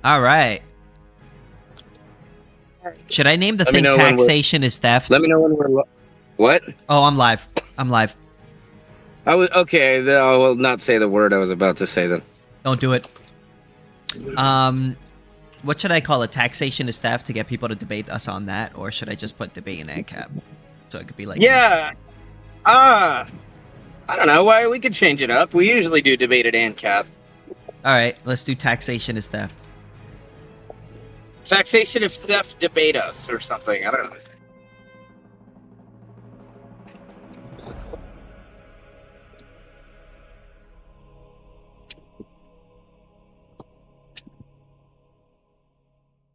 All right. Should I name the thing taxation is theft? Let me know when we're... What? Oh, I'm live. I'm live. Okay, I will not say the word I was about to say then. Don't do it. What should I call it? Taxation is theft to get people to debate us on that? Or should I just put debate in ANCAP? So it could be like... Yeah. I don't know. Why we could change it up. We usually do debate at ANCAP. Alright, let's do taxation is theft. Taxation is theft, debate us or something. I don't know.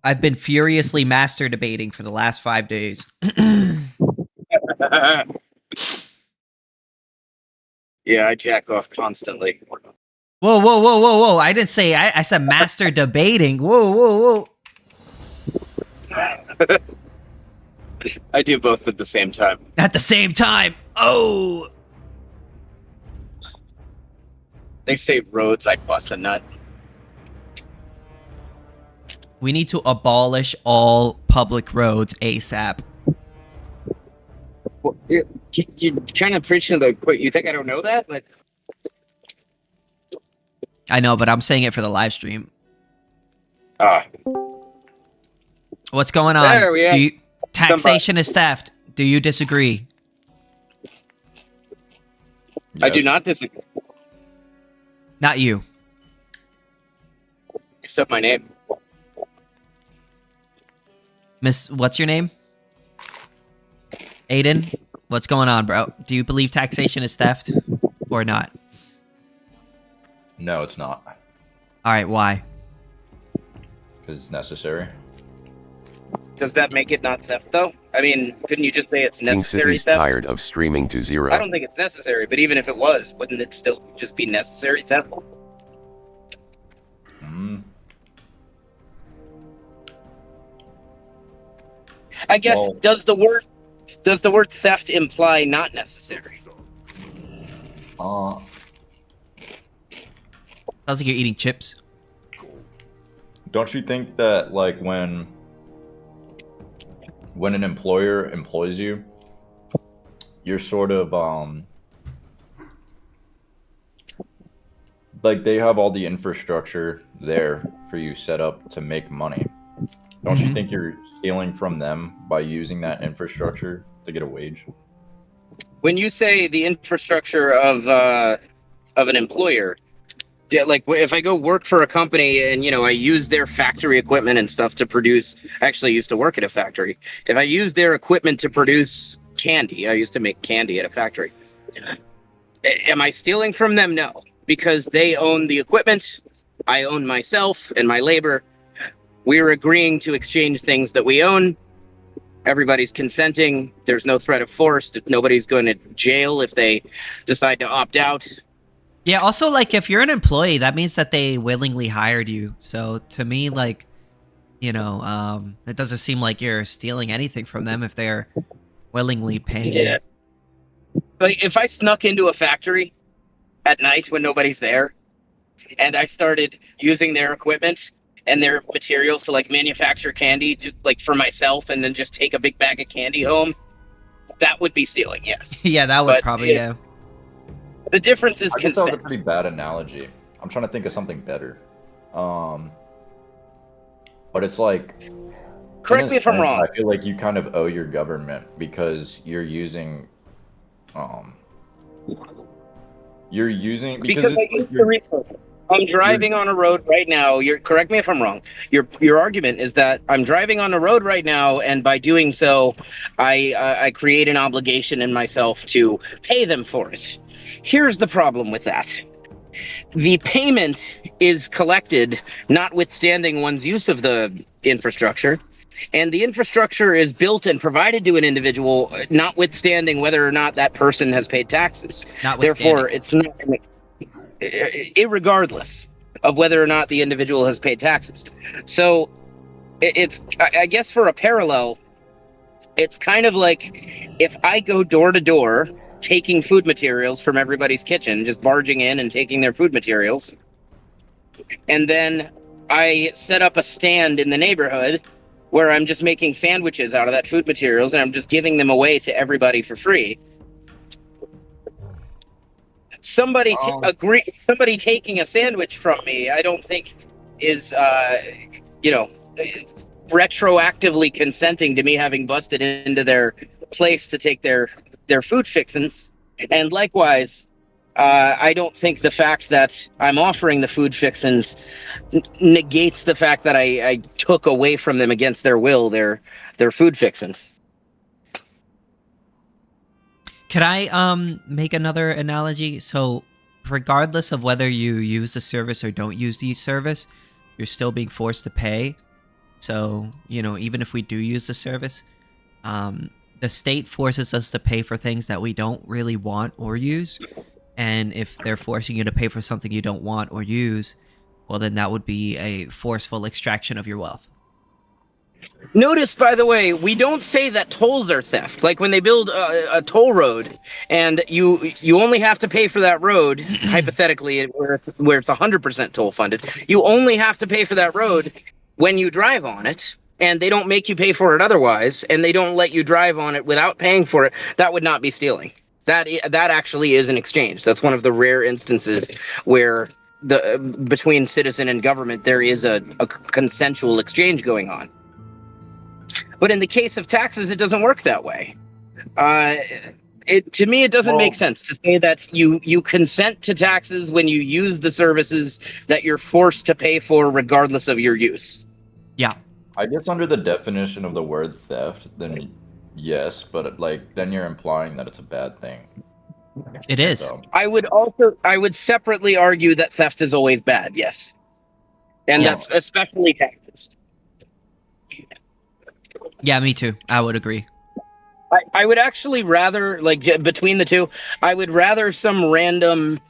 I've been furiously master debating for the last 5 days. Yeah, I jack off constantly. Whoa, whoa, whoa, whoa, whoa. I didn't say, I said master debating. Whoa, whoa, whoa. I do both at the same time. At the same time. Oh. They say roads, I bust a nut. We need to abolish all public roads ASAP. Well, you're trying to preach to the... You think I don't know that? But I know, but I'm saying it for the live stream. What's going on? There we are. Taxation is theft. Do you disagree? Yes. I do not disagree. Not you. Except my name. Miss, what's your name? Aiden? What's going on, bro? Do you believe taxation is theft or not? No, it's not. All right, why? Because it's necessary. Does that make it not theft, though? I mean, couldn't you just say it's necessary KingSithis theft? tired of streaming to zero. I don't think it's necessary, but even if it was, wouldn't it still just be necessary theft? I guess, well, does the word theft imply not necessary? Sounds like you're eating chips. Don't you think that, like, when an employer employs you, you're sort of, like, they have all the infrastructure there for you set up to make money. Don't you think you're stealing from them by using that infrastructure to get a wage? When you say the infrastructure of an employer, yeah, like if I go work for a company and, you know, I use their factory equipment and stuff to produce, I actually used to work at a factory. If I use their equipment to produce candy, I used to make candy at a factory. Am I stealing from them? No, because they own the equipment. I own myself and my labor. We're agreeing to exchange things that we own. Everybody's consenting. There's no threat of force. Nobody's going to jail if they decide to opt out. Yeah, also, like, if you're an employee, that means that they willingly hired you. So, to me, like, you know, it doesn't seem like you're stealing anything from them if they're willingly paying you. Like, if I snuck into a factory at night when nobody's there, and I started using their equipment and their materials to, like, manufacture candy, just, like, for myself, and then just take a big bag of candy home, that would be stealing, yes. Yeah, that would probably, yeah. The difference is consent. That was a pretty bad analogy. I'm trying to think of something better. But it's like... Correct me if I'm wrong. I feel like you kind of owe your government because you're using... Because I use the resources. I'm driving on a road right now. Correct me if I'm wrong. Your argument is that I'm driving on a road right now, and by doing so, I create an obligation in myself to pay them for it. Here's the problem with that. The payment is collected notwithstanding one's use of the infrastructure, and the infrastructure is built and provided to an individual notwithstanding whether or not that person has paid taxes. Therefore, it's not... irregardless of whether or not the individual has paid taxes. So it's, I guess for a parallel, it's kind of like if I go door to door taking food materials from everybody's kitchen, just barging in and taking their food materials, and then I set up a stand in the neighborhood where I'm just making sandwiches out of that food materials and I'm just giving them away to everybody for free. Somebody taking a sandwich from me, I don't think is, retroactively consenting to me having busted into their place to take their food fixins. And likewise, I don't think the fact that I'm offering the food fixins negates the fact that I took away from them against their will their food fixins. Could I make another analogy? So regardless of whether you use the service or don't use the service, you're still being forced to pay. So, even if we do use the service, the state forces us to pay for things that we don't really want or use. And if they're forcing you to pay for something you don't want or use, well, then that would be a forceful extraction of your wealth. Notice, by the way, we don't say that tolls are theft. Like when they build a toll road and you only have to pay for that road, hypothetically, where it's 100% toll funded, you only have to pay for that road when you drive on it, and they don't make you pay for it otherwise, and they don't let you drive on it without paying for it. That would not be stealing. That actually is an exchange. That's one of the rare instances where between citizen and government there is a consensual exchange going on. But in the case of taxes, it doesn't work that way. To me, it doesn't make sense to say that you consent to taxes when you use the services that you're forced to pay for, regardless of your use. Yeah. I guess under the definition of the word theft, then yes, but then you're implying that it's a bad thing. It is. So, I would separately argue that theft is always bad. Yes, and that's especially taxes. Yeah, me too. I would agree. I would actually rather, between the two, I would rather some random,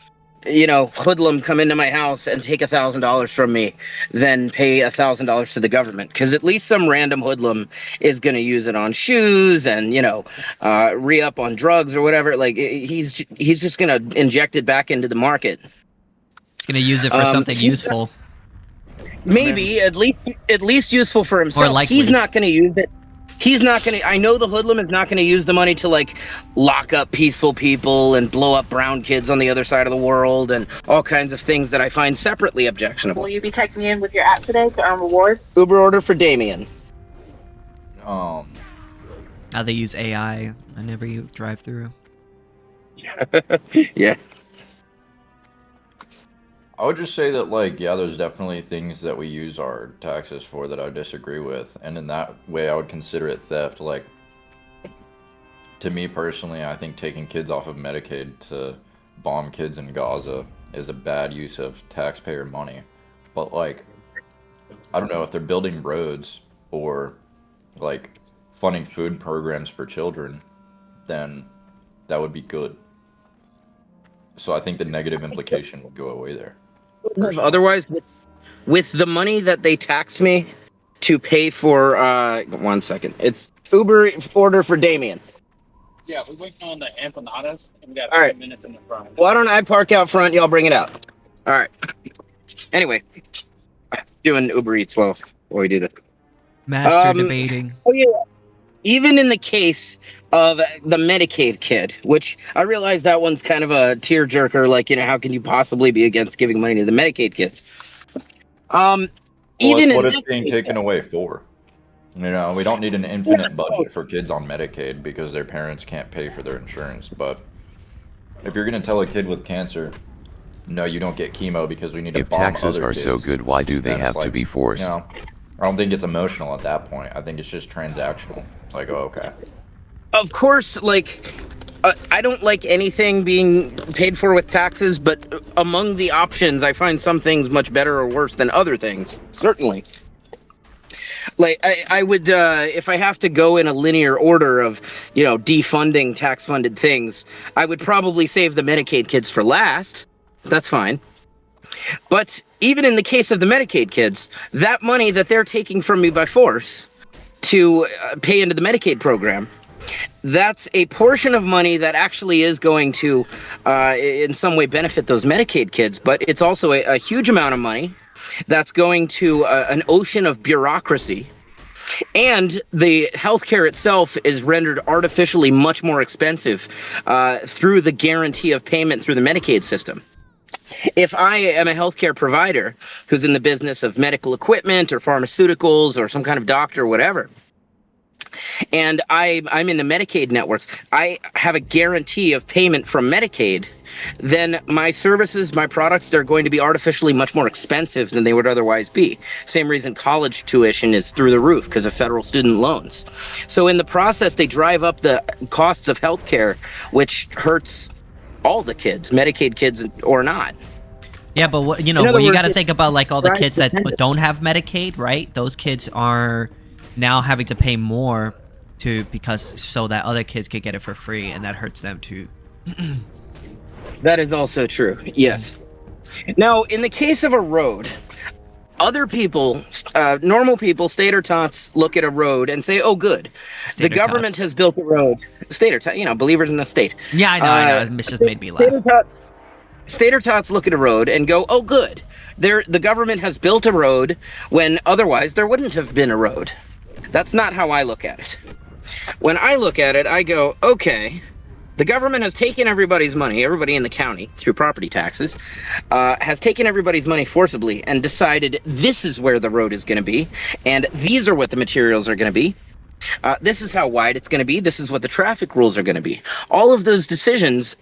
hoodlum come into my house and take $1,000 from me than pay $1,000 to the government. Because at least some random hoodlum is going to use it on shoes and, re-up on drugs or whatever. He's just going to inject it back into the market. He's going to use it for something useful. Maybe, at least useful for himself. Or likely. He's not going to use it. I know the hoodlum is not going to use the money to lock up peaceful people and blow up brown kids on the other side of the world and all kinds of things that I find separately objectionable. Will you be checking in with your app today to earn rewards? Uber order for Damien. How they use AI whenever you drive through. Yeah. I would just say that, there's definitely things that we use our taxes for that I disagree with, and in that way, I would consider it theft. To me personally, I think taking kids off of Medicaid to bomb kids in Gaza is a bad use of taxpayer money. But, I don't know, if they're building roads or, funding food programs for children, then that would be good. So I think the negative implication would go away there. Otherwise, with the money that they tax me to pay for, 1 second. It's Uber order for Damien. Yeah, we're waiting on the empanadas, and we got All right. 5 minutes in the front. Why don't I park out front? Y'all bring it out. All right. Anyway, doing Uber Eats while we do this. Master debating. Oh yeah. Even in the case of the Medicaid kid, which I realize that one's kind of a tearjerker, how can you possibly be against giving money to the Medicaid kids? Even what it's being taken away for. We don't need an infinite budget for kids on Medicaid because their parents can't pay for their insurance. But if you're going to tell a kid with cancer, no, you don't get chemo because we need to bomb other kids. If taxes are so good, why do they have to be forced? I don't think it's emotional at that point. I think it's just transactional. Oh, okay. Of course, I don't like anything being paid for with taxes, but among the options, I find some things much better or worse than other things. Certainly. I would, if I have to go in a linear order of, defunding tax-funded things, I would probably save the Medicaid kids for last. That's fine. But even in the case of the Medicaid kids, that money that they're taking from me by force to pay into the Medicaid program, that's a portion of money that actually is going to in some way benefit those Medicaid kids, but it's also a huge amount of money That's going to an ocean of bureaucracy. And the healthcare itself is rendered artificially much more expensive through the guarantee of payment through the Medicaid system. If I am a healthcare provider who's in the business of medical equipment or pharmaceuticals or some kind of doctor or whatever, and I'm in the Medicaid networks, I have a guarantee of payment from Medicaid, then my services, my products, they're going to be artificially much more expensive than they would otherwise be. Same reason college tuition is through the roof, because of federal student loans. So in the process, they drive up the costs of healthcare, which hurts all the kids, Medicaid kids or not. Yeah, but what, you know, well, you got to think about like all the kids that don't have Medicaid, right? Those kids are now having to pay more because so that other kids could get it for free, and that hurts them too. That is also true. Yes. Now, in the case of a road, other people, normal people, stater tots, look at a road and say, "Oh, good, the government has built a road." Stater tots, you know, believers in the state. Yeah, I know. It just made me laugh. Stater tots look at a road and go, "Oh, good, the government has built a road when otherwise there wouldn't have been a road." That's not how I look at it. When I look at it, I go, "Okay, the government has taken everybody's money, everybody in the county, through property taxes, has taken everybody's money forcibly and decided this is where the road is going to be, and these are what the materials are going to be. This is how wide it's going to be. This is what the traffic rules are going to be." All of those decisions,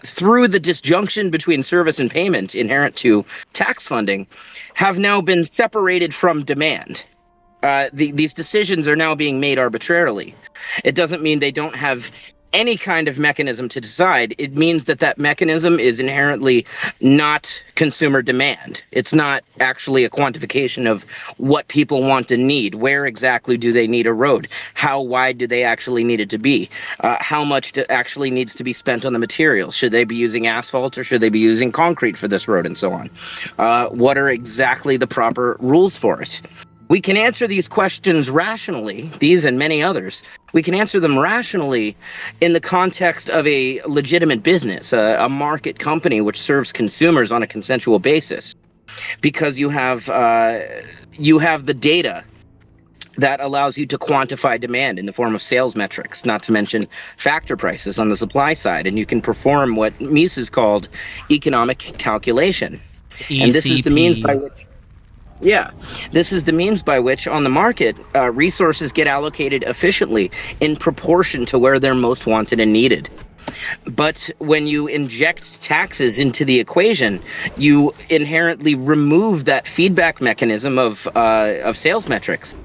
through the disjunction between service and payment inherent to tax funding, have now been separated from demand. These decisions are now being made arbitrarily. It doesn't mean they don't have any kind of mechanism to decide. It means that that mechanism is inherently not consumer demand. It's not actually a quantification of what people want and need. Where exactly do they need a road? How wide do they actually need it to be? How much actually needs to be spent on the materials? Should they be using asphalt or should they be using concrete for this road, and so on? What are exactly the proper rules for it? We can answer these questions rationally, these and many others. We can answer them rationally in the context of a legitimate business, a market company which serves consumers on a consensual basis, because you have the data that allows you to quantify demand in the form of sales metrics, not to mention factor prices on the supply side, and you can perform what Mises called economic calculation. ECP. And this is the means by which this is the means by which on the market resources get allocated efficiently in proportion to where they're most wanted and needed. But when you inject taxes into the equation, you inherently remove that feedback mechanism of sales metrics,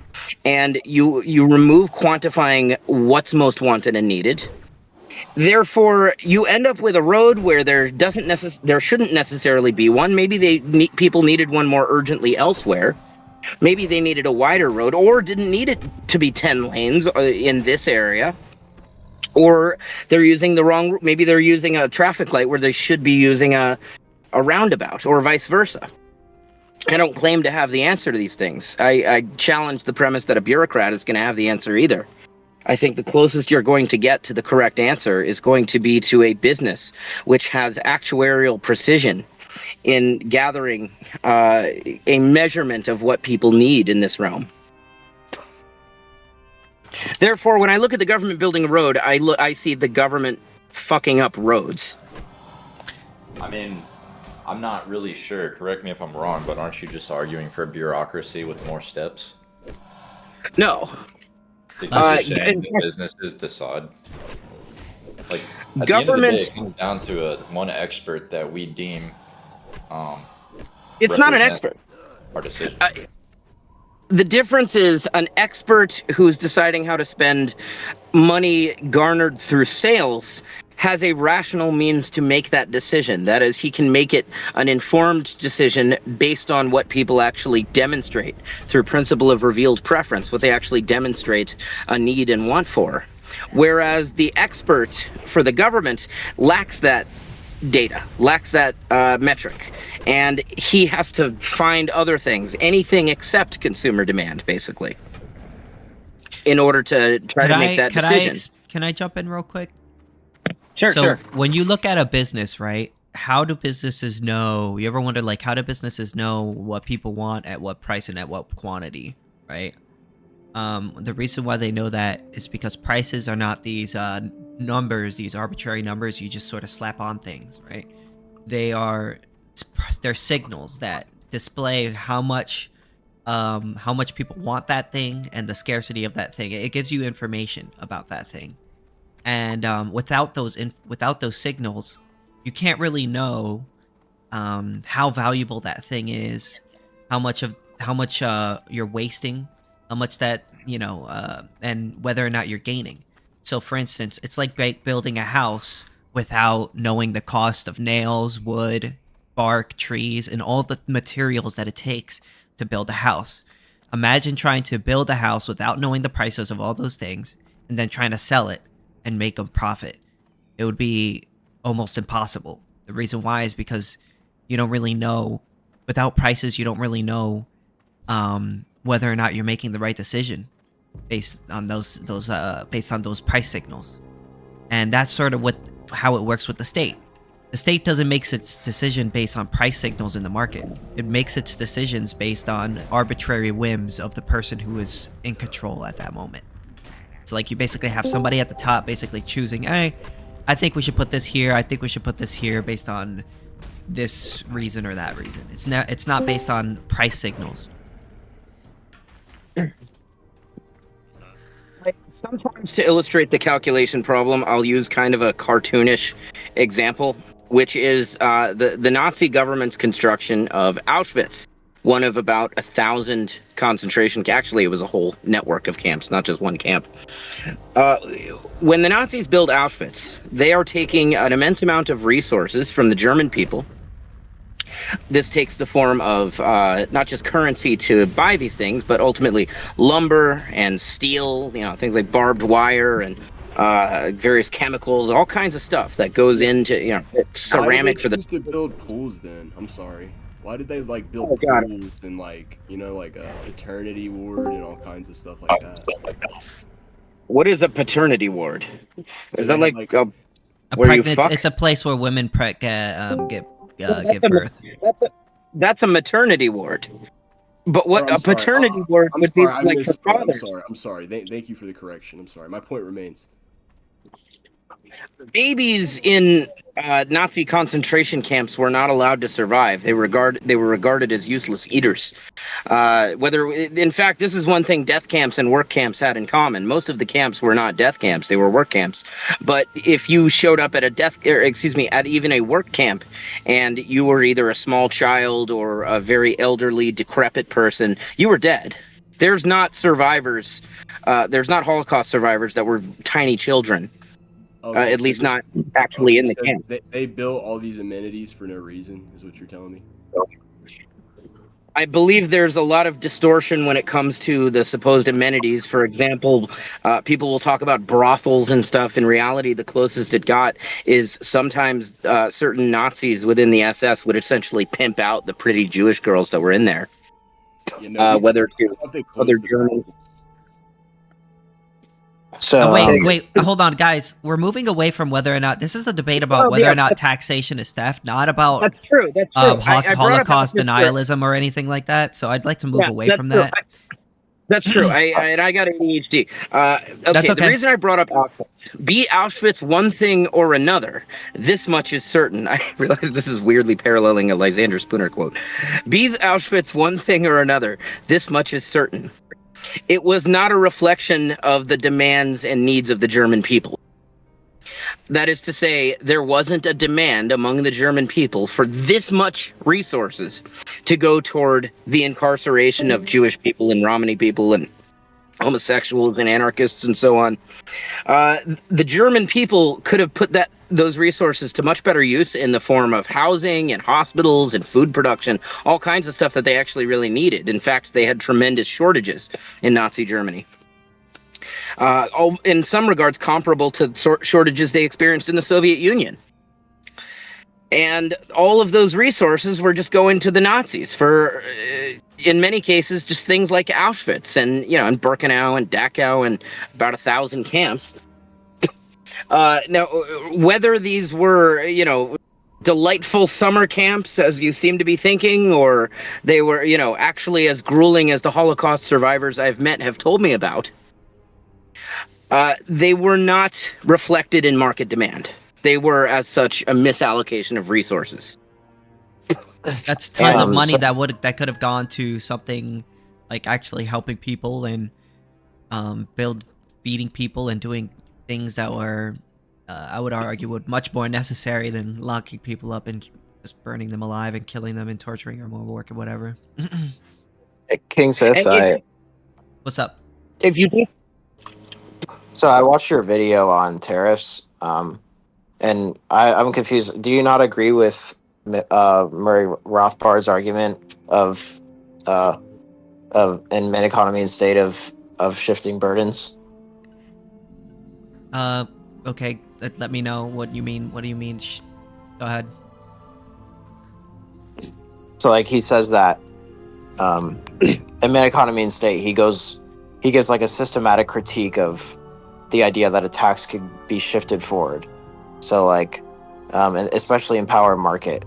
and you remove quantifying what's most wanted and needed. Therefore, you end up with a road where there shouldn't necessarily be one. Maybe people needed one more urgently elsewhere. Maybe they needed a wider road, or didn't need it to be 10 lanes in this area. Or they're using the wrong. Maybe they're using a traffic light where they should be using a roundabout, or vice versa. I don't claim to have the answer to these things. I challenge the premise that a bureaucrat is going to have the answer either. I think the closest you're going to get to the correct answer is going to be to a business which has actuarial precision in gathering a measurement of what people need in this realm. Therefore, when I look at the government building a road, I see the government fucking up roads. I mean, I'm not really sure. Correct me if I'm wrong, but aren't you just arguing for a bureaucracy with more steps? No. Because you're saying that businesses decide. Like, at the end of the day, it comes down to one expert that we deem. It's not an expert. Our decision. The difference is an expert who's deciding how to spend money garnered through sales has a rational means to make that decision. That is, he can make it an informed decision based on what people actually demonstrate through principle of revealed preference, what they actually demonstrate a need and want for. Whereas the expert for the government lacks that data, lacks that metric, and he has to find other things, anything except consumer demand, basically, in order to try to make that decision. Can I jump in real quick? Sure. When you look at a business, right, how do businesses know? You ever wonder, like, how do businesses know what people want at what price and at what quantity, right? The reason why they know that is because prices are not these numbers, these arbitrary numbers you just sort of slap on things, right? They're signals that display how much people want that thing and the scarcity of that thing. It gives you information about that thing, and without those signals, you can't really know how valuable that thing is, how much you're wasting, how much that and whether or not you're gaining. So, for instance, it's like building a house without knowing the cost of nails, wood, bark, trees, and all the materials that it takes to build a house. Imagine trying to build a house without knowing the prices of all those things and then trying to sell it and make a profit. It would be almost impossible. The reason why is because you don't really know, without prices, you don't really know whether or not you're making the right decision based on those price signals. And that's sort of how it works with the state. The state doesn't make its decision based on price signals in the market. It makes its decisions based on arbitrary whims of the person who is in control at that moment. It's like you basically have somebody at the top basically choosing, hey, I think we should put this here, I think we should put this here based on this reason or that reason. It's not based on price signals. Sometimes to illustrate the calculation problem, I'll use kind of a cartoonish example, which is the Nazi government's construction of Auschwitz, one of about 1,000 concentration camps. Actually, it was a whole network of camps, not just one camp. When the Nazis build Auschwitz, they are taking an immense amount of resources from the German people. This takes the form of not just currency to buy these things, but ultimately lumber and steel, things like barbed wire and various chemicals, all kinds of stuff that goes into, ceramic for the. Why did they choose to build pools then? I'm sorry. Why did they build pools and like a paternity ward and all kinds of stuff like that? What is a paternity ward? Is that like a pregnancy? It's a place where women give birth. That's a maternity ward. But what a paternity ward would be like for fathers. I'm sorry. Thank you for the correction. I'm sorry. My point remains. Babies in Nazi concentration camps were not allowed to survive. They were regarded as useless eaters. In fact, this is one thing death camps and work camps had in common. Most of the camps were not death camps; they were work camps. But if you showed up at at even a work camp, and you were either a small child or a very elderly, decrepit person, you were dead. There's not survivors. There's not Holocaust survivors that were tiny children. Okay, at least not actually in the camp. They built all these amenities for no reason, is what you're telling me? I believe there's a lot of distortion when it comes to the supposed amenities. For example, people will talk about brothels and stuff. In reality, the closest it got is sometimes certain Nazis within the SS would essentially pimp out the pretty Jewish girls that were in there. Whether to other Germans. So wait, hold on, guys. We're moving away from whether or not this is a debate about whether or not taxation is theft, not about that's true. Holocaust denialism or anything like that. So I'd like to move away from that. That's true. I got ADHD. Okay. The reason I brought up Auschwitz, be Auschwitz one thing or another, this much is certain. I realize this is weirdly paralleling a Lysander Spooner quote. Be Auschwitz one thing or another, this much is certain. It was not a reflection of the demands and needs of the German people. That is to say, there wasn't a demand among the German people for this much resources to go toward the incarceration of Jewish people and Romani people and homosexuals and anarchists and so on. The German people could have put those resources to much better use in the form of housing and hospitals and food production, all kinds of stuff that they actually really needed. In fact, they had tremendous shortages in Nazi Germany. In some regards comparable to shortages they experienced in the Soviet Union. And all of those resources were just going to the Nazis for, in many cases, just things like Auschwitz and, and Birkenau and Dachau and about 1,000 camps. Now, whether these were, delightful summer camps as you seem to be thinking, or they were, actually as grueling as the Holocaust survivors I've met have told me about. They were not reflected in market demand. They were, as such, a misallocation of resources. That's tons of money so- that could have gone to something like actually helping people and feeding people and doing things that were, I would argue, would much more necessary than locking people up and just burning them alive and killing them and torturing them or work or whatever. KingSithis, What's up? If you do, so I watched your video on tariffs, and I'm confused. Do you not agree with Murray Rothbard's argument of in an economy and state of shifting burdens? Okay, let me know what you mean. What do you mean? Go ahead. So like he says that in Man Economy and State, he gives like a systematic critique of the idea that a tax could be shifted forward. So like, and especially in power market,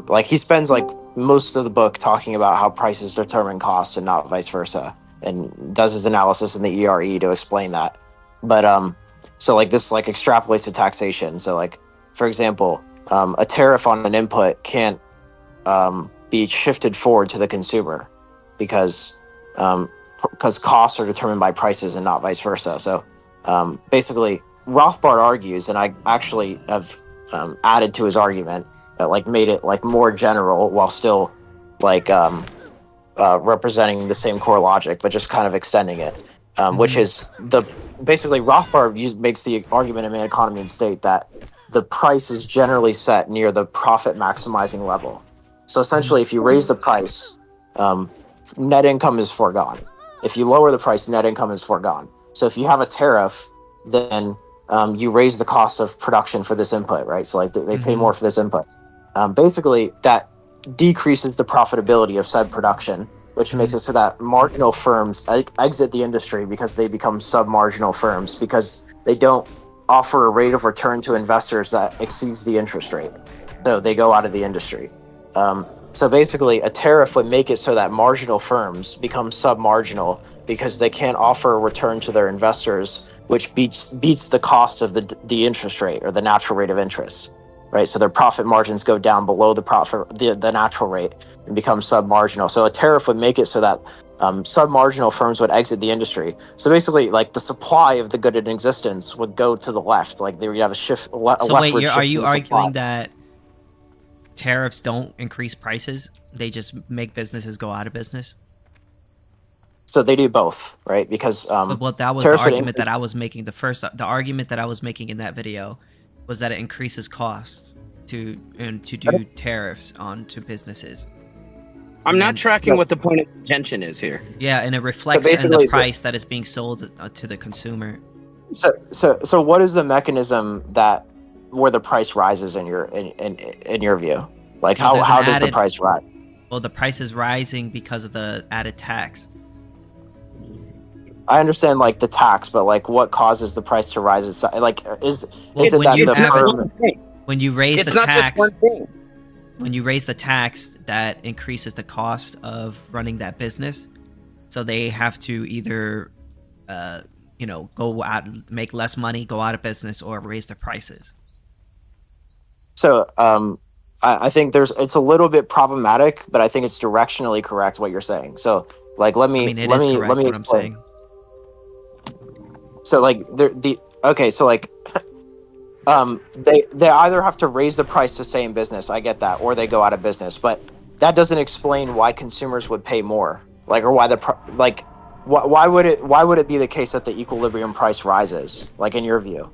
like he spends like most of the book talking about how prices determine costs and not vice versa, and does his analysis in the ERE to explain that. But so like this like extrapolates to taxation. So like, for example, a tariff on an input can't be shifted forward to the consumer because costs are determined by prices and not vice versa. So basically, Rothbard argues, and I actually have added to his argument that like made it like more general while still like representing the same core logic, but just kind of extending it, which is basically Rothbard makes the argument in Man Economy and State that the price is generally set near the profit maximizing level. So essentially, if you raise the price, net income is foregone. If you lower the price, net income is foregone. So if you have a tariff, then you raise the cost of production for this input, right? So like they pay more for this input. Basically, that decreases the profitability of said production, which makes it so that marginal firms exit the industry because they become sub-marginal firms because they don't offer a rate of return to investors that exceeds the interest rate. So they go out of the industry. So basically, a tariff would make it so that marginal firms become sub-marginal because they can't offer a return to their investors, which beats the cost of the interest rate or the natural rate of interest, right? So their profit margins go down below the natural rate and become sub-marginal. So a tariff would make it so that sub-marginal firms would exit the industry. So basically, like the supply of the good in existence would go to the left. Like they would have a shift. So wait, are you arguing that tariffs don't increase prices? They just make businesses go out of business? So they do both, right? Because well, that was the argument that I was making. The argument that I was making in that video was that it increases costs to do tariffs onto businesses. I'm not tracking what the point of contention is here. Yeah, and it reflects in the price that is being sold to the consumer. So what is the mechanism where the price rises in your view? Like how does the price rise? Well, the price is rising because of the added tax. I understand like the tax, but like what causes the price to rise? Like is it that the firm? When you raise it's the not tax, just one thing. When you raise the tax, that increases the cost of running that business. So they have to either, go out, make less money, go out of business, or raise their prices. So I think it's a little bit problematic, but I think it's directionally correct what you're saying. So like let me explain. So like so like they either have to raise the price to stay in business, I get that, or they go out of business, but that doesn't explain why consumers would pay more, like, or why why would it be the case that the equilibrium price rises, like in your view?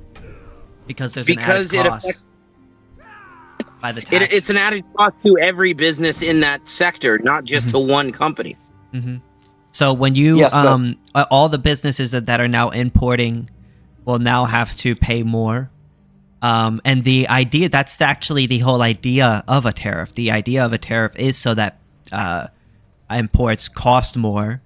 Because there's an added cost by the tax. It's an added cost to every business in that sector, not just to one company. So when you all the businesses that are now importing will now have to pay more. And the idea, that's actually the whole idea of a tariff. The idea of a tariff is so that imports cost more,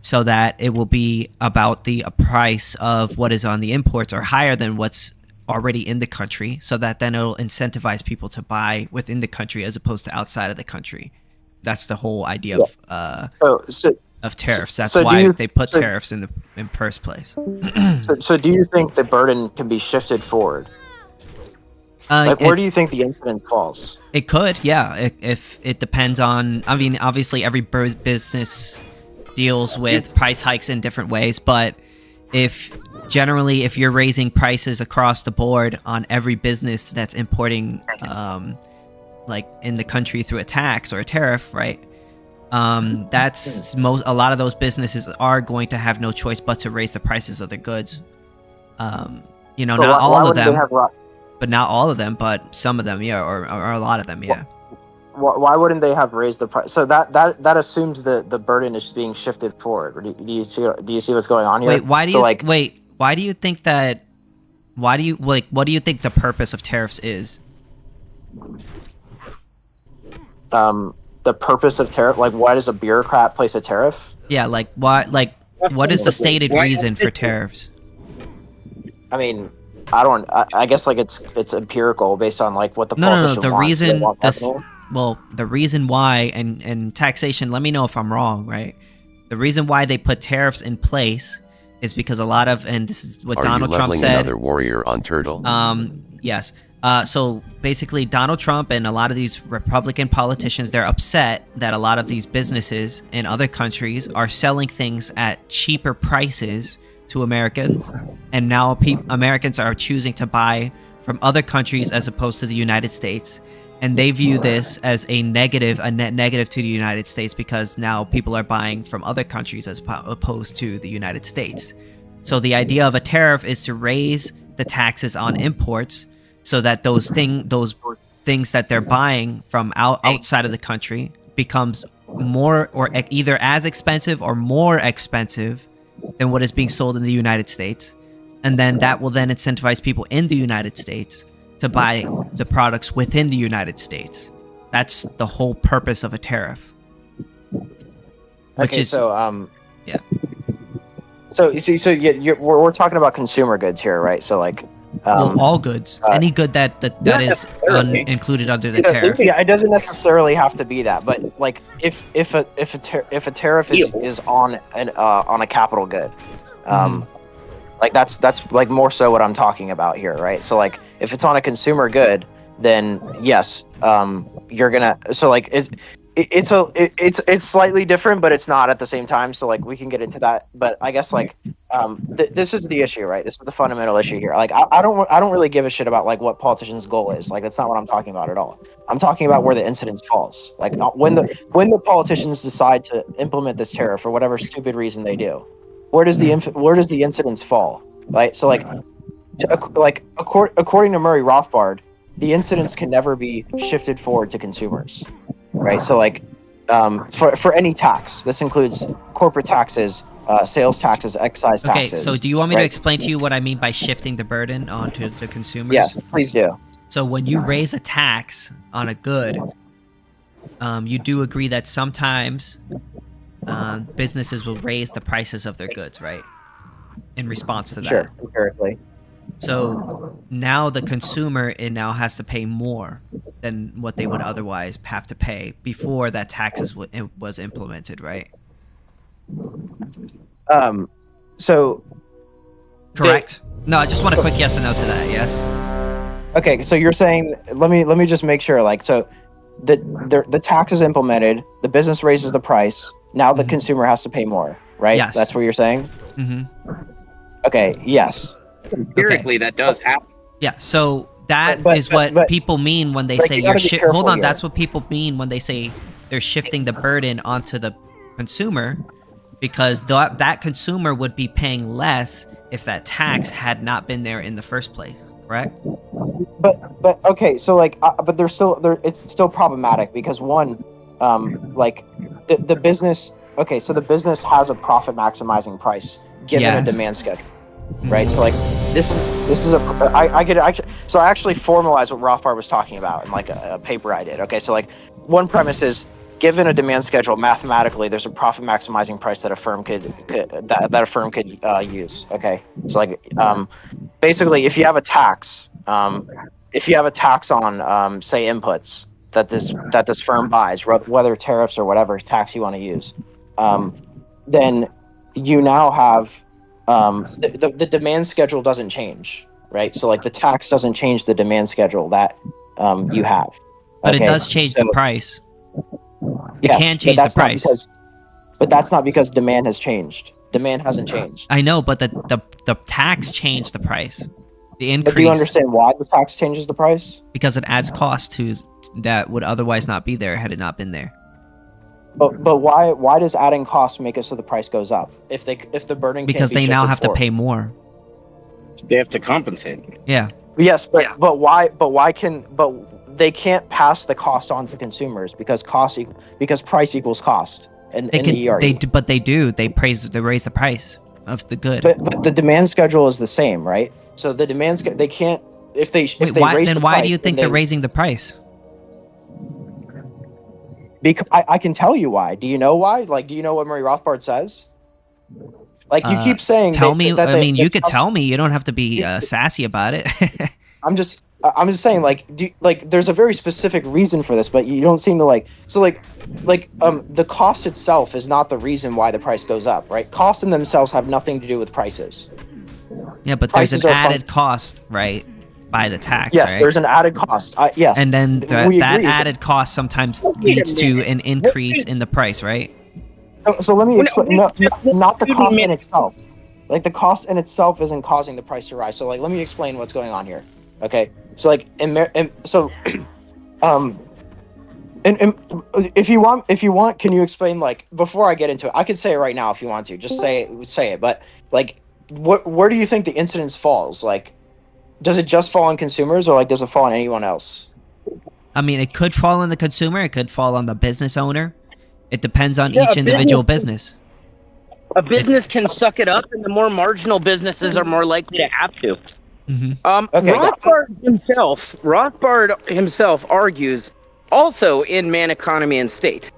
so that it will be about the price of what is on the imports or higher than what's already in the country, so that then it'll incentivize people to buy within the country as opposed to outside of the country. That's the whole idea of tariffs. That's why they put tariffs in the first place. So do you think the burden can be shifted forward? Where do you think the incidence falls? It could, yeah. If it depends on, I mean, obviously every business deals with price hikes in different ways, but if you're raising prices across the board on every business that's importing, like in the country through a tax or a tariff, right? That's a lot of those businesses are going to have no choice but to raise the prices of their goods. Not all of them. But not all of them, but some of them, yeah, or a lot of them, yeah. Why wouldn't they have raised the price? So that assumes the burden is being shifted forward. Do you see what's going on here? Wait, why do you think that? Why do you what do you think the purpose of tariffs is? The purpose of tariff, like, why does a bureaucrat place a tariff? Yeah, what is the stated reason for tariffs? I mean, I guess it's empirical based on like what the politician wants. The reason why, and taxation, let me know if I'm wrong, right? The reason why they put tariffs in place is because and this is what Donald Trump said. Another warrior on Turtle? Yes. So basically Donald Trump and a lot of these Republican politicians, they're upset that a lot of these businesses in other countries are selling things at cheaper prices to Americans, and now Americans are choosing to buy from other countries as opposed to the United States, and they view this as a net negative to the United States because now people are buying from other countries as opposed to the United States. So the idea of a tariff is to raise the taxes on imports so that those things that they're buying from outside of the country becomes more or either as expensive or more expensive than what is being sold in the United States. And then that will then incentivize people in the United States to buy the products within the United States. That's the whole purpose of a tariff. Yeah. So you see, we're talking about consumer goods here, right? So like, all goods, any good that is included under the tariff. Yeah, it doesn't necessarily have to be that, but like if a tariff is on a capital good, like that's like more so what I'm talking about here, right? So like if it's on a consumer good, then yes, you're gonna. So like it's slightly different, but it's not at the same time. So like we can get into that, but I guess like this is the issue, right? This is the fundamental issue here. Like I don't really give a shit about like what politicians' goal is. Like that's not what I'm talking about at all. I'm talking about where the incidence falls. Like when the politicians decide to implement this tariff for whatever stupid reason they do, where does the incidence fall? Right. So like according to Murray Rothbard, the incidence can never be shifted forward to consumers. Right, so like, for any tax, this includes corporate taxes, sales taxes, excise taxes. Okay, so do you want me to explain to you what I mean by shifting the burden onto the consumers? Yes, please do. So when you raise a tax on a good, you do agree that sometimes businesses will raise the prices of their goods, right? In response to that. Sure, empirically. So now the consumer now has to pay more than what they would otherwise have to pay before that taxes was implemented, right? So correct. No, I just want a quick yes or no to that. Yes. Okay, so you're saying let me just make sure. Like, so the tax is implemented, the business raises the price. Now the consumer has to pay more, right? Yes. That's what you're saying. Mm-hmm. Okay. Yes. Empirically, that does happen. Yeah, so that is what people mean when they say you're hold on, here. That's what people mean when they say they're shifting the burden onto the consumer, because that consumer would be paying less if that tax had not been there in the first place, correct? But okay, so like, but it's still problematic because one, like the business. Okay, so the business has a profit maximizing price given a demand schedule. Right, so like this is I could actually, so I actually formalized what Rothbard was talking about in like a paper I did. Okay, so like one premise is, given a demand schedule, mathematically there's a profit maximizing price that a firm could use. Okay, so like basically, if you have a tax, on say inputs that this firm buys, whether tariffs or whatever tax you want to use, then you now have the demand schedule doesn't change, right? So like the tax doesn't change the demand schedule that you have. But it Okay? does change the price. It Yes, can but change the that's not price. but that's not because demand has changed. Demand hasn't changed. I know, but the tax changed the price. The But do you increase, understand why the tax changes the price? because it adds cost to that would otherwise not be there had it not been there. But why does adding cost make it so the price goes up? If the burden Because can't be they now shifted have to forward? pay more. They have to compensate. Yeah. Yes, but why they can't pass the cost on to consumers because price equals cost in the ERE. But they do. They raise the price of the good. But the demand schedule is the same, right? So the demand they can't if they Wait, they why raise then the why price, do you think then they're raising the price? Because I can tell you why. Do you know why? Like, do you know what Murray Rothbard says? Like, you keep saying. Tell me. I mean, you could tell me. You don't have to be sassy about it. I'm just saying, like, there's a very specific reason for this, but you don't seem to like. So, the cost itself is not the reason why the price goes up, right? Costs in themselves have nothing to do with prices. Yeah, but Prices there's an are added cost, right, by the tax. Yes, right? there's an added cost. Yes, and then we that agree. added cost sometimes leads to an increase in the price, right? So let me explain. No, not the cost in itself. Like the cost in itself isn't causing the price to rise. So like, let me explain what's going on here. Okay, so like, if you want, can you explain, like, before I get into it? I could say it right now if you want to. Just say it. But like, where do you think the incidence falls? Like, does it just fall on consumers, or like, does it fall on anyone else? I mean, it could fall on the consumer. It could fall on the business owner. It depends on each individual business. A business can suck it up, and the more marginal businesses are more likely to have to. Mm-hmm. Rothbard himself argues, also in Man, Economy, and State,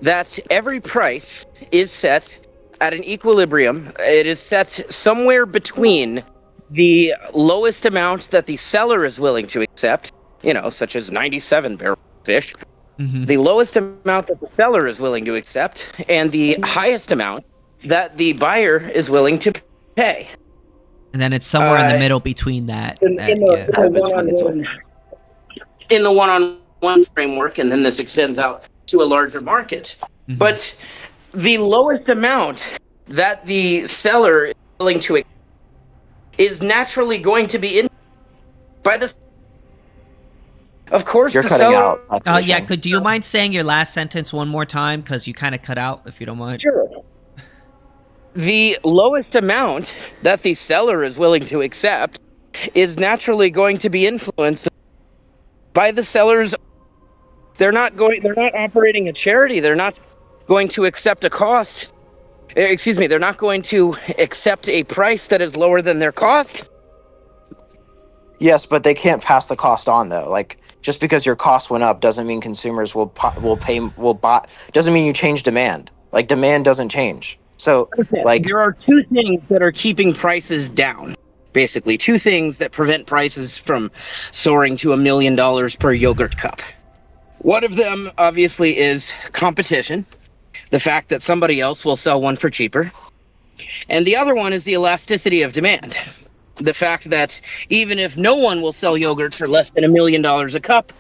that every price is set at an equilibrium. It is set somewhere between the lowest amount that the seller is willing to accept, such as 97 barrel fish, the lowest amount that the seller is willing to accept, and the highest amount that the buyer is willing to pay. And then it's somewhere in the middle between that. In the one-on-one framework, and then this extends out to a larger market. Mm-hmm. But the lowest amount that the seller is willing to accept is naturally going to be by the. Of course, you're cutting out. Yeah, do you mind saying your last sentence one more time? Because you kind of cut out, if you don't mind. Sure. The lowest amount that the seller is willing to accept is naturally going to be influenced by the sellers. They're not operating a charity. They're not going to accept a cost. Excuse me, they're not going to accept a price that is lower than their cost. Yes, but they can't pass the cost on, though. Like, just because your cost went up doesn't mean consumers will buy. Doesn't mean you change demand. Like, demand doesn't change. So, like, there are two things that are keeping prices down. Basically, two things that prevent prices from soaring to $1 million per yogurt cup. One of them, obviously, is competition. The fact that somebody else will sell one for cheaper. And the other one is the elasticity of demand. The fact that even if no one will sell yogurt for less than $1 million a cup,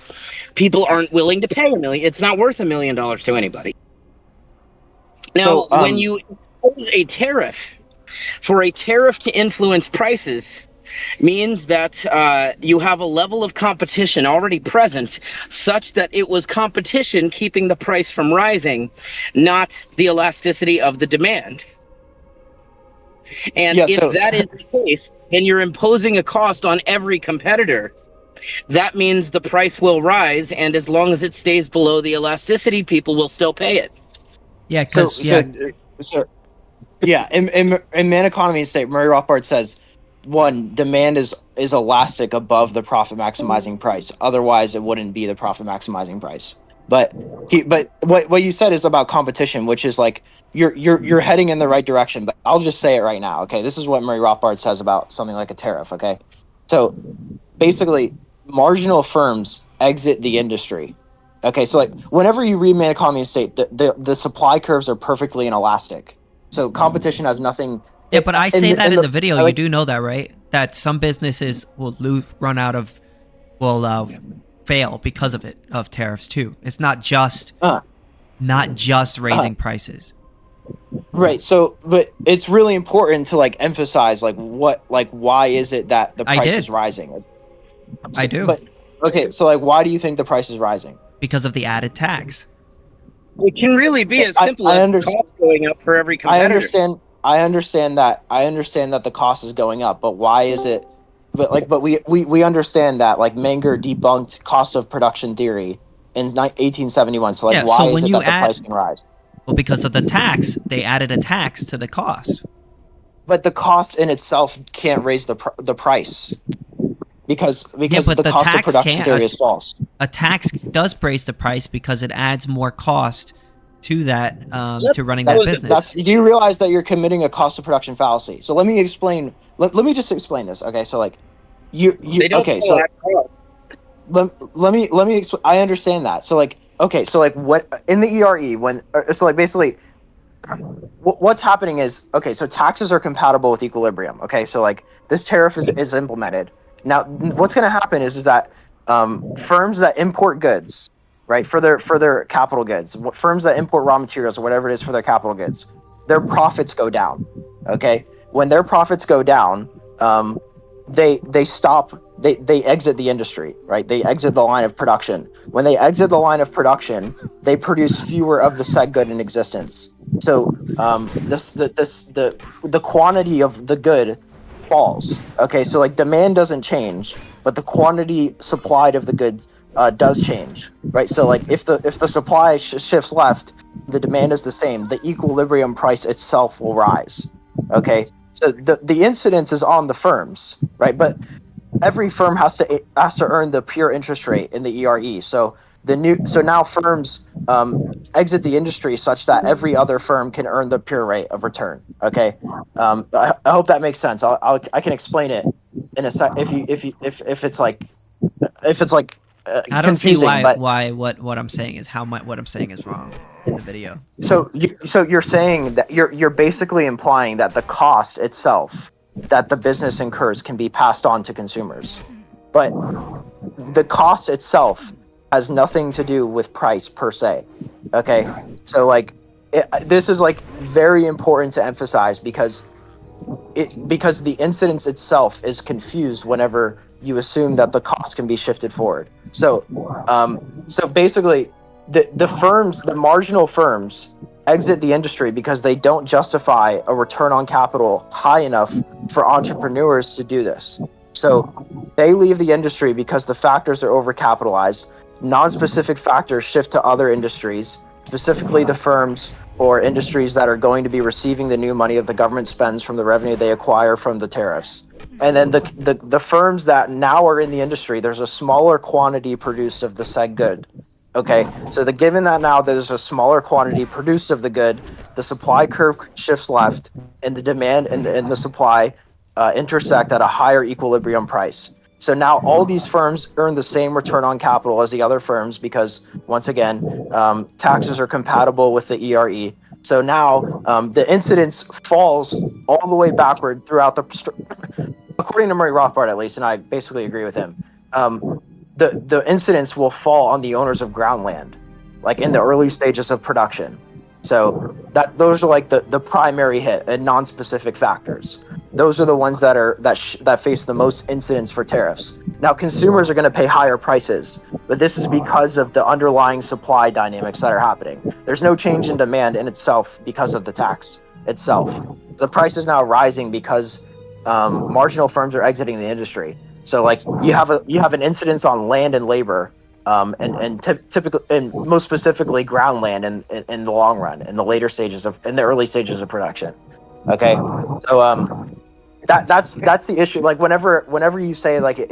people aren't willing to pay $1 million. It's not worth $1 million to anybody. Now, when you impose a tariff, for a tariff to influence prices means that you have a level of competition already present such that it was competition keeping the price from rising, not the elasticity of the demand. And if that is the case, and you're imposing a cost on every competitor, that means the price will rise, and as long as it stays below the elasticity, people will still pay it. Yeah, because in Man, Economy, and State, Murray Rothbard says, one, demand is elastic above the profit maximizing price. Otherwise, it wouldn't be the profit maximizing price. But what you said is about competition, which is like you're heading in the right direction. But I'll just say it right now. Okay, this is what Murray Rothbard says about something like a tariff. Okay, so basically, marginal firms exit the industry. Okay, so like whenever you read Man Economy and State, the supply curves are perfectly inelastic. So competition has nothing. Yeah, but I say that in the video. like, you do know that, right? That some businesses will fail because of tariffs too. It's not just raising prices. Right. So, but it's really important to like emphasize why is it that the price is rising? I do. But okay, so like why do you think the price is rising? Because of the added tax. It can really be as simple as cost going up for every competitor. I understand that the cost is going up, but why is it? But we understand that like Menger debunked cost of production theory in 1871. So like why is it that the price can rise? Well, because of the tax, they added a tax to the cost. But the cost in itself can't raise the price because the cost of production theory is false. A tax does raise the price because it adds more cost to that to running that business. Do you realize that you're committing a cost of production fallacy? So let me explain. Let me just explain this. Okay, so like let me explain. I understand that. So like okay, so like what in the ERE basically what's happening is okay. So taxes are compatible with equilibrium. Okay, so like this tariff is implemented. Now what's going to happen is that firms that import goods, right, for their capital goods, firms that import raw materials or whatever it is for their capital goods, their profits go down. Okay, when their profits go down, they exit the industry, right? They exit the line of production. When they exit the line of production, they produce fewer of the said good in existence. So the quantity of the good falls. Okay, so like demand doesn't change, but the quantity supplied of the goods does change, right? So like if the supply shifts left, the demand is the same. The equilibrium price itself will rise. Okay, so the incidence is on the firms, right? But every firm has to earn the pure interest rate in the ERE. So now firms exit the industry such that every other firm can earn the pure rate of return. Okay, I hope that makes sense. I can explain it in a sec if it's like I don't see why what I'm saying is what I'm saying is wrong in the video. So you're saying that you're basically implying that the cost itself that the business incurs can be passed on to consumers, but the cost itself has nothing to do with price per se. Okay, so like this is like very important to emphasize because the incidence itself is confused whenever you assume that the cost can be shifted forward. So basically the marginal firms exit the industry because they don't justify a return on capital high enough for entrepreneurs to do this. So they leave the industry because the factors are overcapitalized. Non-specific factors shift to other industries, specifically the firms or industries that are going to be receiving the new money that the government spends from the revenue they acquire from the tariffs. And then the firms that now are in the industry, there's a smaller quantity produced of the said good. Okay, so given that now there's a smaller quantity produced of the good, the supply curve shifts left, and the demand and the supply intersect at a higher equilibrium price. So now all these firms earn the same return on capital as the other firms because, once again, taxes are compatible with the ERE. So now the incidence falls all the way backward throughout according to Murray Rothbard at least, and I basically agree with him. The incidence will fall on the owners of ground land, like in the early stages of production. So those are like the primary hit and non-specific factors. Those are the ones that face the most incidence for tariffs. Now consumers are going to pay higher prices, but this is because of the underlying supply dynamics that are happening. There's no change in demand in itself because of the tax itself. The price is now rising because marginal firms are exiting the industry. So like you have an incidence on land and labor, and typically, and most specifically ground land in the long run, in the early stages of production. Okay, so that's the issue. Like whenever you say like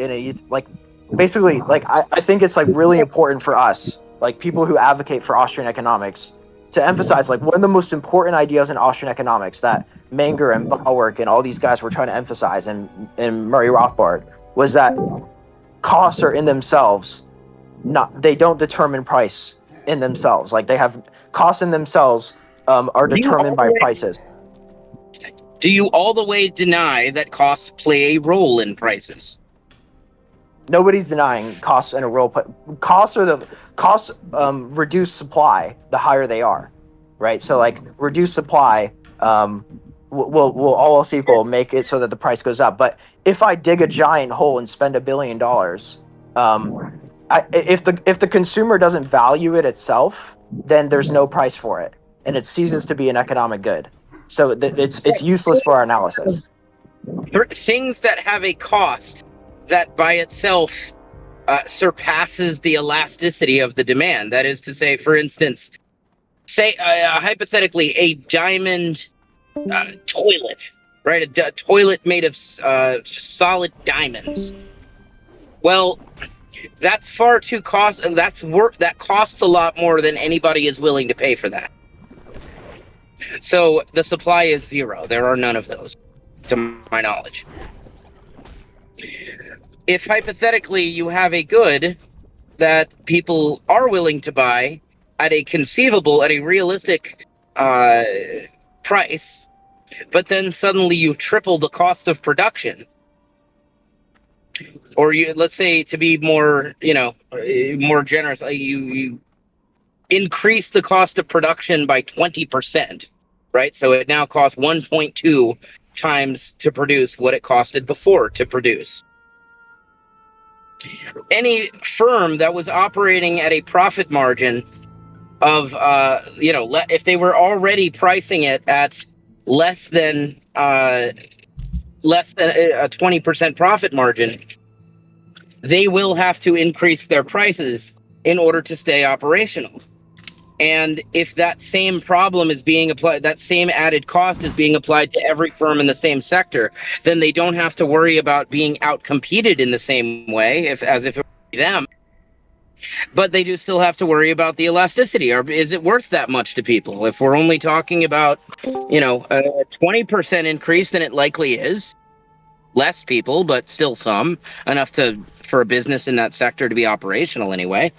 basically like I think it's like really important for us like people who advocate for Austrian economics, to emphasize like one of the most important ideas in Austrian economics that Menger and Bauwerk and all these guys were trying to emphasize, and Murray Rothbard, was that costs are in themselves they don't determine price in themselves. Like they have costs in themselves are determined by prices. Do you all the way deny that costs play a role in prices? Nobody's denying costs in a role. Costs reduce supply the higher they are, right? So like reduce supply will all else equal make it so that the price goes up. But if I dig a giant hole and spend $1 billion, if the consumer doesn't value it itself, then there's no price for it, and it ceases to be an economic good. So it's useless for our analysis. Things that have a cost that by itself surpasses the elasticity of the demand. That is to say, for instance, hypothetically, a diamond toilet, right? A toilet made of solid diamonds. Well, that's far too that costs a lot more than anybody is willing to pay for that. So the supply is zero. There are none of those, to my knowledge. If hypothetically you have a good that people are willing to buy at a realistic price, but then suddenly you triple the cost of production, or let's say, to be more generous, you increase the cost of production by 20%, right? So it now costs 1.2 times to produce what it costed before to produce. Any firm that was operating at a profit margin of, if they were already pricing it at less than a 20% profit margin, they will have to increase their prices in order to stay operational. And if that same problem is being applied, that same added cost is being applied to every firm in the same sector, then they don't have to worry about being outcompeted in the same way, as if it were them. But they do still have to worry about the elasticity. Or is it worth that much to people? If we're only talking about, a 20% increase, then it likely is. Less people, but still some, enough for a business in that sector to be operational anyway.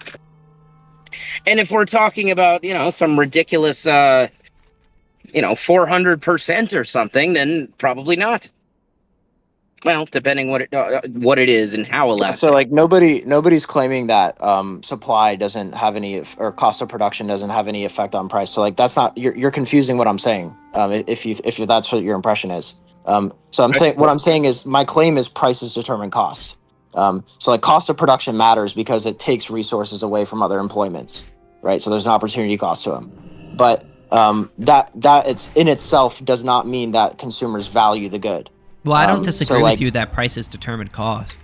And if we're talking about, some ridiculous, 400% or something, then probably not. Well, depending what it is and how elastic. So like nobody's claiming that supply doesn't have any, or cost of production doesn't have any effect on price. So like that's not, you're confusing what I'm saying. If that's what your impression is. So what I'm saying is my claim is prices determine cost. So like cost of production matters because it takes resources away from other employments, right? So there's an opportunity cost to them. But that it's in itself does not mean that consumers value the good. Well, I don't disagree with you that prices determine cost.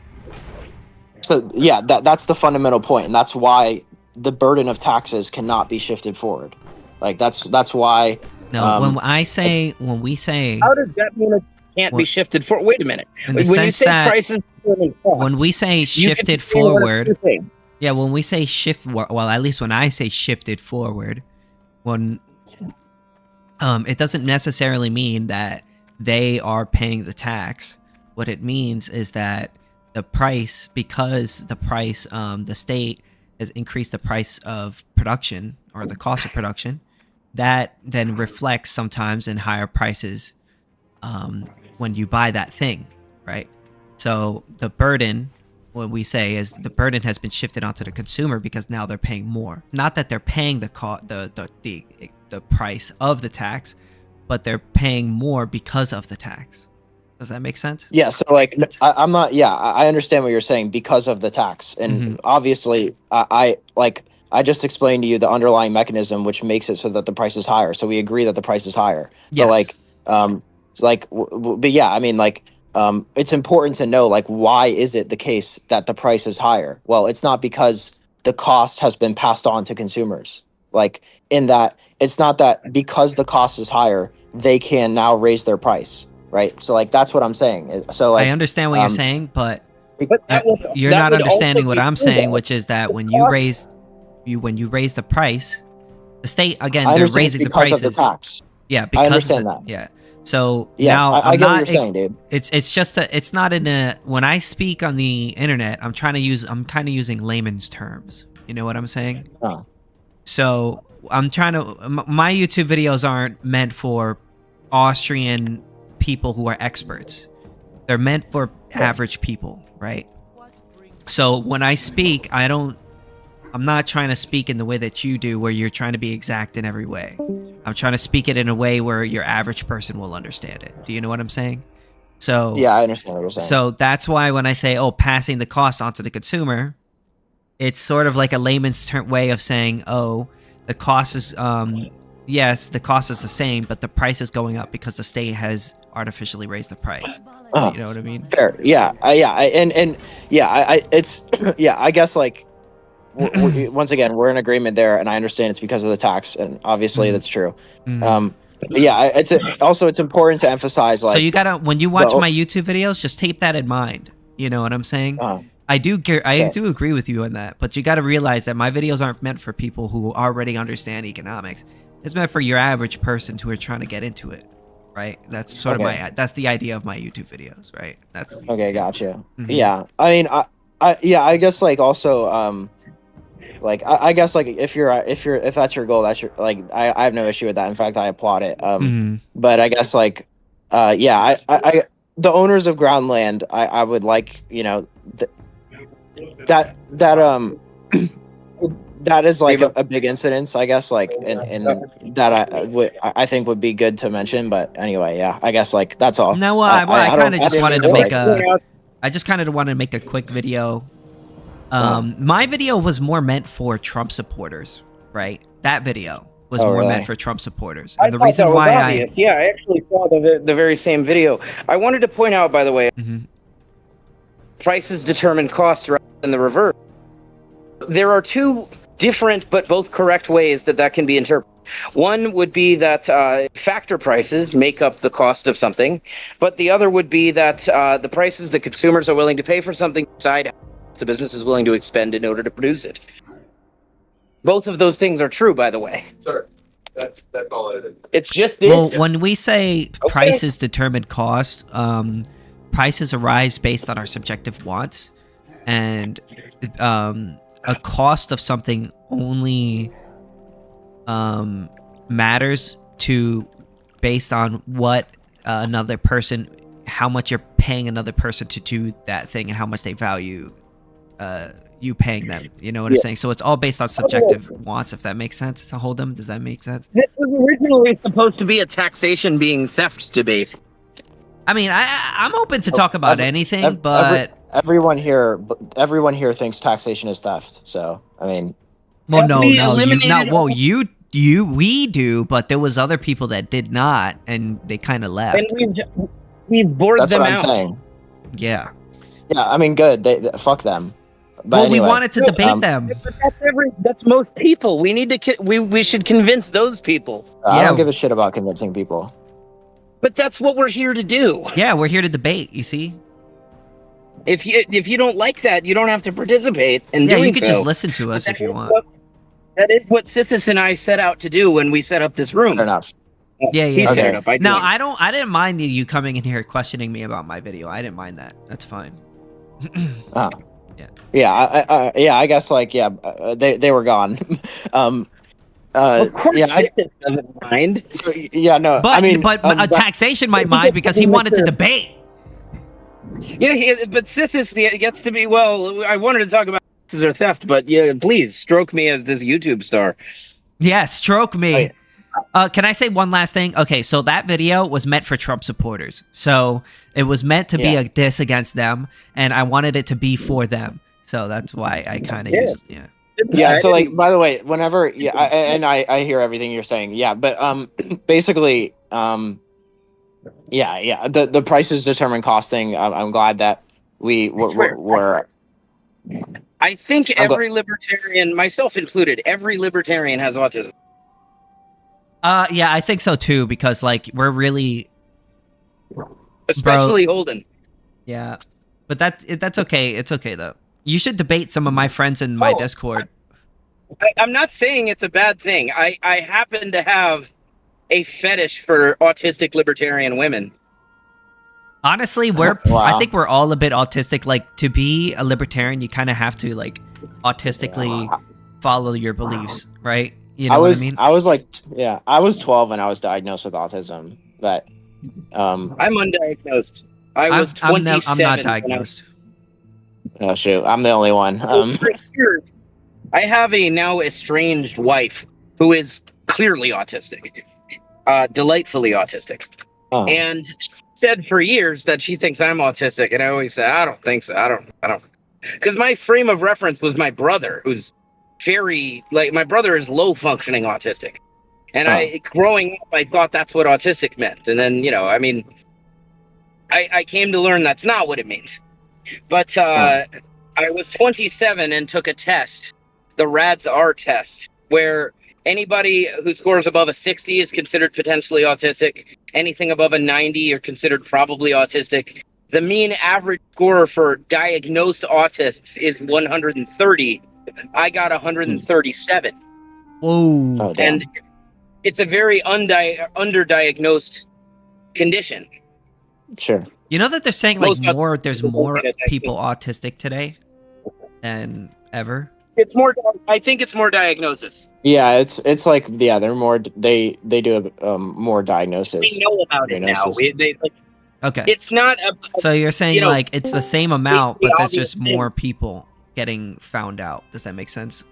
So yeah, that's the fundamental point, and that's why the burden of taxes cannot be shifted forward. Like that's why. No, when we say, how does that mean it can't be shifted forward? Wait a minute. In the when you sense say that prices, when we say shifted forward, yeah, when we say well, at least when I say shifted forward, when it doesn't necessarily mean that they are paying the tax. What it means is that the price, because the state has increased the price of production or the cost of production, that then reflects sometimes in higher prices when you buy that thing, right? So the burden, what we say is the burden has been shifted onto the consumer because now they're paying more. Not that they're paying the price of the tax, but they're paying more because of the tax. Does that make sense? Yeah. So like, I'm not. Yeah, I understand what you're saying because of the tax, and obviously, I just explained to you the underlying mechanism which makes it so that the price is higher. So we agree that the price is higher. Yes. But but yeah, I mean, it's important to know why is it the case that the price is higher? Well, it's not because the cost has been passed on to consumers. In that, it's not that because the cost is higher, they can now raise their price, right? So that's what I'm saying. So I understand what you're saying, but you're not understanding what I'm saying, which is that when you raise, when you raise the price, the state again I they're understand it's raising the because prices. of the tax. Yeah, because understand of that. Yeah. So Yes, now I I'm get what not. you're saying, dude. It's just it's not in a. When I speak on the internet, I'm kind of using layman's terms. You know what I'm saying? Oh. So I'm trying to. My YouTube videos aren't meant for Austrian people who are experts. They're meant for average people, right? So when I speak, I'm not trying to speak in the way that you do, where you're trying to be exact in every way. I'm trying to speak it in a way where your average person will understand it. Do you know what I'm saying? So Yeah, I understand what you're saying. So that's why when I say, "Oh, passing the cost onto the consumer," it's sort of like a layman's way of saying, "Oh, the cost is yes, the cost is the same, but the price is going up because the state has artificially raised the price." So you know what I mean? Fair. Yeah. It's yeah. I guess like once again we're in agreement there, and I understand it's because of the tax, and obviously that's true. But yeah, it's important to emphasize like. So you gotta when you watch my YouTube videos, just take that in mind. You know what I'm saying? I do agree with you on that, but you got to realize that my videos aren't meant for people who already understand economics. It's meant for your average person who are trying to get into it, right? That's sort of that's the idea of my YouTube videos, right? That's okay. Gotcha. Yeah, I mean, I guess like also like I guess like if that's your goal, that's your like I have no issue with that. In fact, I applaud it. But I guess like I the owners of ground land, I would like, you know, that that is like a big incident, I guess, like and that I think would be good to mention. But anyway, yeah, I guess like that's all. No, I kind of just wanted to make I just kind of wanted to make a quick video. My video was more meant for Trump supporters, right? That video was more meant for Trump supporters. And the reason why I actually saw the very same video. I wanted to point out, by the way, prices determine cost rather than the reverse. There are two different but both correct ways that can be interpreted. One would be that factor prices make up the cost of something, but the other would be that the prices that consumers are willing to pay for something decide the business is willing to expend in order to produce it. Both of those things are true, by the way. Sure. That's all it is. It's just this. Well, when we say prices determine cost, prices arise based on our subjective wants, and a cost of something only matters to based on what another person, how much you're paying another person to do that thing, and how much they value you paying them. You know what I'm saying? So it's all based on subjective wants, if that makes sense. To hold them, does that make sense? This was originally supposed to be a taxation being theft debate. I mean, I'm open to talk about anything, but everyone here thinks taxation is theft. So I mean, we do, but there was other people that did not, and they kind of left. And we bored them out. Saying. Yeah. Yeah, I mean, good. They fuck them. But anyway, we wanted to debate them. But that's most people. We need to. We should convince those people. I don't give a shit about convincing people. But that's what we're here to do. Yeah, we're here to debate. You see. If you don't like that, you don't have to participate. And you could just listen to us if you want. That is what Sithis and I set out to do when we set up this room. Fair enough. Yeah. He set it up. No, I didn't mind you coming in here questioning me about my video. I didn't mind that. That's fine. I guess like they were gone. Of course, Sithis doesn't mind. Yeah, no. But I mean, taxation might mind because he wanted to debate. Yeah, but Sithis gets to be. Well, I wanted to talk about taxes or theft, but yeah, please stroke me as this YouTube star. Yeah, stroke me. Can I say one last thing? Okay, so that video was meant for Trump supporters. So it was meant to be a diss against them, and I wanted it to be for them. So that's why I kind of used it. Yeah, so like, by the way, whenever I hear everything you're saying. Yeah, but basically, the prices determine costing. I'm glad that we're I think every libertarian, myself included, every libertarian has autism. Yeah, I think so too, because like we're really, especially Holden. Yeah, but that's okay. It's okay though. You should debate some of my friends in my Discord. I'm not saying it's a bad thing. I happen to have a fetish for autistic libertarian women. Honestly, Wow. I think we're all a bit autistic. Like, to be a libertarian, you kind of have to like autistically follow your beliefs, right? You know what I mean? I was like, yeah, I was 12 when I was diagnosed with autism, but I'm undiagnosed. I was I'm 27. not diagnosed. oh shoot, I'm the only one. For years, I have a now estranged wife who is clearly autistic, delightfully autistic. Oh. And she said for years that she thinks I'm autistic, and I always say I don't think so. I don't, because my frame of reference was my brother, who's very like my brother is low functioning autistic, and I growing up I thought that's what autistic meant, and then I mean, I came to learn that's not what it means. But I was 27 and took a test, the RADS-R test, where anybody who scores above a 60 is considered potentially autistic. Anything above a 90 you're considered probably autistic. The mean average score for diagnosed autists is 130. I got 137. Whoa. Oh, damn. And it's a very underdiagnosed condition. Sure. You know that they're saying like there's more get it, people autistic today than ever. It's more. I think it's more diagnosis. Yeah, it's like they're more they do more diagnosis. We know about it now. Okay. It's not. So you're saying like it's the same amount, but there's obvious just more people getting found out. Does that make sense?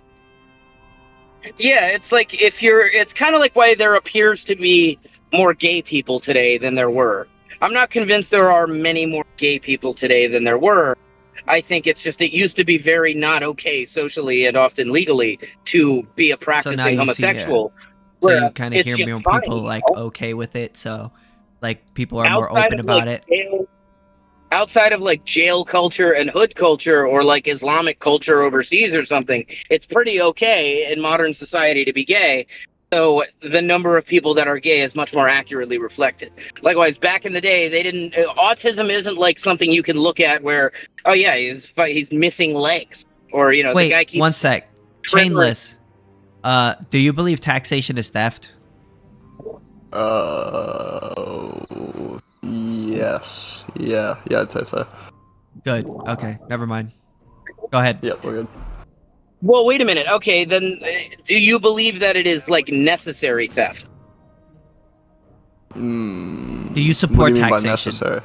Yeah, it's like it's kind of like why there appears to be more gay people today than there were. I'm not convinced there are many more gay people today than there were. I think it's just it used to be very not okay socially and often legally to be a practicing homosexual. So you kind of hear more people like okay with it. So like people are more open about it. Outside of like jail culture and hood culture or like Islamic culture overseas or something, it's pretty okay in modern society to be gay. So the number of people that are gay is much more accurately reflected. Likewise, back in the day, they didn't. Autism isn't like something you can look at where, oh yeah, he's missing legs, or Wait, the guy keeps. One sec. Chainless. Do you believe taxation is theft? Yes. Yeah, I'd say so. Good. Okay, never mind. Go ahead. Yep, we're good. Well, wait a minute. Okay, then do you believe that it is like necessary theft? Do you support what do you mean taxation? by necessary?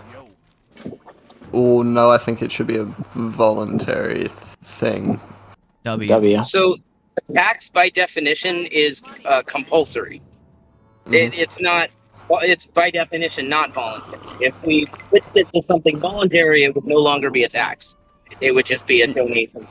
Oh no, I think it should be a voluntary thing. W. So tax by definition is compulsory. It's not. Well, it's by definition not voluntary. If we switched it to something voluntary, it would no longer be a tax. It would just be a donation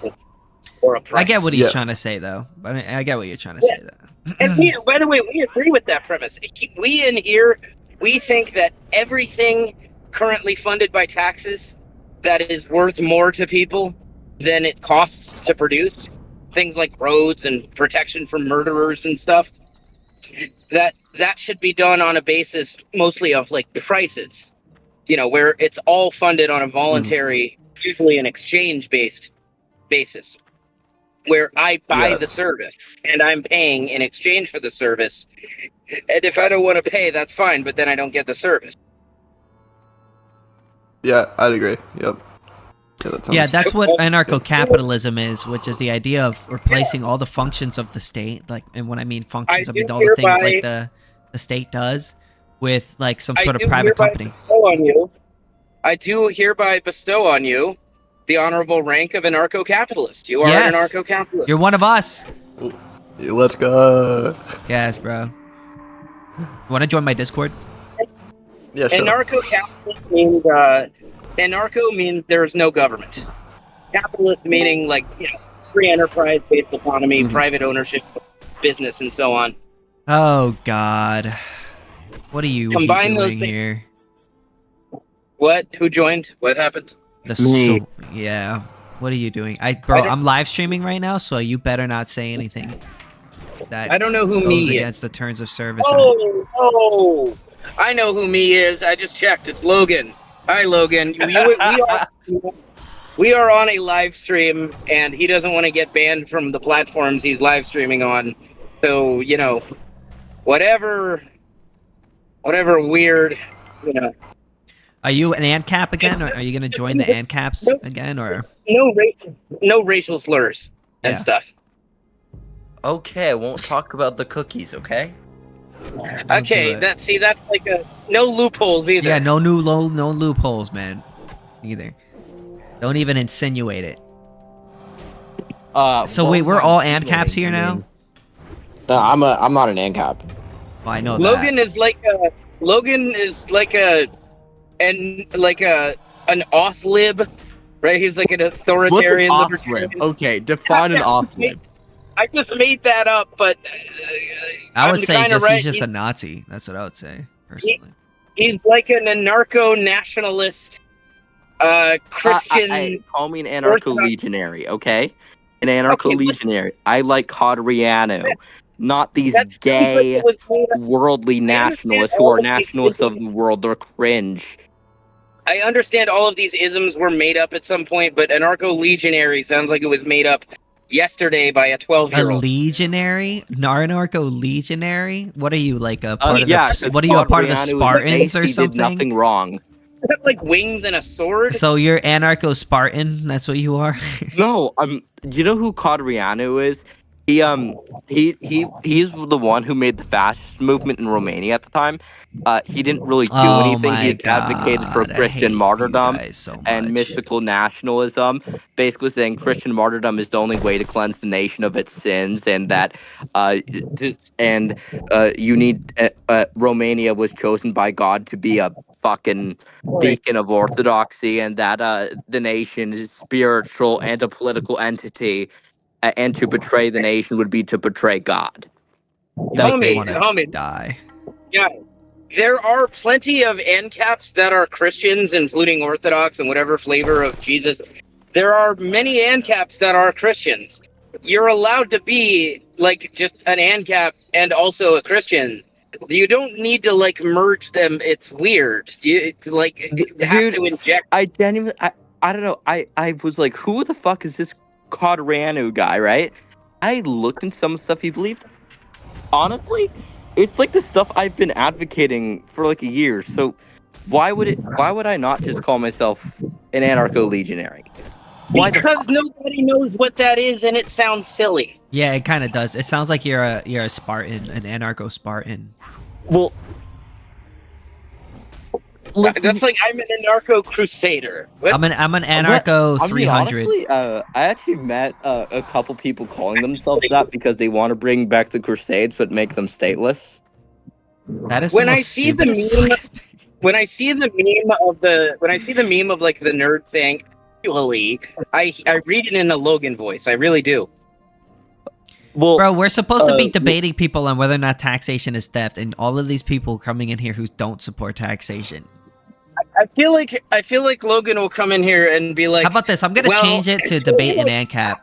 or a price. I get what he's trying to say, though. But I get what you're trying to say, though. And by the way, we agree with that premise. We in here, we think that everything currently funded by taxes that is worth more to people than it costs to produce, things like roads and protection from murderers and stuff, that should be done on a basis mostly of like prices, where it's all funded on a voluntary, usually an exchange-based basis, where I buy the service and I'm paying in exchange for the service. And if I don't want to pay, that's fine, but then I don't get the service. Yeah, I'd agree. Yep. Yeah, that's what anarcho-capitalism is, which is the idea of replacing all the functions of the state, like, and when I mean functions, I mean all the things like the state does, with like some sort of private company. I do hereby bestow on you the honorable rank of anarcho-capitalist. You are an anarcho-capitalist. You're one of us. Let's go. Yes, bro. You want to join my Discord? Yeah, sure. Anarcho-capitalist means anarcho means there is no government. Capitalist meaning like free enterprise-based economy, private ownership, business, and so on. Oh God, what are you Combine doing those things. here? What? Who joined? What happened? Me. Yeah. What are you doing? I'm live streaming right now, so you better not say anything. That I don't know who goes me is. against the terms of service. Oh, I know who me is. I just checked. It's Logan. Hi, Logan. we are on a live stream, and he doesn't want to get banned from the platforms he's live streaming on. So, you know, whatever weird, you know. Are you an Ancap again, or are you gonna join the Ancaps again, or No racial slurs and Yeah. stuff. Okay, I won't talk about the cookies, okay? Don't Okay, do it. that's like no loopholes either. Yeah, no loopholes, man. Either. Don't even insinuate it. So what wait, was we're I all insinuating? Ancaps here I now? mean, I'm not an ANCAP. Well, I know Logan that. is like an off lib, right? He's like an What's an authoritarian off libertarian. lib? Okay, define an off lib. I just made that up, but I would I'm say kinda just right. he's just a Nazi. That's what I would say, personally. He's like an anarcho-nationalist, Christian. call me an anarcho-legionary, okay? An anarcho-legionary. I like Codriano, not these gay, worldly nationalists who are nationalists of the world. They're cringe. I understand all of these isms were made up at some point, but anarcho-legionary sounds like it was made up yesterday by a A 12-year-old. legionary? Narnarco legionary? What are you, like a part of yeah, the... What are you, a part of the Codriano is Spartans or basically something? did nothing wrong. Like wings and a sword. So you're anarcho-Spartan? That's what you are? No, you know who Codriano is? He's the one who made the fascist movement in Romania at the time. He didn't really do anything. He advocated for God, I hate Christian you martyrdom guys so and much. mystical nationalism, basically saying Christian martyrdom is the only way to cleanse the nation of its sins, and that Romania was chosen by God to be a fucking beacon of orthodoxy, and that the nation is spiritual and a political entity, and to betray the nation would be to betray God. You make me Homie, want to homie. die. Yeah, there are plenty of ANCAPs that are Christians, including Orthodox and whatever flavor of Jesus. There are many ANCAPs that are Christians. You're allowed to be like just an ANCAP and also a Christian. You don't need to like merge them. It's weird. It's like have to inject. I genuinely, I don't know. I was like, who the fuck is this Codriano guy, right? I looked into some stuff he believed. Honestly, it's like the stuff I've been advocating for like a year. So why would I not just call myself an anarcho-legionary? Because nobody knows what that is, and it sounds silly. Yeah, it kind of does. It sounds like you're a Spartan, an anarcho-Spartan. Well, that's like I'm an anarcho crusader. What? I'm an anarcho I mean, 300. honestly, I actually met a couple people calling themselves that because they want to bring back the Crusades but make them stateless. That is When I see the meme, when I see the meme of like the nerd saying "actually," I read it in a Logan voice. I really do. Well, bro, we're supposed to be debating people on whether or not taxation is theft, and all of these people coming in here who don't support taxation. I feel like Logan will come in here and be like, "How about this? I'm gonna change it to debate in ANCAP."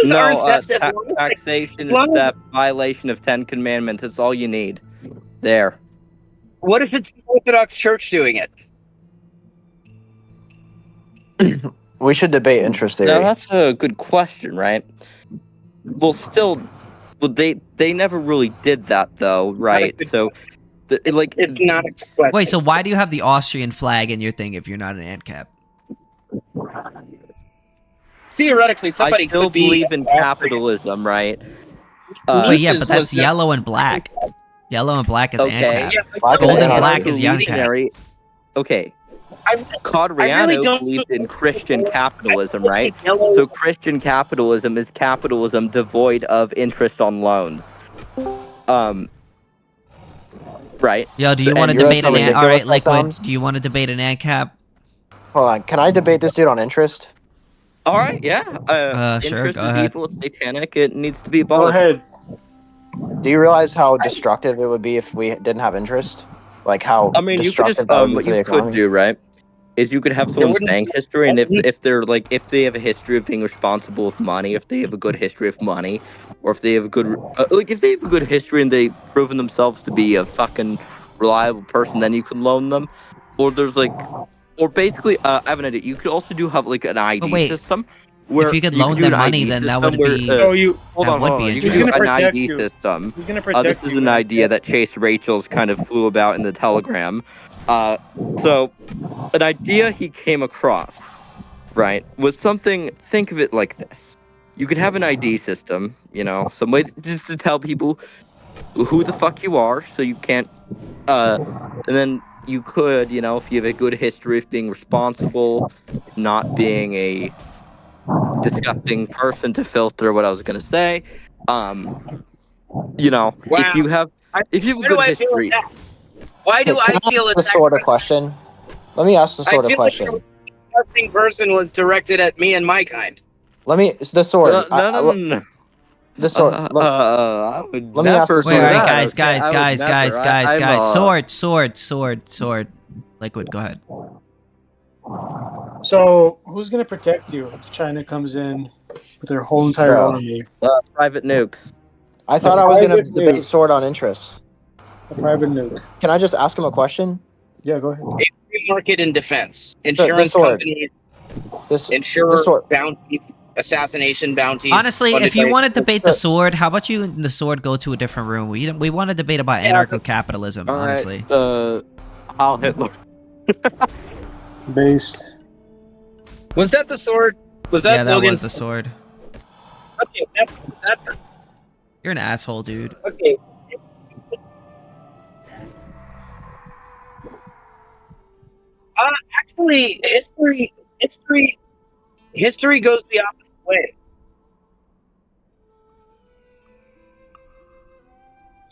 No, taxation is theft, violation of 10 Commandments. That's all you need. There. What if it's the Orthodox Church doing it? We should debate interest theory. Now that's a good question, right? Well, still, they never really did that though, right? So, it's not a good question. Wait, so why do you have the Austrian flag in your thing if you're not an ANCAP? Theoretically, somebody I still could be believe in capitalism, right? Wait, yeah, but that's yellow and black. Yellow and black is okay. ANCAP. Yeah, Gold and Okay, black is ANCAP. Okay. I really don't believed in Christian capitalism, right? So Christian capitalism is capitalism devoid of interest on loans. Right. Yo, do you want to debate an ANCAP? All right, Liquid, do you want to debate an ANCAP? Hold on, can I debate this dude on interest? All right, yeah. Sure, interest go is ahead. evil, it's satanic, it needs to be Go abolished. ahead. Do you realize how destructive it would be if we didn't have interest? Like how I mean, you could destructive just that would be what for the you could economy? do, right? Is you could have someone's bank history, and if they're like if they have a history of being responsible with money, if they have a good history of money, or if they have a good if they have a good history and they've proven themselves to be a fucking reliable person, then you can loan them. Or there's like Or basically, I have an idea. You could also have like an ID wait, system. Where if you could could loan do them an money, ID then that system would where, be hold that on, would hold be on. You could Who's do gonna an protect ID you? system. Who's gonna protect This is you? an idea that Chase Rachel's kind of flew about in the Telegram. So an idea he came across, right, was something. Think of it like this: you could have an ID system, some way just to tell people who the fuck you are, so you can't. And then you could, if you have a good history of being responsible, not being a disgusting person to filter what I was gonna say. If you have a Why do good I feel history, attacked? Why do Can I I feel ask the attacked? sort of question? Let me ask the I sort of feel like the question. disgusting person was directed at me and my kind. It's the sword. no. The sword. I would Let me ask never the Wait, do all sword. right, that. guys, Okay, guys, I would guys, never. guys, guys, I'm guys. Sword. Liquid, go ahead. So who's gonna protect you if China comes in with their whole entire Bro. army? Private nukes. I thought I was gonna private debate nuke. sword on interests. A private nuke. Can I just ask him a question? Yeah, go ahead. Free market in defense, The insurance sword. companies, The insurer sword. bounties, assassination bounties. Honestly, if funded you by- want to debate the sword, how about you and the sword go to a different room? We want to debate about anarcho-capitalism, All right, honestly. I'll Hitler. Based. Was that the sword? Was that Yeah, that Logan? was the sword. Okay, that's You're an asshole, dude. okay. Actually, history goes the opposite way.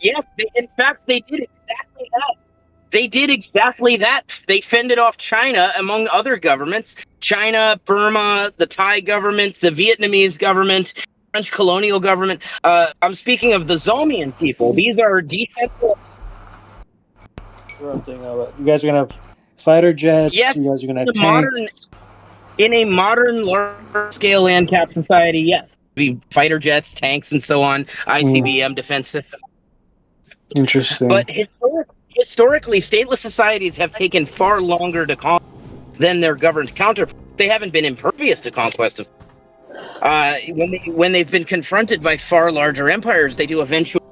Yes, in fact, they did exactly that. They did exactly that. They fended off China, among other governments. China, Burma, the Thai government, the Vietnamese government, French colonial government. I'm speaking of the Zomian people. These are decentralized. You guys are gonna have fighter jets. Yes, You guys are gonna have in tanks. a modern, large-scale ANCAP society, yes. Be fighter jets, tanks, and so on. ICBM defense system. Interesting. But historically, stateless societies have taken far longer to conquer than their governed counterparts. They haven't been impervious to conquest of. When they've been confronted by far larger empires, they do eventually.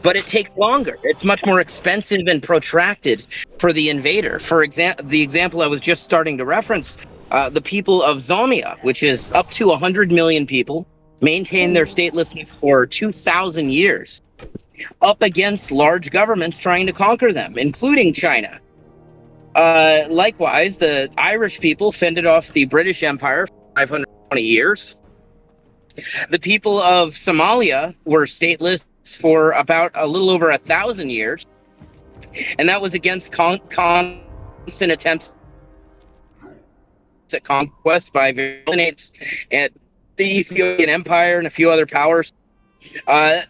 But it takes longer. It's much more expensive and protracted for the invader. For example, the example I was just starting to reference, the people of Zomia, which is up to 100 million people, maintain their statelessness for 2,000 years, up against large governments trying to conquer them, including China. Likewise, the Irish people fended off the British Empire for 520 years. The people of Somalia were stateless for about a little over 1,000 years, and that was against constant attempts at conquest by Vilnius and the Ethiopian Empire and a few other powers.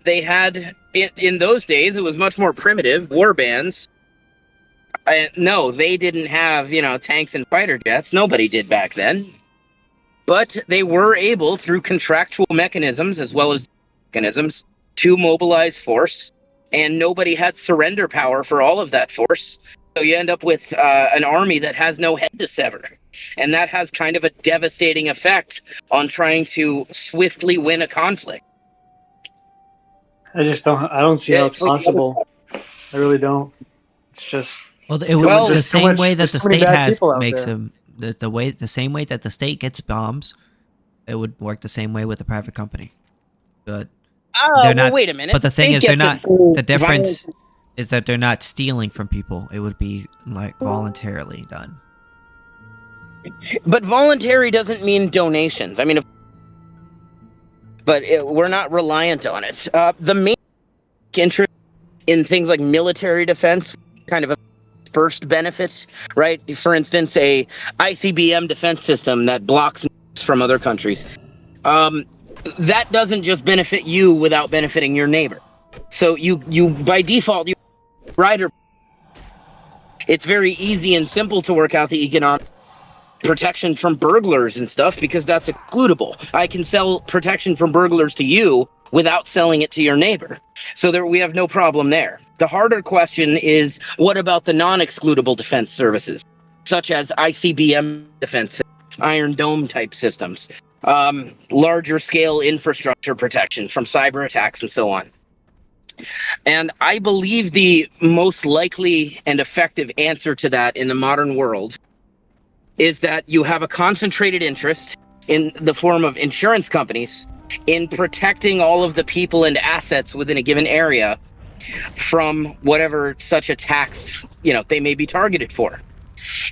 They had, in those days, it was much more primitive, war bands. No, they didn't have, tanks and fighter jets. Nobody did back then. But they were able, through contractual mechanisms as well as mechanisms, to mobilize force, and nobody had surrender power for all of that force. So you end up with an army that has no head to sever. And that has kind of a devastating effect on trying to swiftly win a conflict. I don't see how it's possible. I really don't. It's just Well, the same way that the there's too many state bad has people out makes there. him the same way that the state gets bombs, it would work the same way with the private company. But they're not. Wait a minute. But the thing State is, they're gets not. it through The difference violence. is that they're not stealing from people. It would be like voluntarily done. But voluntary doesn't mean donations. I mean, we're not reliant on it. The main interest in things like military defense, kind of a first benefits, right? For instance, a ICBM defense system that blocks from other countries. That doesn't just benefit you without benefiting your neighbor. So you by default, it's very easy and simple to work out the economic protection from burglars and stuff because that's excludable. I can sell protection from burglars to you without selling it to your neighbor. So we have no problem there. The harder question is, what about the non-excludable defense services? such as ICBM defense, Iron Dome type systems, larger scale infrastructure protection from cyber attacks and so on. And I believe the most likely and effective answer to that in the modern world is that you have a concentrated interest in the form of insurance companies in protecting all of the people and assets within a given area from whatever such attacks, they may be targeted for.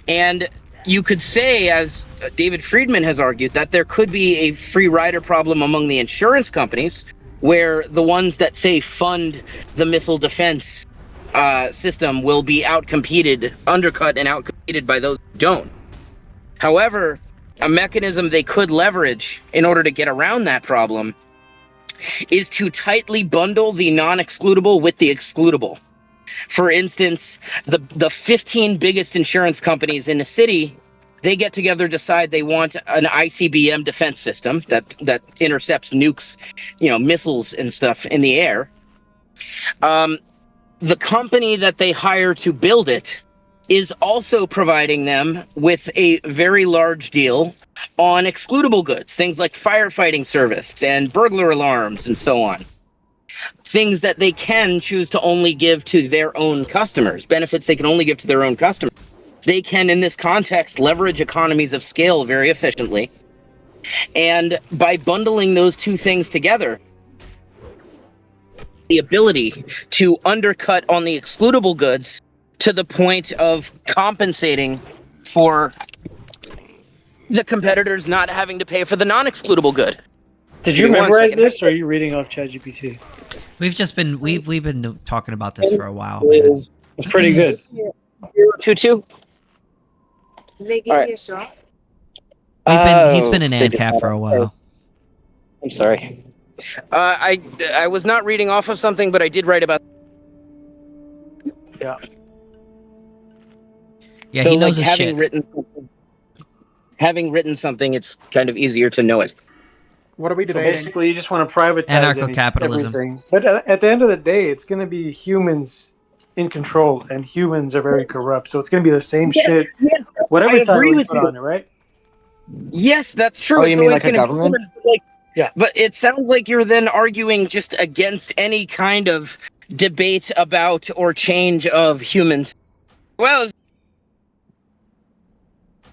And you could say, as David Friedman has argued, that there could be a free rider problem among the insurance companies, where the ones that say fund the missile defense system will be undercut and outcompeted by those who don't. However, a mechanism they could leverage in order to get around that problem is to tightly bundle the non-excludable with the excludable. For instance, the 15 biggest insurance companies in the city, they get together, decide they want an ICBM defense system that intercepts nukes, missiles and stuff in the air. The company that they hire to build it is also providing them with a very large deal on excludable goods, things like firefighting service and burglar alarms and so on. Things that they can choose to only give to their own customers, benefits they can only give to their own customers. They can, in this context, leverage economies of scale very efficiently. And by bundling those two things together, the ability to undercut on the excludable goods to the point of compensating for the competitors not having to pay for the non-excludable good. Did you memorize this, or are you reading off ChatGPT? We've been talking about this for a while, man. It's pretty good. 2-2. They give you a shot. He's been an Ancap for a while. I'm sorry. I was not reading off of something, but I did write about. Yeah. Yeah, so he knows his having shit. Having written something, it's kind of easier to know it. What are we So debating? basically, you just want to privatize anarcho-capitalism. everything. But at the end of the day, it's going to be humans in control, and humans are very corrupt. So it's going to be the same shit, whatever title you put on it, right? Yes, that's true. Oh, you mean like a government? Yeah. But it sounds like you're then arguing just against any kind of debate about or change of humans. Well,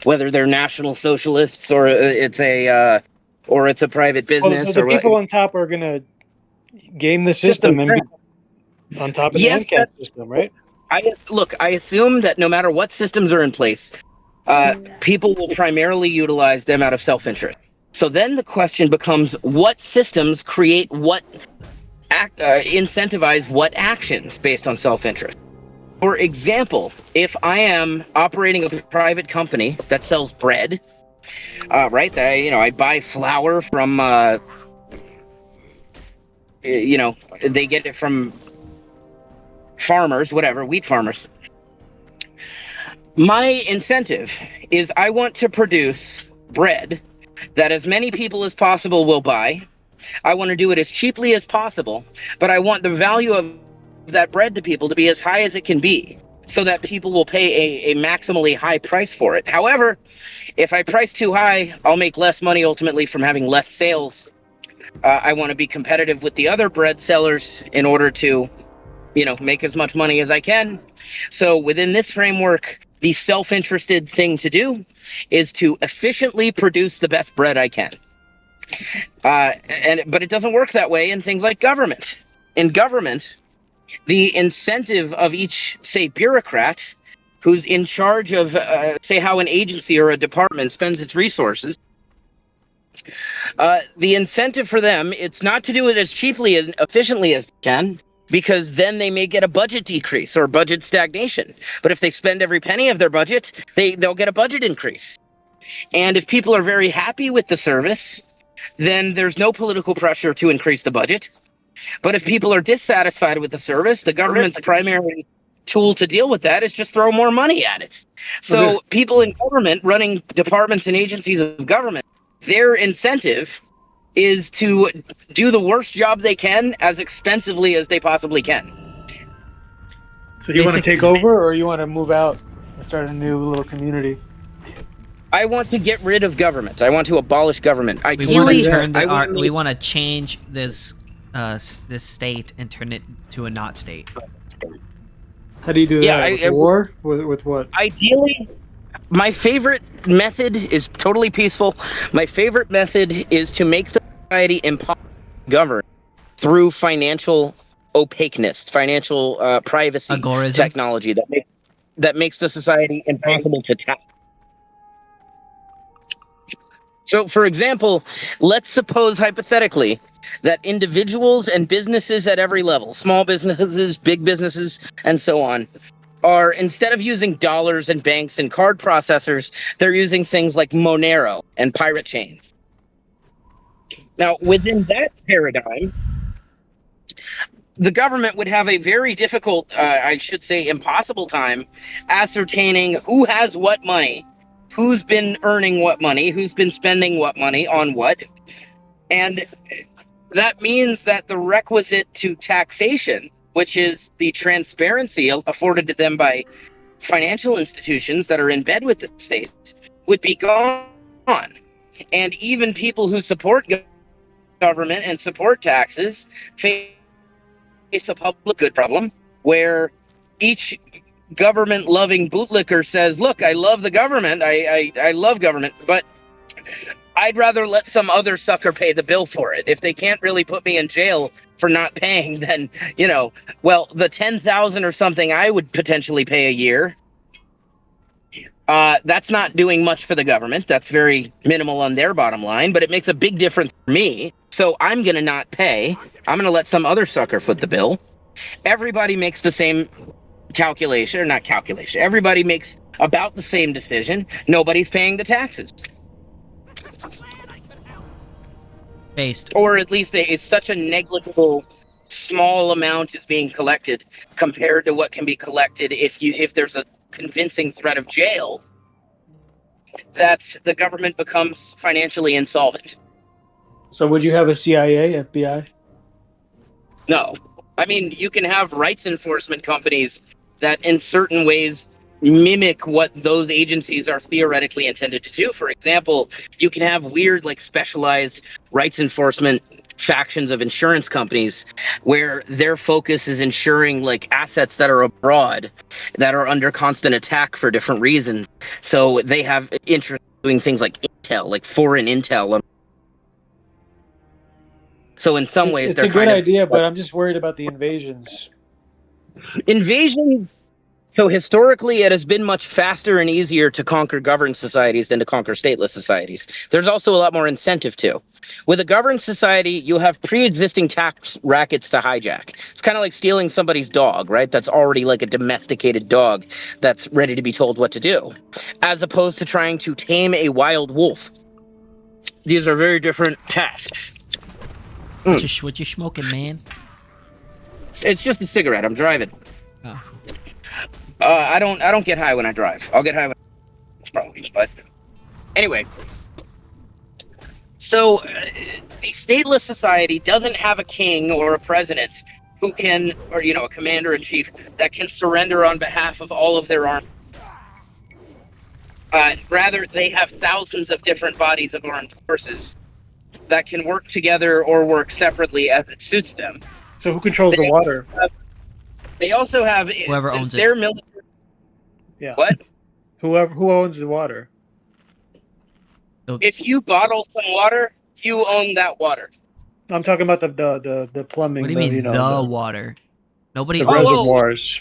whether they're national socialists or it's a private business. Well, the people on top are going to game the system and be on top of the Ancap system, right? I assume that no matter what systems are in place, people will primarily utilize them out of self-interest. So then the question becomes, what systems create what, incentivize what actions based on self-interest? For example, if I am operating a private company that sells bread, right? I buy flour from, they get it from farmers, whatever, wheat farmers. My incentive is I want to produce bread that as many people as possible will buy. I want to do it as cheaply as possible, but I want the value of that bread to people to be as high as it can be so that people will pay a maximally high price for it. However, if I price too high, I'll make less money ultimately from having less sales. I want to be competitive with the other bread sellers in order to, make as much money as I can. So within this framework, the self-interested thing to do is to efficiently produce the best bread I can. But it doesn't work that way in things like government. In government, the incentive of each, say, bureaucrat who's in charge of, say, how an agency or a department spends its resources, the incentive for them, it's not to do it as cheaply and efficiently as they can, because then they may get a budget decrease or budget stagnation. But if they spend every penny of their budget, they'll get a budget increase. And if people are very happy with the service, then there's no political pressure to increase the budget. But if people are dissatisfied with the service, the government's primary tool to deal with that is just throw more money at it. So people in government, running departments and agencies of government, their incentive is to do the worst job they can as expensively as they possibly can. So you want to take over, or you want to move out Start a new little community. I want to get rid of government. I want to abolish government. We want Ideally, to turn I would we want to change this this state and turn it to a not state. How do you do Yeah, that? With war? With what? Ideally, my favorite method is totally peaceful. My favorite method is to make the society impossible to govern through financial opaqueness, financial privacy Agorism? technology that makes the society impossible to tap. So, for example, let's suppose hypothetically that individuals and businesses at every level, small businesses, big businesses, and so on, are, instead of using dollars and banks and card processors, they're using things like Monero and Pirate Chain. Now, within that paradigm, the government would have a very difficult, I should say impossible time, ascertaining who has what money, who's been earning what money, who's been spending what money on what. And that means that the requisite to taxation, which is the transparency afforded to them by financial institutions that are in bed with the state, would be gone. And even people who support government and support taxes face a public good problem where each government-loving bootlicker says, look, I love the government, I love government, but I'd rather let some other sucker pay the bill for it. If they can't really put me in jail for not paying, then, you know, well, the $10,000 or something I would potentially pay a year, that's not doing much for the government. That's very minimal on their bottom line, but it makes a big difference for me. So I'm going to not pay. I'm going to let some other sucker foot the bill. Everybody makes the same calculation, or not calculation. Everybody makes about the same decision. Nobody's paying the taxes. Based. Or at least it's such a negligible small amount is being collected compared to what can be collected if there's a convincing threat of jail, that the government becomes financially insolvent. So would you have a CIA, FBI? No. I mean, you can have rights enforcement companies that in certain ways mimic what those agencies are theoretically intended to do. For example, you can have weird, like, specialized rights enforcement factions of insurance companies where their focus is ensuring, like, assets that are abroad that are under constant attack for different reasons. So they have interest in doing things like intel, like foreign intel. So in some ways, it's a good idea, but I'm just worried about the invasions. Invasions. So historically, it has been much faster and easier to conquer governed societies than to conquer stateless societies. There's also a lot more incentive too. With a governed society, you have pre-existing tax rackets to hijack. It's kind of like stealing somebody's dog, right? That's already like a domesticated dog that's ready to be told what to do, as opposed to trying to tame a wild wolf. These are very different tasks. What you smoking, man? It's just a cigarette. I'm driving. Oh. I don't get high when I drive. I'll get high when probably, but anyway. So the stateless society doesn't have a king or a president who can, or, you know, a commander in chief that can surrender on behalf of all of their army. Rather, they have thousands of different bodies of armed forces that can work together or work separately as it suits them. So who controls the water? They also have, whoever owns their it. military. Yeah. What? Who owns the water? If you bottle some water, you own that water. I'm talking about the plumbing. What do you mean the water? Nobody the owns reservoirs.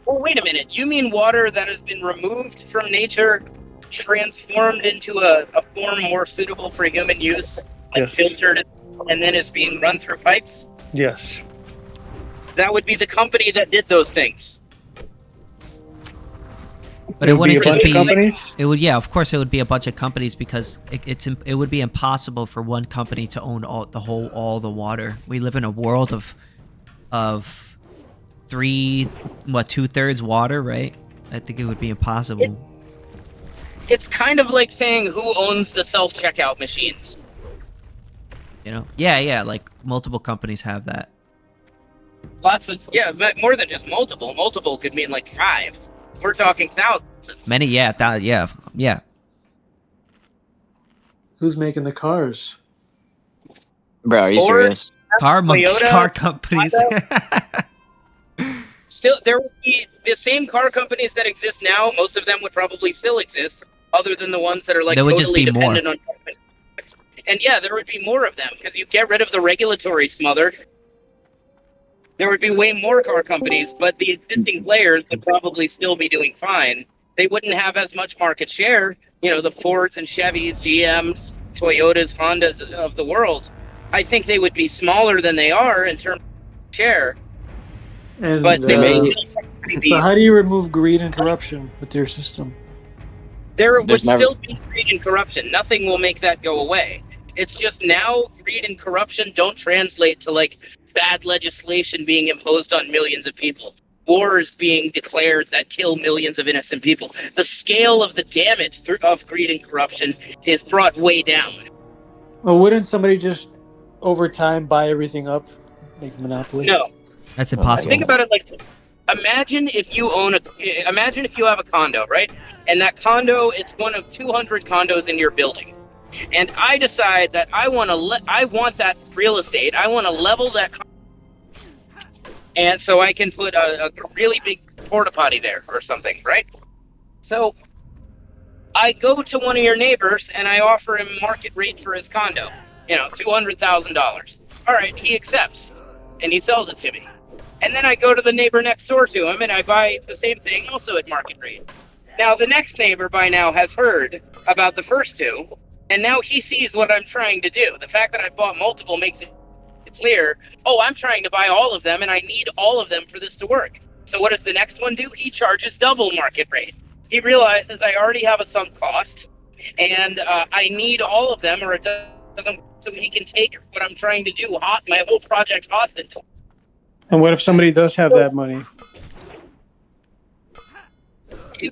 Oh, wait a minute. You mean water that has been removed from nature, transformed into a form more suitable for human use, like Yes. filtered, and then is being run through pipes? Yes. That would be the company that did those things. But it wouldn't just be companies. It would, yeah, of course, it would be a bunch of companies because it would be impossible for one company to own all the water. We live in a world of 2/3 water, right? I think it would be impossible. It's kind of like saying who owns the self-checkout machines. You know? Yeah, like multiple companies have that. Lots of, yeah, but more than just multiple. Multiple could mean like 5. We're talking thousands. Many, yeah. Who's making the cars? Bro, are you Ford, serious? Car Toyota, companies. Still, there would be the same car companies that exist now. Most of them would probably still exist, other than the ones that are like There would just totally be more. dependent on government. And yeah, there would be more of them because you get rid of the regulatory smother. There would be way more car companies, but the existing players would probably still be doing fine. They wouldn't have as much market share. You know, the Fords and Chevys, GMs, Toyotas, Hondas of the world. I think they would be smaller than they are in terms of share. And But they may- so how do you remove greed and corruption with your system? There would There's never- still be greed and corruption. Nothing will make that go away. It's just now greed and corruption don't translate to like bad legislation being imposed on millions of people. Wars being declared that kill millions of innocent people. The scale of the damage of greed and corruption is brought way down. Well, wouldn't somebody just over time buy everything up, make a monopoly? No. That's impossible. Think about it like this. Imagine if you have a condo, right? And that condo, it's one of 200 condos in your building. And I decide that I want that real estate. I want to level that and so I can put a really big porta potty there or something, right? So I go to one of your neighbors and I offer him market rate for his condo, $200,000. All right, he accepts and he sells it to me. And then I go to the neighbor next door to him and I buy the same thing also at market rate. Now the next neighbor by now has heard about the first two, and now he sees what I'm trying to do. The fact that I bought multiple makes it clear, I'm trying to buy all of them and I need all of them for this to work. So what does the next one do? He charges double market rate. He realizes I already have a sunk cost and I need all of them or it doesn't, so he can take what I'm trying to do, my whole project hostage. And what if somebody does have that money?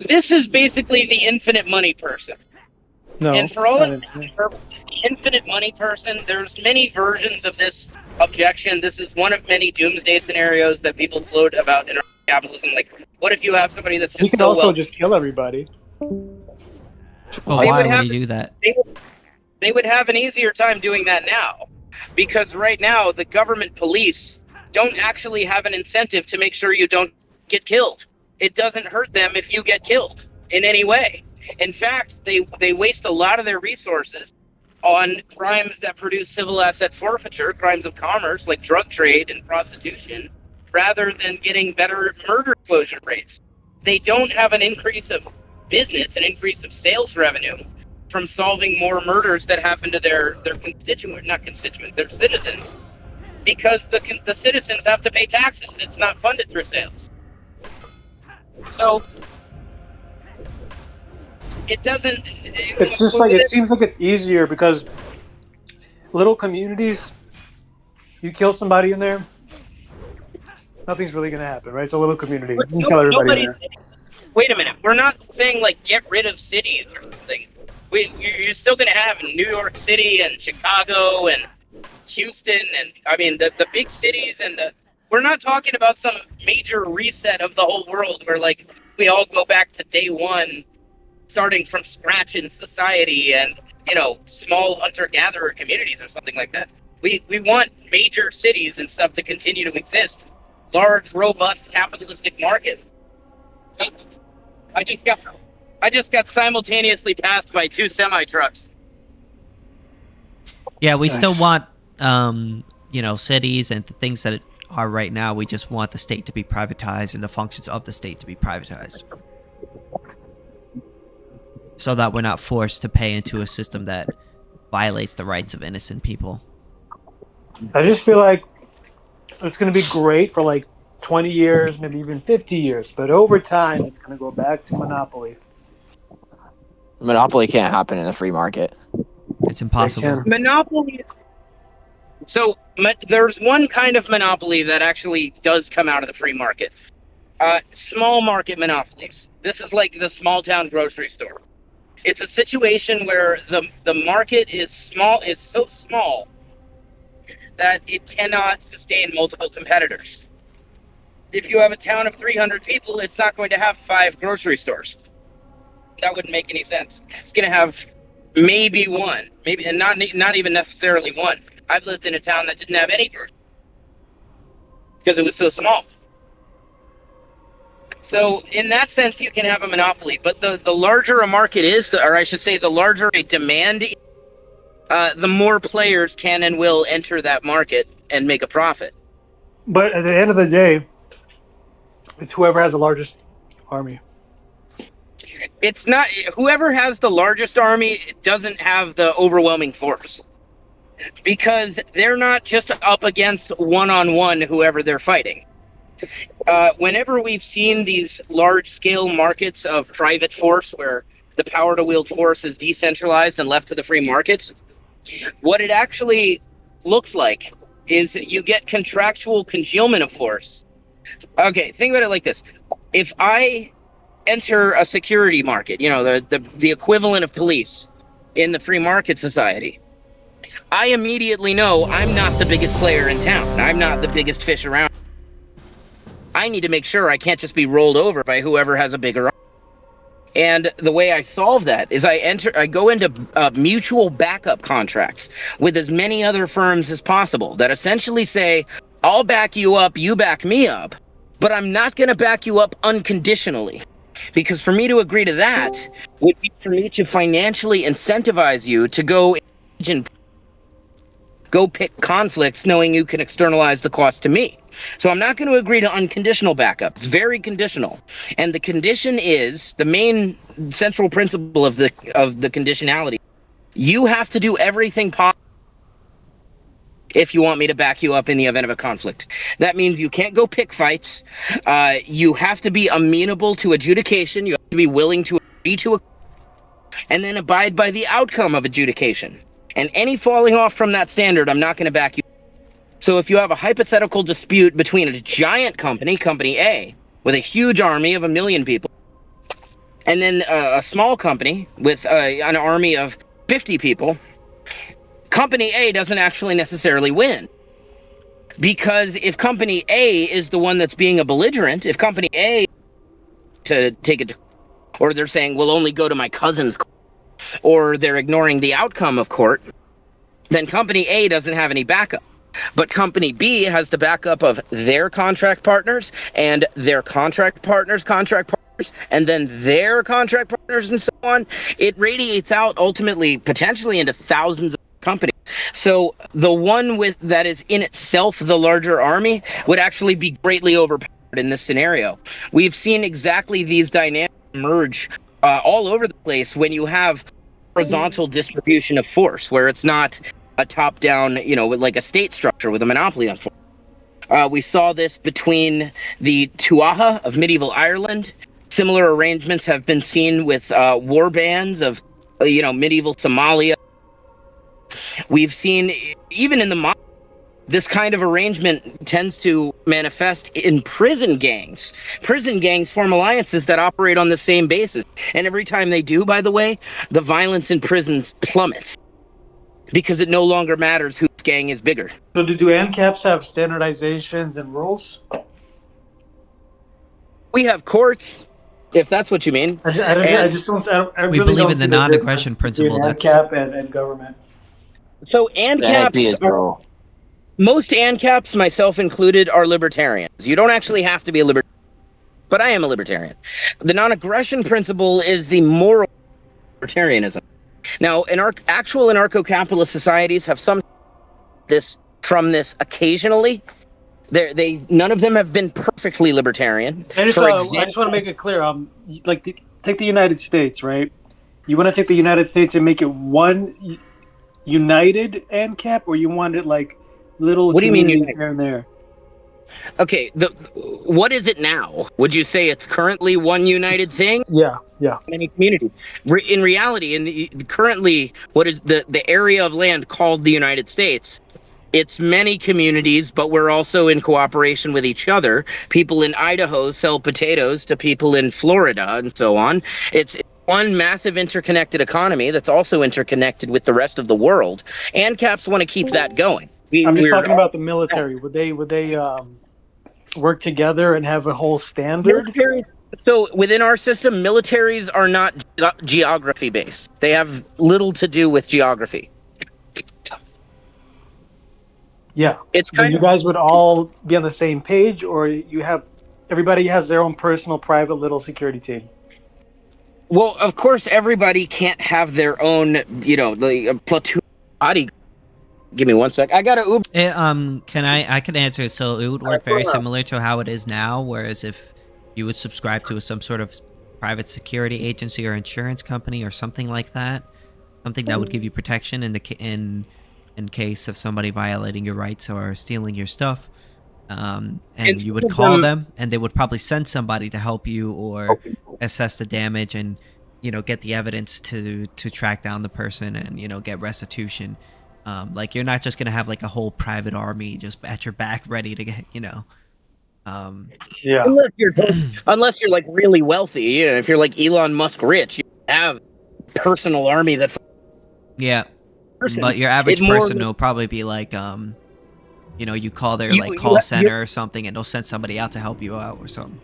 This is basically the infinite money person. No. And for all infinite money person, there's many versions of this objection. This is one of many doomsday scenarios that people float about in capitalism. Like, what if you have somebody that's just He can so also well? just kill everybody. Well, They why would would have- he do that? They would have an easier time doing that now, because right now the government police don't actually have an incentive to make sure you don't get killed. It doesn't hurt them if you get killed in any way. In fact, they waste a lot of their resources on crimes that produce civil asset forfeiture, crimes of commerce like drug trade and prostitution, rather than getting better murder closure rates. They don't have an increase of business, an increase of sales revenue from solving more murders that happen to their their citizens, because the citizens have to pay taxes. It's not funded through sales. So it doesn't. It's just like it seems like it's easier because little communities, you kill somebody in there, nothing's really gonna happen, right? It's a little community. You can kill everybody in there. Wait a minute. We're not saying like get rid of cities or something. You're still gonna have New York City and Chicago and Houston and I mean the big cities and we're not talking about some major reset of the whole world where like we all go back to day one, starting from scratch in society and small hunter-gatherer communities or something like that. We want major cities and stuff to continue to exist, large, robust, capitalistic markets. I just got simultaneously passed by 2 semi-trucks. Yeah, we still Nice. want, cities and the things that are right now. We just want the state to be privatized and the functions of the state to be privatized, so that we're not forced to pay into a system that violates the rights of innocent people. I just feel like it's going to be great for like 20 years, maybe even 50 years, but over time, it's going to go back to monopoly. Monopoly can't happen in the free market. It's impossible. Monopoly. So there's one kind of monopoly that actually does come out of the free market. Small market monopolies. This is like the small town grocery store. It's a situation where the market is so small that it cannot sustain multiple competitors. If you have a town of 300 people, it's not going to have 5 grocery stores. That wouldn't make any sense. It's going to have maybe one, maybe, and not even necessarily one. I've lived in a town that didn't have any person because it was so small. So in that sense, you can have a monopoly. But the larger a market is, or I should say, the larger a demand, the more players can and will enter that market and make a profit. But at the end of the day, it's whoever has the largest army. It's not whoever has the largest army doesn't have the overwhelming force, because they're not just up against one-on-one whoever they're fighting. Whenever we've seen these large-scale markets of private force where the power to wield force is decentralized and left to the free markets, what it actually looks like is you get contractual congealment of force. Okay, think about it like this. If I enter a security market, the equivalent of police in the free market society, I immediately know I'm not the biggest player in town. I'm not the biggest fish around. I need to make sure I can't just be rolled over by whoever has a bigger arm. And the way I solve that is I go into mutual backup contracts with as many other firms as possible that essentially say, I'll back you up, you back me up, but I'm not going to back you up unconditionally. Because for me to agree to that would be for me to financially incentivize you to go pick conflicts knowing you can externalize the cost to me. So I'm not going to agree to unconditional backup. It's very conditional. And the condition is the main central principle of the conditionality. You have to do everything possible if you want me to back you up in the event of a conflict. That means you can't go pick fights. You have to be amenable to adjudication. You have to be willing to agree to and then abide by the outcome of adjudication. And any falling off from that standard, I'm not going to back you. So if you have a hypothetical dispute between a giant company, Company A, with a huge army of 1 million people, and then a small company with an army of 50 people, Company A doesn't actually necessarily win. Because if Company A is the one that's being a belligerent, if Company A to take it, or they're saying, we'll only go to my cousin's court, or they're ignoring the outcome of court, then Company A doesn't have any backup. But Company B has the backup of their contract partners and their contract partners, and then their contract partners and so on. It radiates out ultimately, potentially into thousands of companies. So the one that is in itself the larger army would actually be greatly overpowered in this scenario. We've seen exactly these dynamics emerge all over the place when you have horizontal distribution of force, where it's not a top-down, with like a state structure with a monopoly on force. We saw this between the Tuatha of medieval Ireland. Similar arrangements have been seen with war bands of, medieval Somalia. We've seen, even in the this kind of arrangement tends to manifest in prison gangs. Prison gangs form alliances that operate on the same basis. And every time they do, by the way, the violence in prisons plummets. Because it no longer matters whose gang is bigger. So do ANCAPs have standardizations and rules? We have courts, if that's what you mean. We We believe in the non-aggression principle. That's ANCAP and government. So ANCAPs most ANCAPs, myself included, are libertarians. You don't actually have to be a libertarian, but I am a libertarian. The non-aggression principle is the moral libertarianism. Now, actual anarcho-capitalist societies have some from this occasionally. None of them have been perfectly libertarian. I just want to make it clear. Take the United States, right? You want to take the United States and make it one united ANCAP, or you want it like little communities here and there? Okay, what is it now? Would you say it's currently one united thing? Yeah. Many communities. In reality, currently, what is the area of land called the United States? It's many communities, but we're also in cooperation with each other. People in Idaho sell potatoes to people in Florida and so on. It's one massive interconnected economy that's also interconnected with the rest of the world. ANCAPs want to keep that going. I'm just talking about the military. Would they work together and have a whole standard? So within our system, militaries are not geography based. They have little to do with geography. Yeah. It's Then kind you of guys would all be on the same page, or everybody has their own personal private little security team. well, of course, everybody can't have their own, like a platoon body. Give me 1 sec. I got to Uber. I can answer. So it would work very similar to how it is now. Whereas if you would subscribe to some sort of private security agency or insurance company or something like that, something that would give you protection in case of somebody violating your rights or stealing your stuff. And you would call them, and they would probably send somebody to help you or assess the damage and get the evidence to track down the person and get restitution. Like you're not just gonna have like a whole private army just at your back ready to get Yeah. Unless you're like really wealthy, if you're like Elon Musk rich, you have a personal army that. Yeah. But your average person will probably be like you call their call center or something, and they'll send somebody out to help you out or something.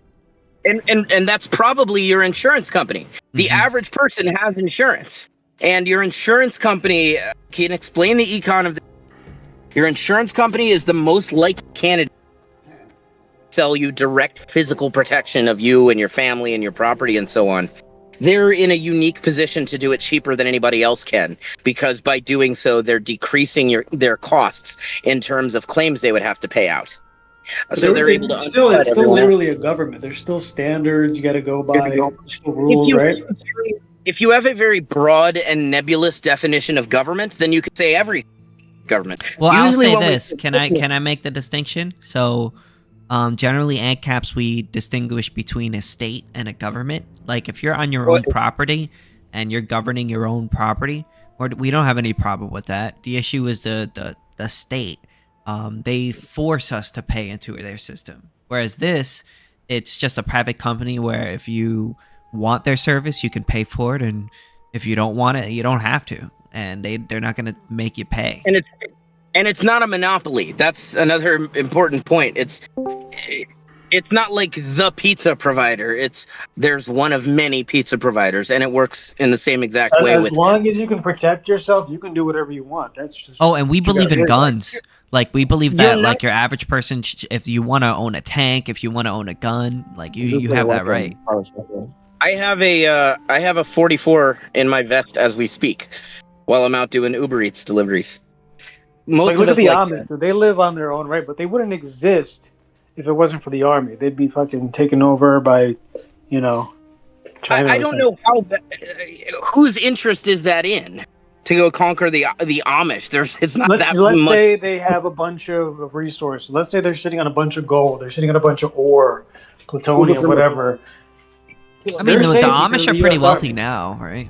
And that's probably your insurance company. The average person has insurance, and your insurance company can explain the econ of your insurance company is the most likely candidate to sell you direct physical protection of you and your family and your property and so on. They're in a unique position to do it cheaper than anybody else can, because by doing so, they're decreasing their costs in terms of claims they would have to pay out. So they're able to. It's still literally a government. There's still standards you got to go by. There's still rules, right? If you have a very broad and nebulous definition of government, then you could say every government. Well, usually I'll say this. Can I make the distinction? So, generally, ANCAPs, we distinguish between a state and a government. Like, if you're on your own property and you're governing your own property, we don't have any problem with that. The issue is the state. They force us to pay into their system. Whereas this, it's just a private company where if you want their service, you can pay for it, and if you don't want it, you don't have to. And they're not going to make you pay. And it's not a monopoly. That's another important point. It's not like the pizza provider. There's one of many pizza providers, and it works in the same exact way. As long as you can protect yourself, you can do whatever you want. That's just. Oh, and we believe in guns. Like we believe that, like your average person, if you want to own a tank, if you want to own a gun, like you have that right. I have a 44 in my vest as we speak, while I'm out doing Uber Eats deliveries. Look at the Amish. They live on their own, right? But they wouldn't exist if it wasn't for the army. They'd be fucking taken over by, China. I don't know whose interest is that in to go conquer the Amish. It's not that much. Let's say they have a bunch of resources. Let's say they're sitting on a bunch of gold. They're sitting on a bunch of ore, plutonium, whatever. I mean, the Amish are pretty wealthy now, right?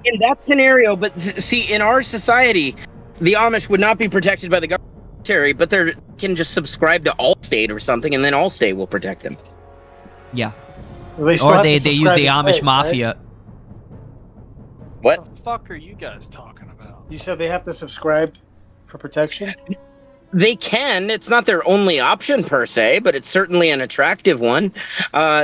In that scenario, but see, in our society, the Amish would not be protected by the government, but they can just subscribe to Allstate or something, and then Allstate will protect them. Yeah. Or they use the Amish mafia. Right? What the fuck are you guys talking about? You said they have to subscribe for protection? They can. It's not their only option per se, but it's certainly an attractive one.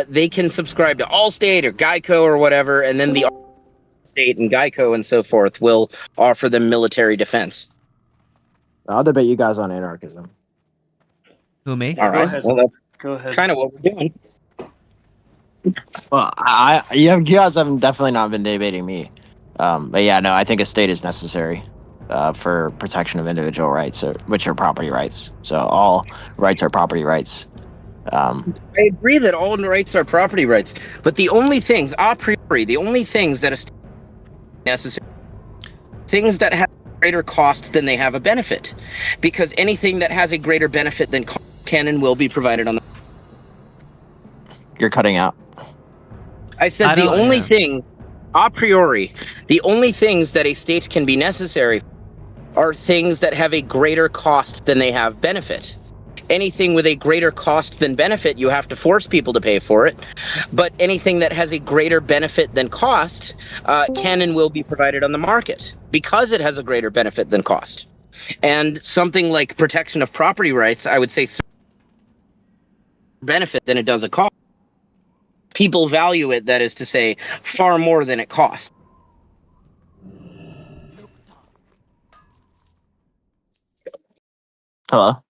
They can subscribe to Allstate or Geico or whatever, and then the Allstate and Geico and so forth will offer them military defense. I'll debate you guys on anarchism. Who, me? All right. Well, Go ahead. Kind of what we're doing. Well, you guys have definitely not been debating me. But yeah, no, I think a state is necessary for protection of individual rights, which are property rights. So all rights are property rights. I agree that all rights are property rights, but the only things, a priori, the only things that a state is necessary, things that have greater cost than they have a benefit, because anything that has a greater benefit than cost can and will be provided on the. You're cutting out. I said the only thing, a priori, the only things that a state can be necessary are things that have a greater cost than they have benefit. Anything with a greater cost than benefit, you have to force people to pay for it. But anything that has a greater benefit than cost can and will be provided on the market because it has a greater benefit than cost. And something like protection of property rights, I would say benefit than it does a cost. people value it, that is to say, far more than it costs. Hello.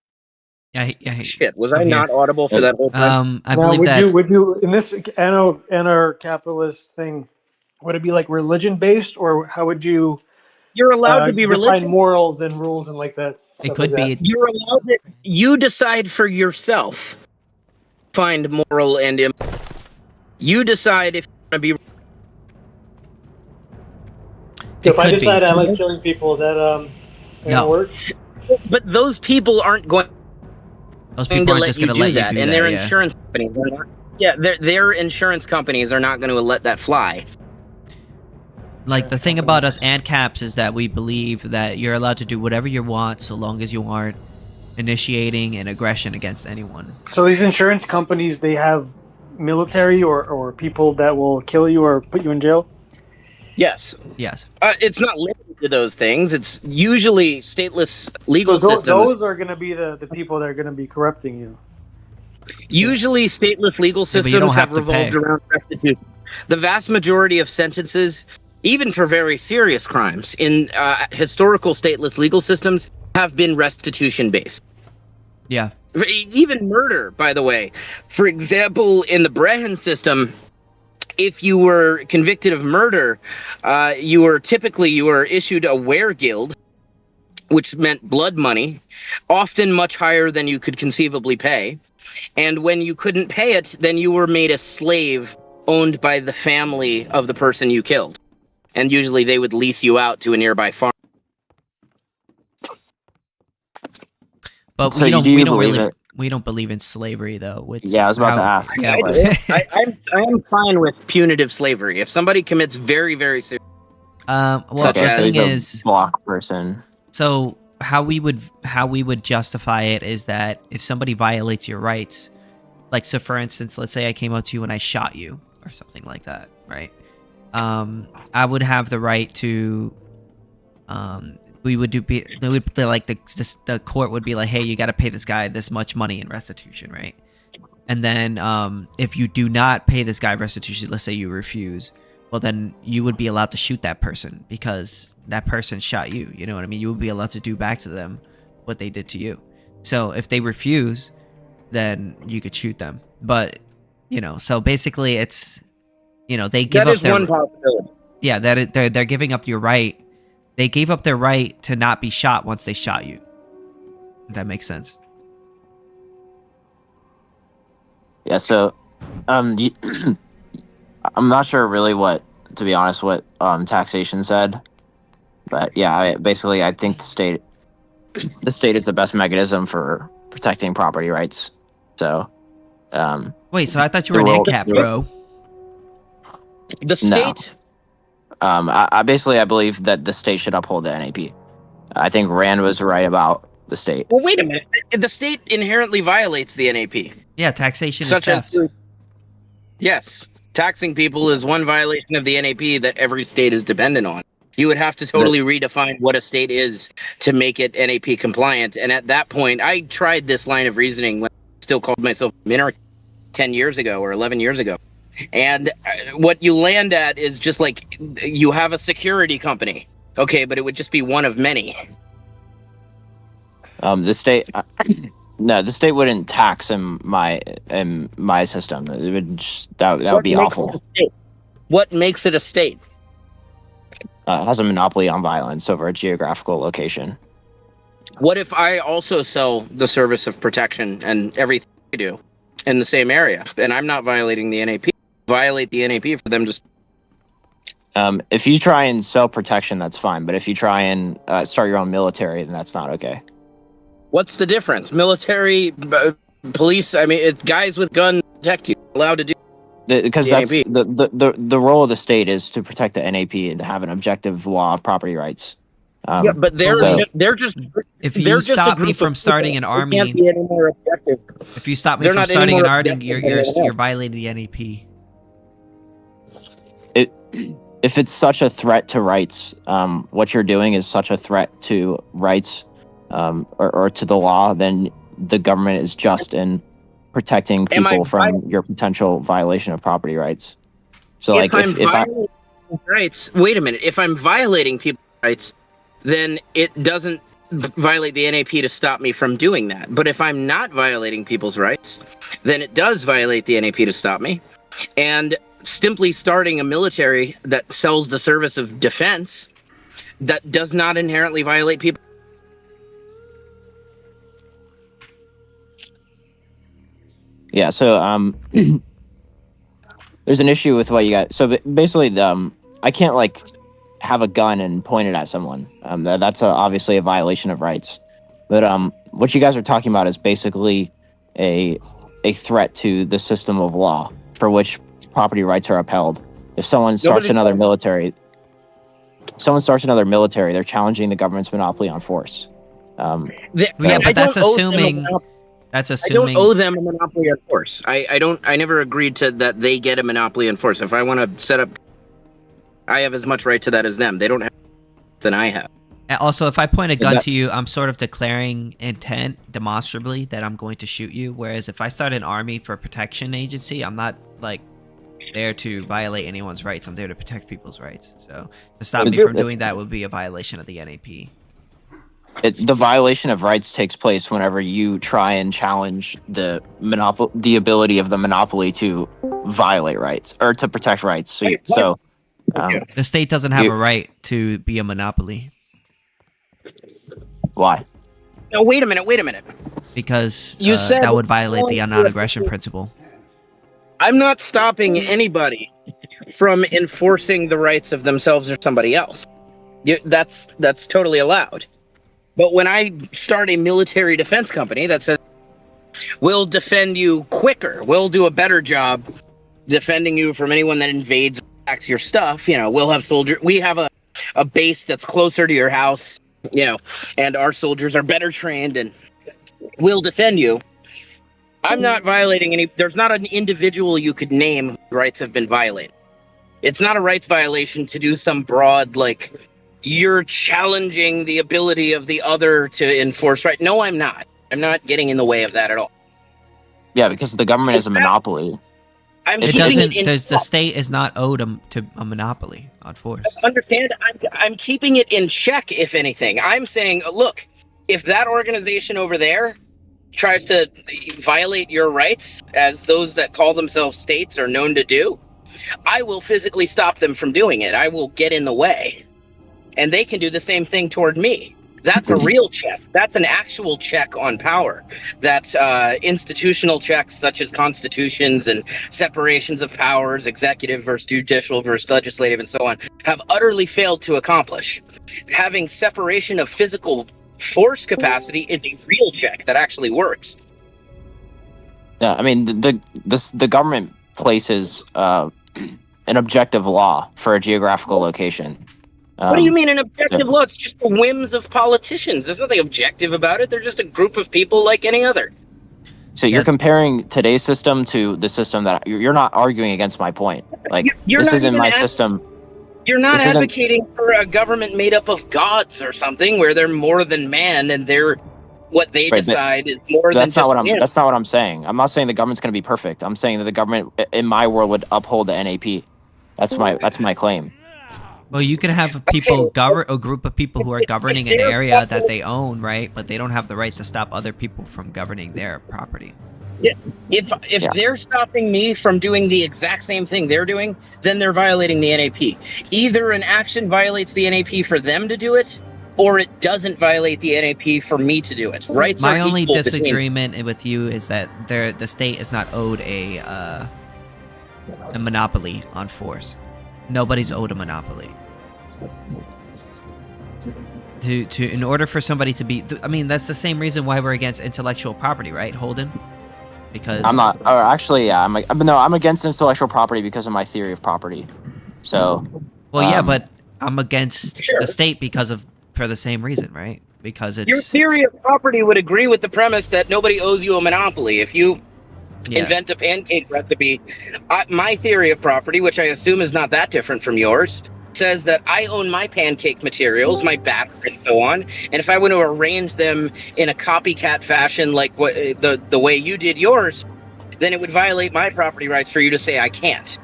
Yeah. Shit, was I I'm here. not audible for that whole time? I now, believe that. would you in this anarcho-capitalist thing? Would it be like religion based, or how would you You're allowed to be define religious. morals and rules and like that? It stuff could like that? be. You're allowed to. You decide for yourself. Find moral and you decide if you want to be. So if I could be. decide I like killing people, that No. work? But those people aren't going. Those people aren't let just you going to do let you that, do and that. their Yeah. insurance companies are not. Yeah, their insurance companies are not going to let that fly. Like, the thing about us ANCAPs is that we believe that you're allowed to do whatever you want so long as you aren't initiating an aggression against anyone. So these insurance companies, they have military or people that will kill you or put you in jail? Yes. Yes. It's not limited to those things. It's usually stateless legal So systems. those are going to be the people that are going to be corrupting you. Usually, stateless legal Yeah, but you systems don't have have to revolved pay. around restitution. The vast majority of sentences, even for very serious crimes, in historical stateless legal systems, have been restitution based. Yeah. Even murder, by the way. For example, in the Brehen system, if you were convicted of murder, you were issued a weregild, which meant blood money, often much higher than you could conceivably pay. And when you couldn't pay it, then you were made a slave owned by the family of the person you killed. And usually they would lease you out to a nearby farm. But So we don't do you we don't believe really it? we don't believe in slavery though. Which, Yeah, I was about to ask. I do. I'm fine with punitive slavery. If somebody commits very, very serious. Well, Such the as- thing There's a is, block person. so how we would justify it is that if somebody violates your rights, like, so for instance, let's say I came up to you and I shot you or something like that, right? I would have the right to, the court would be like, hey, you got to pay this guy this much money in restitution, right? And then if you do not pay this guy restitution, let's say you refuse, well, then you would be allowed to shoot that person because that person shot you. You know what I mean? You would be allowed to do back to them what they did to you. So if they refuse, then you could shoot them. But, so basically it's, they give up their... That is one possibility. Yeah, they're giving up your right. They gave up their right to not be shot once they shot you. If that makes sense. Yeah, so I'm not sure really to be honest, what taxation said. But yeah, I think the state is the best mechanism for protecting property rights. So wait, so I thought you were an ANCAP, bro. The state? No. I believe that the state should uphold the NAP. I think Rand was right about the state. Well, wait a minute. The state inherently violates the NAP. Yeah, taxation Such is theft. Yes, taxing people is one violation of the NAP that every state is dependent on. You would have to totally redefine what a state is to make it NAP compliant. And at that point, I tried this line of reasoning when I still called myself a minarchy 10 years ago or 11 years ago. And what you land at is just like, you have a security company. Okay, but it would just be one of many. The state... No, the state wouldn't tax in my system. It would that would be awful. What makes it a state? It has a monopoly on violence over a geographical location. What if I also sell the service of protection and everything I do in the same area, and I'm not violating the NAP? Violate the NAP for them just... If you try and sell protection, that's fine. But if you try and start your own military, then that's not okay. What's the difference? Military, police, I mean, guys with guns protect you. Allowed to do... Because that's the role of the state is to protect the NAP and have an objective law of property rights. Yeah, but they're just... If you stop me from starting an army... Can't be any more objective. If you stop me from starting an army, you're violating the NAP. If it's such a threat to rights, what you're doing is such a threat to rights, or to the law, then the government is just in protecting Am I people from your potential violation of property rights. So, if like, I'm violating people's rights, wait a minute. If I'm violating people's rights, then it doesn't violate the NAP to stop me from doing that. But if I'm not violating people's rights, then it does violate the NAP to stop me. And simply starting a military that sells the service of defense, that does not inherently violate people. Yeah, so there's an issue with what you got. So basically, I can't like have a gun and point it at someone. That's obviously a violation of rights. But what you guys are talking about is basically a threat to the system of law for which property rights are upheld. If someone starts another military, they're challenging the government's monopoly on force. Yeah, but that's assuming. That's assuming. I don't owe them a monopoly on force. I never agreed to that they get a monopoly on force. If I want to set up, I have as much right to that as them. They don't have than I have. And also, if I point a gun to you, I'm sort of declaring intent demonstrably that I'm going to shoot you. Whereas if I start an army for protection agency, I'm not like there to violate anyone's rights. I'm there to protect people's rights. So to stop me from doing that would be a violation of the NAP. The violation of rights takes place whenever you try and challenge the ability of the monopoly to violate rights or to protect rights. The state doesn't have a right to be a monopoly. Why? No, wait a minute. Because you said that would violate the non-aggression principle. I'm not stopping anybody from enforcing the rights of themselves or somebody else. That's totally allowed. But when I start a military defense company that says, we'll defend you quicker, we'll do a better job defending you from anyone that invades or attacks your stuff, we'll have soldiers, we have a base that's closer to your house, and our soldiers are better trained and we'll defend you. I'm not violating there's not an individual you could name whose rights have been violated. It's not a rights violation to do some broad, you're challenging the ability of the other to enforce right. No, I'm not. I'm not getting in the way of that at all. Yeah, because the government is a monopoly. The state is not owed to a monopoly on force. Understand? I'm keeping it in check, if anything. I'm saying, look, if that organization over there tries to violate your rights, as those that call themselves states are known to do, I will physically stop them from doing it. I will get in the way. And they can do the same thing toward me. That's a real check. That's an actual check on power. That's institutional checks such as constitutions and separations of powers, executive versus judicial versus legislative and so on, have utterly failed to accomplish. Having separation of physical force capacity is a real check that actually works. Yeah, I mean, the government places an objective law for a geographical location. What do you mean an objective law? It's just the whims of politicians. There's nothing objective about it. They're just a group of people like any other. So you're comparing today's system to the system that you're not arguing against my point. This isn't my system. You're not advocating for a government made up of gods or something where they're more than man and what they decide is more than just man. That's not what I'm saying. I'm not saying the government's going to be perfect. I'm saying that the government, in my world, would uphold the NAP. That's my claim. Well, you can have a group of people who are governing an area that they own, right? But they don't have the right to stop other people from governing their property. Yeah. If they're stopping me from doing the exact same thing they're doing, then they're violating the NAP. Either an action violates the NAP for them to do it, or it doesn't violate the NAP for me to do it. Rights My are only equal disagreement with you is that the state is not owed a monopoly on force. Nobody's owed a monopoly. In order for somebody to be, I mean, that's the same reason why we're against intellectual property, right, Holden? Because I'm not. Or actually, yeah, I'm against intellectual property because of my theory of property. So. Well, yeah, but I'm against the state for the same reason, right? Because it's your theory of property would agree with the premise that nobody owes you a monopoly. If you invent a pancake recipe, my theory of property, which I assume is not that different from yours, says that I own my pancake materials, my batter and so on, and if I want to arrange them in a copycat fashion like the way you did yours, then it would violate my property rights for you to say I can't.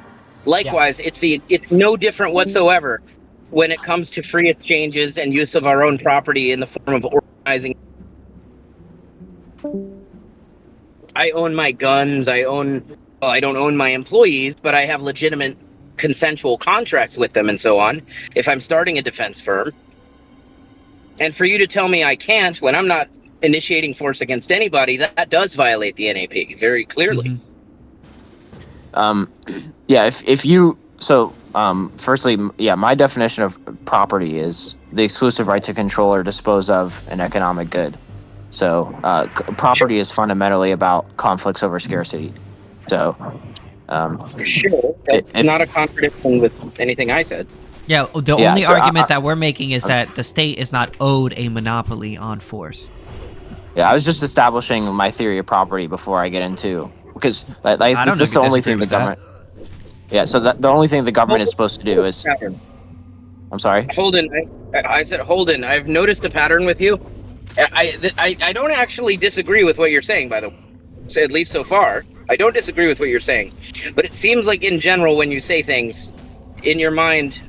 Likewise, it's no different whatsoever when it comes to free exchanges and use of our own property in the form of organizing. I own my guns. I don't own my employees, but I have legitimate consensual contracts with them and so on if I'm starting a defense firm. And for you to tell me I can't when I'm not initiating force against anybody, that does violate the NAP very clearly. Yeah, if you firstly, yeah, my definition of property is the exclusive right to control or dispose of an economic good. So property is fundamentally about conflicts over scarcity. So sure, that's not a contradiction with anything I said. Yeah, the only argument that we're making is that the state is not owed a monopoly on force. Yeah, I was just establishing my theory of property before I get into, because that's just the only thing the government. Yeah, so the only thing the government is supposed to do is. I'm sorry. Holden, I said Holden. I've noticed a pattern with you. I don't actually disagree with what you're saying, by the way. At least so far, I don't disagree with what you're saying. But it seems like in general, when you say things, in your mind,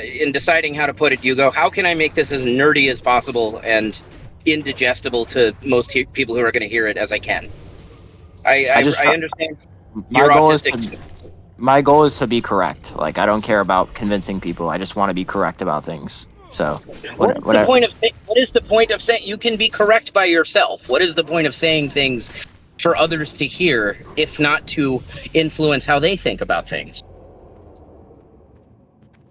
in deciding how to put it, you go, how can I make this as nerdy as possible and indigestible to most people who are going to hear it as I can? I understand. My goal is to be correct. Like, I don't care about convincing people. I just want to be correct about things. So, what is the point of saying you can be correct by yourself? What is the point of saying things for others to hear, if not to influence how they think about things?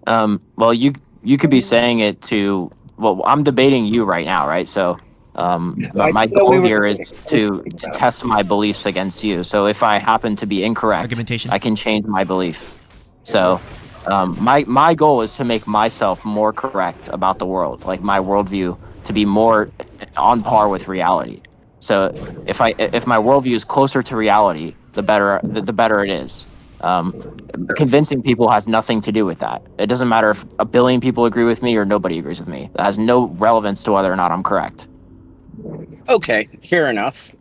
Well, you could be saying it to. Well, I'm debating you right now, right? So, my goal here is to test my beliefs against you. So, if I happen to be incorrect, I can change my belief. So, my goal is to make myself more correct about the world, like my worldview to be more on par with reality. So, if my worldview is closer to reality, the better it is. Convincing people has nothing to do with that. It doesn't matter if 1 billion people agree with me or nobody agrees with me. That has no relevance to whether or not I'm correct. Okay, fair enough.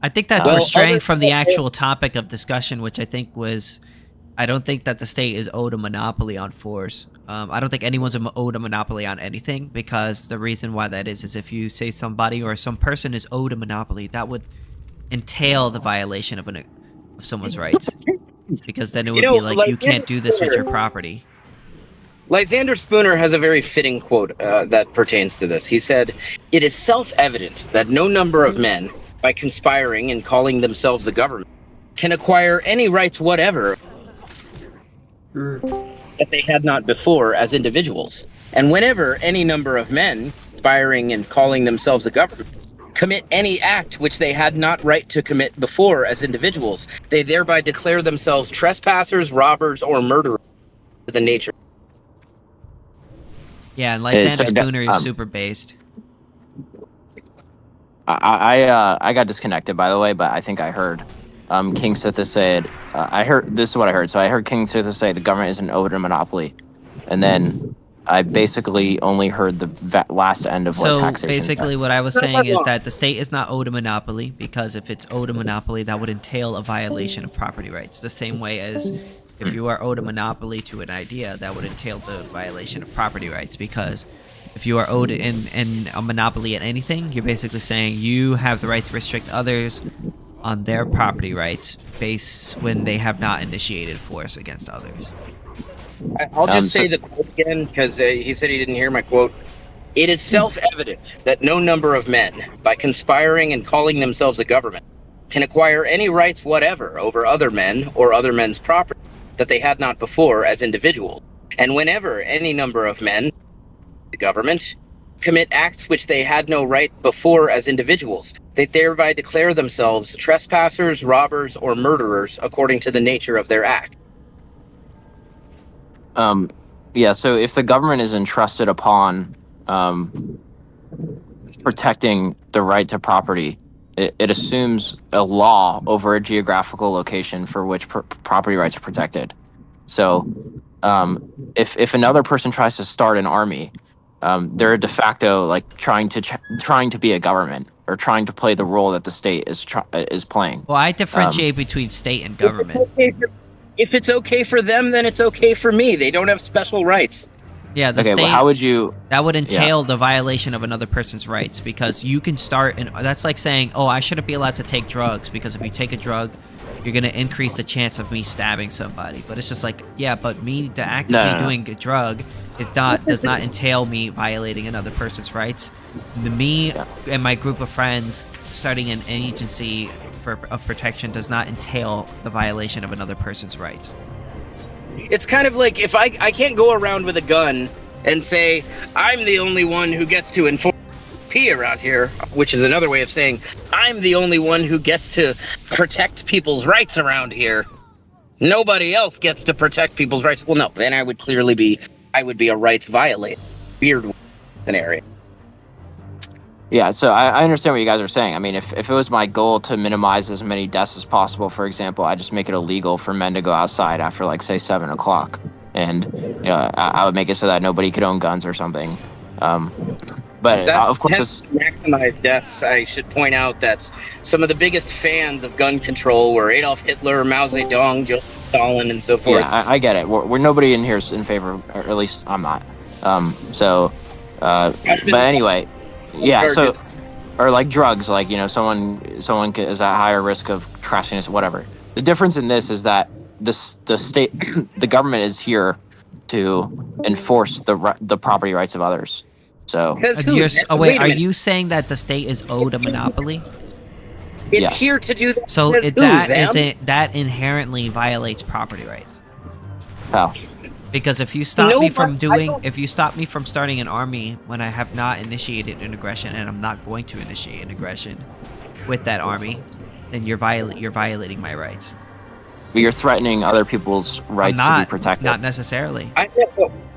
I think that we're straying from the actual topic of discussion, which I think was, I don't think that the state is owed a monopoly on force. I don't think anyone's owed a monopoly on anything, because the reason why that is if you say somebody or some person is owed a monopoly, that would entail the violation of someone's rights. Because then it would be like, you can't do this with your property. Lysander Spooner has a very fitting quote that pertains to this. He said, "It is self-evident that no number of men, by conspiring and calling themselves a government, can acquire any rights whatever that they had not before as individuals. And whenever any number of men, conspiring and calling themselves a government, commit any act which they had not right to commit before as individuals, they thereby declare themselves trespassers, robbers, or murderers to the nature." Yeah, and Lysander Spooner is super based. I got disconnected, by the way, but I think I heard KingSithis said, this is what I heard. So I heard KingSithis say the government isn't owed a monopoly. And then I basically only heard the last end of what taxation. So basically what I was saying is that the state is not owed a monopoly, because if it's owed a monopoly, that would entail a violation of property rights. The same way as if you are owed a monopoly to an idea, that would entail the violation of property rights, because if you are owed in a monopoly at anything, you're basically saying you have the right to restrict others on their property rights when they have not initiated force against others. I'll just say the quote again, because he said he didn't hear my quote. "It is self-evident that no number of men, by conspiring and calling themselves a government, can acquire any rights whatever over other men or other men's property that they had not before as individuals. And whenever any number of men, the government, commit acts which they had no right before as individuals, they thereby declare themselves trespassers, robbers, or murderers according to the nature of their act." Yeah, so if the government is entrusted upon protecting the right to property, it assumes a law over a geographical location for which property rights are protected. So if another person tries to start an army, they're de facto like trying to be a government, or trying to play the role that the state is playing. Well, I differentiate between state and government. If it's okay for them, then it's okay for me. They don't have special rights. Yeah, the Okay, state. well, how would you? That would entail the violation of another person's rights, because you can start, and that's like saying, oh, I shouldn't be allowed to take drugs because if you take a drug, you're gonna increase the chance of me stabbing somebody. But it's just like, yeah, but the act of me doing a drug does not entail me violating another person's rights. Me and my group of friends starting an agency of protection does not entail the violation of another person's rights. It's kind of like if I can't go around with a gun and say I'm the only one who gets to enforce P around here, which is another way of saying I'm the only one who gets to protect people's rights around here. Nobody else gets to protect people's rights. Well, no, then I would be a rights violator. Weird scenario. Yeah, so I understand what you guys are saying. I mean, if it was my goal to minimize as many deaths as possible, for example, I just make it illegal for men to go outside after, like, say, 7 o'clock. And, you know, I would make it so that nobody could own guns or something. But, of course... To maximize deaths, I should point out that some of the biggest fans of gun control were Adolf Hitler, Mao Zedong, Joseph Stalin, and so forth. Yeah, I get it. We're nobody in here is in favor, or at least I'm not. But anyway... Yeah, so, or like drugs, like, you know, someone is at higher risk of trashiness, whatever. The difference in this is that the state, the government is here to enforce the property rights of others. So, wait, are you saying that the state is owed a monopoly? It's here to do that. So that inherently violates property rights. How? Because if you stop me from starting an army when I have not initiated an aggression, and I'm not going to initiate an aggression with that army, then you're violating my rights. But you're threatening other people's rights to be protected. Not necessarily.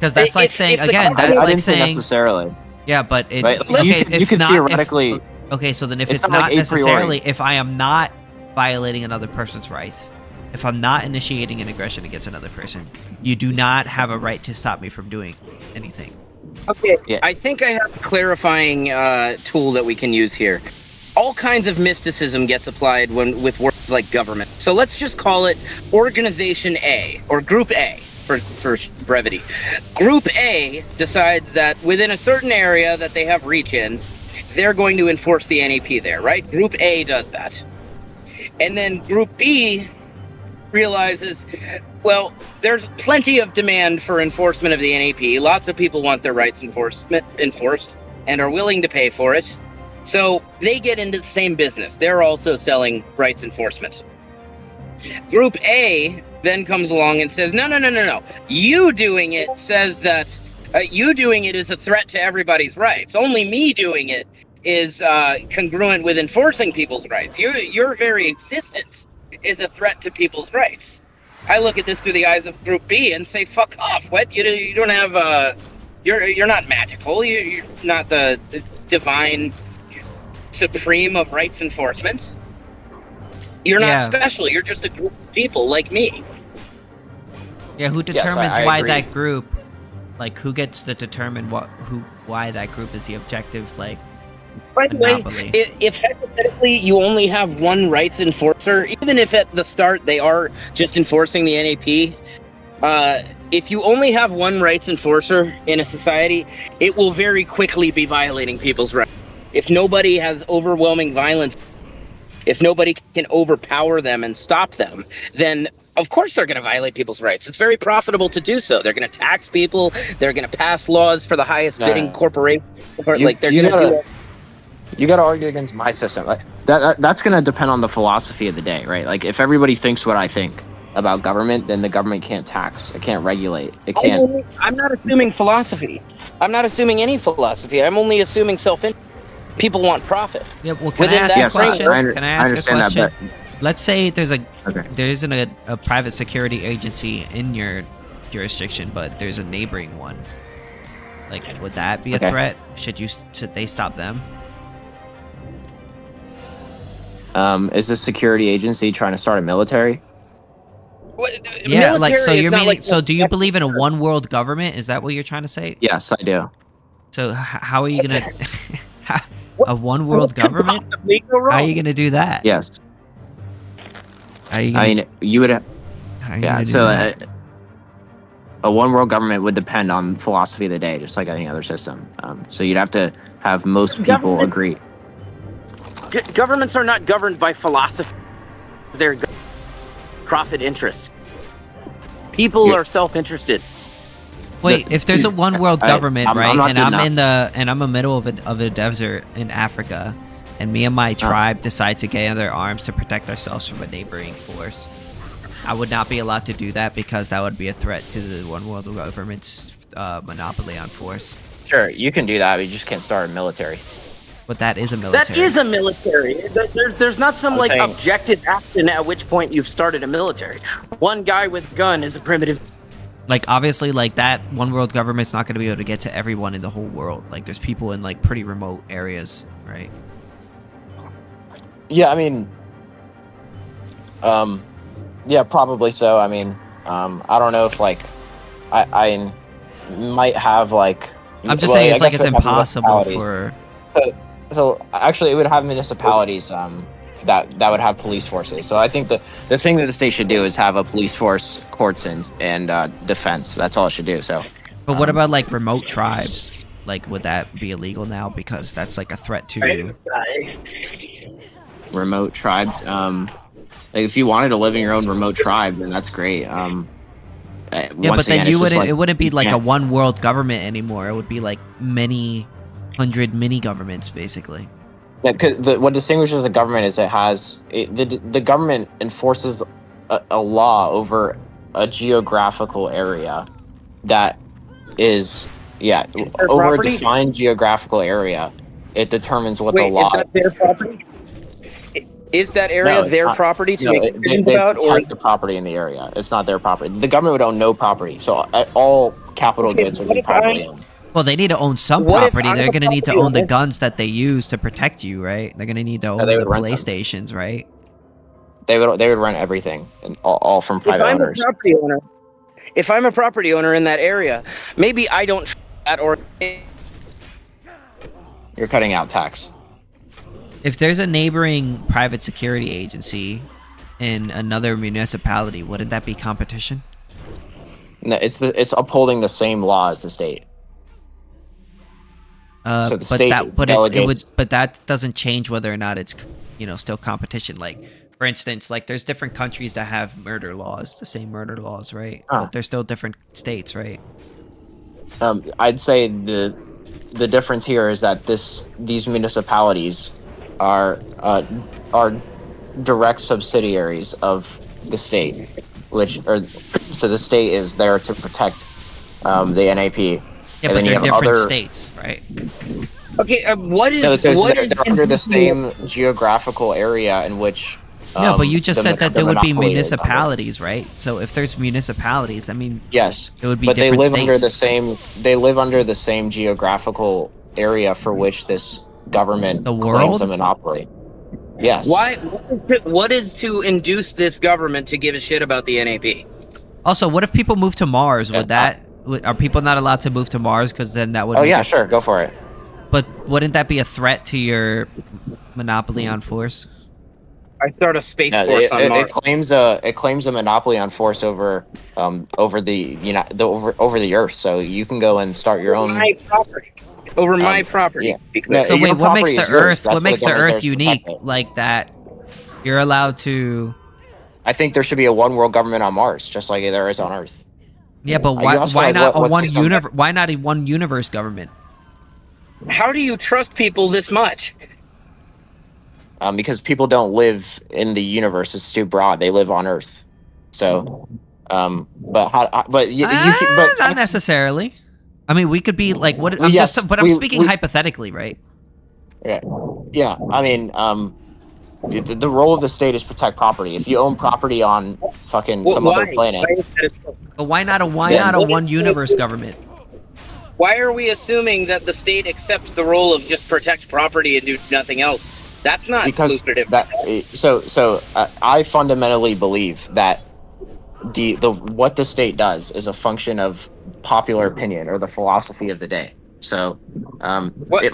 Because that's like saying again. That's like saying necessarily. Yeah, but you can theoretically. Okay, so then if it's not necessarily, if I am not violating another person's rights, if I'm not initiating an aggression against another person, you do not have a right to stop me from doing anything. Okay, I think I have a clarifying tool that we can use here. All kinds of mysticism gets applied with words like government. So let's just call it Organization A, or Group A, for brevity. Group A decides that within a certain area that they have reach in, they're going to enforce the NAP there, right? Group A does that. And then Group B realizes, well, there's plenty of demand for enforcement of the NAP. Lots of people want their rights enforced and are willing to pay for it. So they get into the same business. They're also selling rights enforcement. Group A then comes along and says, no. You doing it says that you doing it is a threat to everybody's rights. Only me doing it is congruent with enforcing people's rights. Your very existence is a threat to people's rights. I look at this through the eyes of Group B and say, "Fuck off! What? You don't have you're not magical. You're not the divine supreme of rights enforcement. You're not special. You're just a group of people like me." Yeah, who determines why that group? Like, who gets to determine why that group is the objective? Like. By the way, if hypothetically you only have one rights enforcer, even if at the start they are just enforcing the NAP, if you only have one rights enforcer in a society, it will very quickly be violating people's rights. If nobody has overwhelming violence, if nobody can overpower them and stop them, then of course they're going to violate people's rights. It's very profitable to do so. They're going to tax people. They're going to pass laws for the highest bidding corporation. Like they're going to do it. You got to argue against my system. Like that's going to depend on the philosophy of the day, right? Like if everybody thinks what I think about government, then the government can't tax, it can't regulate, it can't. I'm not assuming philosophy. I'm not assuming any philosophy. I'm only assuming self-interest. People want profit. Yeah. Well, can I ask a question? Can I ask a question? Let's say there isn't a private security agency in your jurisdiction, but there's a neighboring one. Like, would that be a threat? Should they stop them? Is this security agency trying to start a military? Yeah, like, so you're meaning, so do you believe in a one world government? Is that what you're trying to say? Yes, I do. So how are you gonna? A one world government? How are you gonna do that? Yes. How are you gonna, I mean, you would. how are you Yeah. gonna do So that? a one world government would depend on philosophy of the day, just like any other system. So you'd have to have most people agree. Governments are not governed by philosophy. They're profit interests. People are self-interested. Wait, if there's a one world government, I'm right, not and good I'm enough. in the and I'm in the middle of a desert in Africa, and me and my tribe decide to gather arms to protect ourselves from a neighboring force, I would not be allowed to do that because that would be a threat to the one world government's monopoly on force. Sure, you can do that, but you just can't start a military. But that is a military. That is a military. There's not some like objective action at which point you've started a military. One guy with a gun is a primitive. Like, obviously, like, that one world government's not going to be able to get to everyone in the whole world. Like, there's people in, like, pretty remote areas, right? Yeah, I mean, yeah, probably so. I mean, I don't know if like, I might have like. I'm just well, saying I it's like guess it's it would have impossible municipalities. for. So actually, it would have municipalities that would have police forces. So I think the thing that the state should do is have a police force, courts, and defense. That's all it should do. So. But what about like remote tribes? Like, would that be illegal now because that's like a threat to remote tribes? Like if you wanted to live in your own remote tribe, then that's great. Yeah, but then you wouldn't. It wouldn't be like a one world government anymore. It would be like many hundred mini governments, basically. Yeah, what distinguishes the government is the government enforces a law over a geographical area that is over property? a defined geographical area. It determines what the law. Is that their property? Is that area No, their not. property to No, make they decisions about, or protect the property in the area. It's not their property. The government would own no property, so all capital goods would be privately owned. Well, they need to own some What if property. I'm They're a going to need to property own the owner? guns that they use to protect you, right? They're going to need to own they the would rent them. PlayStations, right? They would rent everything, and all from private owners. If I'm a property owner in that area, maybe I don't that or You're cutting out tax. If there's a neighboring private security agency in another municipality, wouldn't that be competition? No, it's upholding the same law as the state. So the state But that doesn't change whether or not it's, still competition. Like, for instance, like there's different countries that have murder laws, the same murder laws, right? But they're still different states, right? I'd say the difference here is that these municipalities are direct subsidiaries of the state, so the state is there to protect the NAP. Yeah, but they're different states, right? Okay, what is they're is under the same geographical area in which. No, but you just said that there would be monopoly is municipalities, right? So if there's municipalities, I mean, yes, it would be but different they live states. under the same. They live under the same geographical area for which this government claims a monopoly. Yes. Why? What is to induce this government to give a shit about the NAP? Also, what if people move to Mars? Are people not allowed to move to Mars? Because then that would. Oh yeah, sure, go for it. But wouldn't that be a threat to your monopoly on force? I start a space force on Mars. It claims a monopoly on force over the Earth. So you can go and start your own. My property. Over my property. Yeah. So wait, what makes the Earth? What makes the Earth Earth unique like that? You're allowed to. I think there should be a one world government on Mars, just like there is on Earth. Yeah, but why not Why not a one universe government? How do you trust people this much? Because people don't live in the universe; it's too broad. They live on Earth. So, not necessarily. I mean, we could be like what? Well, I'm speaking hypothetically, right? Yeah. I mean, the role of the state is protect property. If you own property on fucking some other planet, but why not a one universe government? Why are we assuming that the state accepts the role of just protect property and do nothing else? That's not lucrative. I fundamentally believe that what the state does is a function of popular opinion or the philosophy of the day. So, What?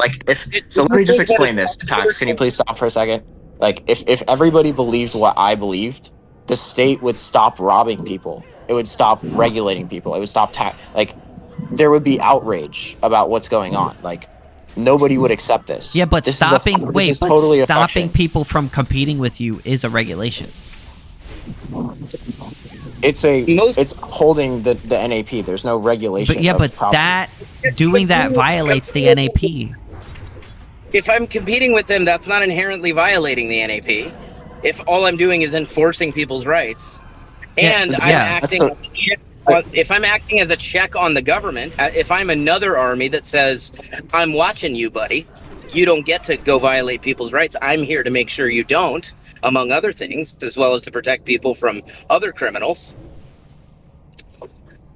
so let me just explain this. Cox, can you please stop for a second? Like, if everybody believed what I believed, the state would stop robbing people. It would stop regulating people. It would stop there would be outrage about what's going on. Like, nobody would accept this. Yeah, but this stopping is totally stopping affection. people from competing with you is a regulation. It's holding the NAP. There's no regulation. But yeah, but doing that violates the NAP. If I'm competing with them, that's not inherently violating the NAP. If all I'm doing is enforcing people's rights, and if I'm acting as a check on the government, if I'm another army that says, I'm watching you, buddy, you don't get to go violate people's rights. I'm here to make sure you don't, among other things, as well as to protect people from other criminals,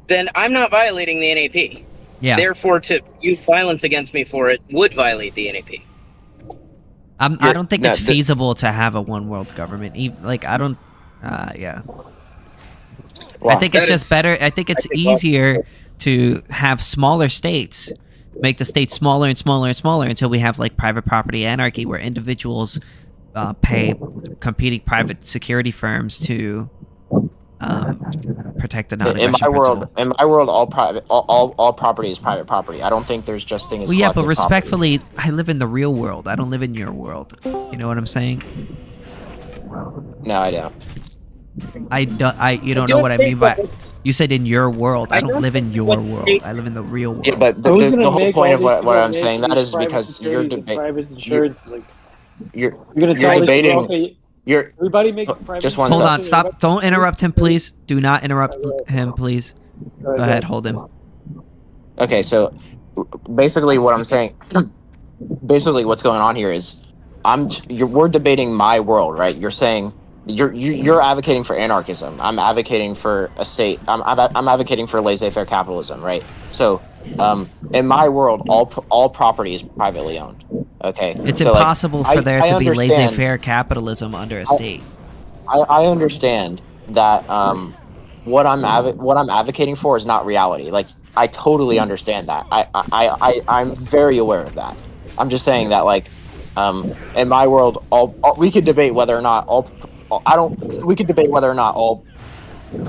then I'm not violating the NAP. Yeah. Therefore, to use violence against me for it would violate the NAP. I don't think it's feasible to have a one world government. I don't. Yeah. Wow. I think it's just better. I think it's easier to have smaller states, make the states smaller and smaller and smaller until we have like private property anarchy, where individuals pay competing private security firms to protect the non-aggression principle. In my world, all property is private property. I don't think there's just things. Well, yeah, but respectfully, I live in the real world. I don't live in your world. You know what I'm saying? No, I don't. You don't know what I mean by. You said in your world. I don't live in your world. I live in the real world. Yeah, but the whole point of what I'm saying that is because you're debating. You're debating. Everybody make private. Just one. Hold on, stop! Don't interrupt him, please. Do not interrupt him, please. Go ahead, hold him. Okay, so basically, what I'm saying, basically, what's going on here is, we're debating my world, right? You're saying you're advocating for anarchism. I'm advocating for a state. I'm advocating for laissez-faire capitalism, right? So, in my world, all property is privately owned. Okay, it's impossible for there to be laissez-faire capitalism under a state. I understand that what I'm advocating for is not reality. Like, I totally understand that. I'm very aware of that. I'm just saying that, like, in my world, we could debate whether or not we could debate whether or not all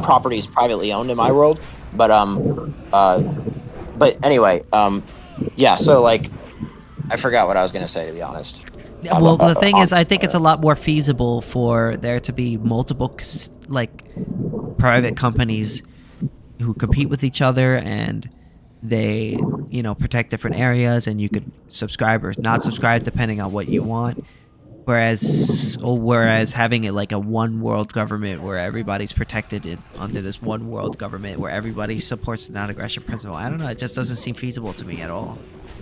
property is privately owned in my world, but anyway, yeah. So, like, I forgot what I was gonna say, to be honest. Well, the thing is, I think it's a lot more feasible for there to be multiple, like, private companies who compete with each other, and they, protect different areas, and you could subscribe or not subscribe depending on what you want. Whereas having it like a one world government where everybody's protected under this one world government where everybody supports the non-aggression principle, I don't know, it just doesn't seem feasible to me at all.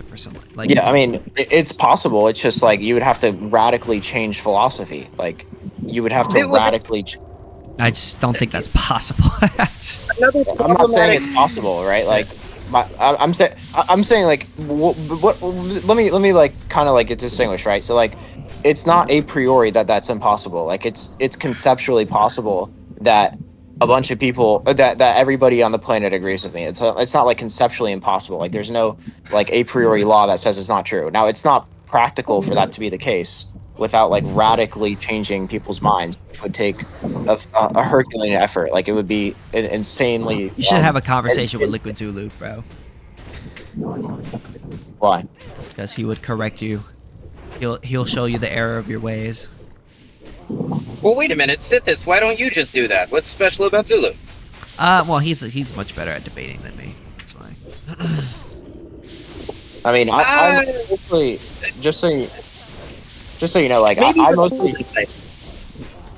For someone like, yeah, I mean, it's possible. It's just like you would have to radically change philosophy. Like, you would have to radically. I just don't think that's possible. I'm not saying it's possible, right? Like, I'm saying like what let me like kind of like get distinguished, right? So, like, it's not a priori that's impossible. Like, it's conceptually possible that a bunch of people that everybody on the planet agrees with me. It's not like conceptually impossible. Like, there's no like a priori law that says it's not true. Now, it's not practical for that to be the case without like radically changing people's minds, which would take a Herculean effort. Like, it would be insanely. You should have a conversation with Liquid Zulu, bro. Why? Because he would correct you. He'll show you the error of your ways. Well, wait a minute, Sithis, why don't you just do that? What's special about Zulu? Well, he's much better at debating than me. That's why. I mean, I'm mostly, just so you know, like, I mostly,